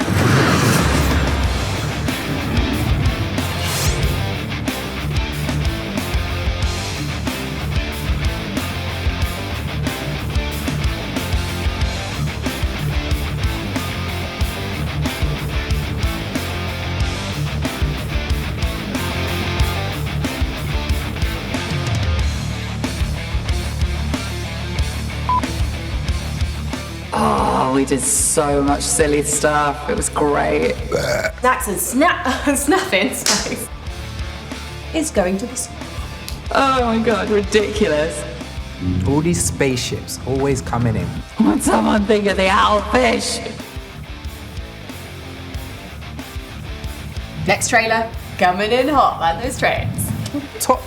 Oh, we did so much silly stuff. It was great. Daxon, snap in space. It's going to the... Oh my god, ridiculous. All these spaceships always coming in. Would someone think of the owlfish? Next trailer, coming in hot like those trains. Top.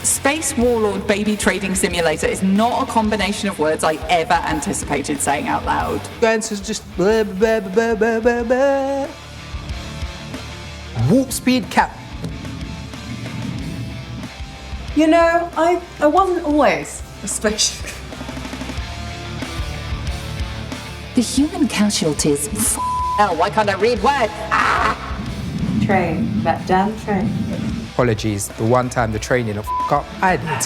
Space Warlord Baby Trading Simulator is not a combination of words I ever anticipated saying out loud. Going to just blah, blah, blah, blah, blah, blah. Warp speed cap. You know, I wasn't always a spaceship. The human casualties. Hell, why can't I read words? Ah! Train, that damn train. Apologies, the one time the training of up, I did.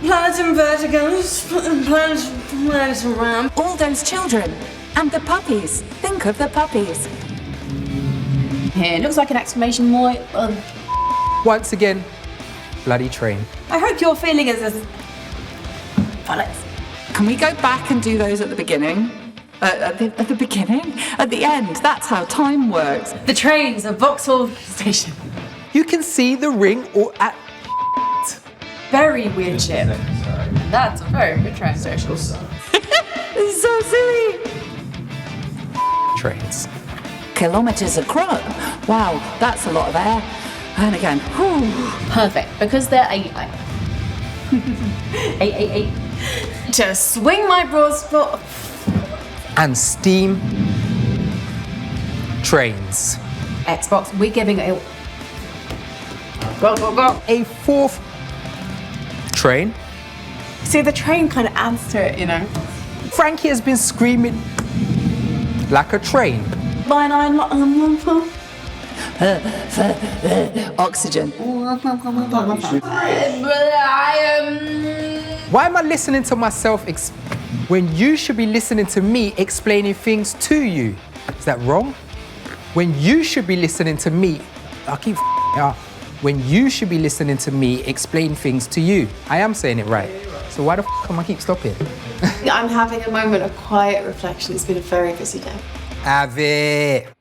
Planets and verticals, planets around. All those children. And the puppies. Think of the puppies. Here, looks like an exclamation point. Once again, bloody train. I hope you're feeling as bollocks. Can we go back and do those at the beginning? At the beginning? At the end? That's how time works. The trains of Vauxhall Station. You can see the ring or at... Very weird ship. And that's a very good train station. This is so silly. Trains. Kilometers across. Wow, that's a lot of air. And again, whew. Perfect, because they're 8. 8. To swing my broad spot. And steam trains. Xbox, we're giving it. Go, go, go. A 4th train. See, the train kind of adds to it, you know. Frankie has been screaming like a train. Oxygen. Why am I listening to myself when you should be listening to me explaining things to you? Is that wrong? When you should be listening to me, I keep up. When you should be listening to me explain things to you. I am saying it right. So why the am I keep stopping? I'm having a moment of quiet reflection. It's been a very busy day. Have it.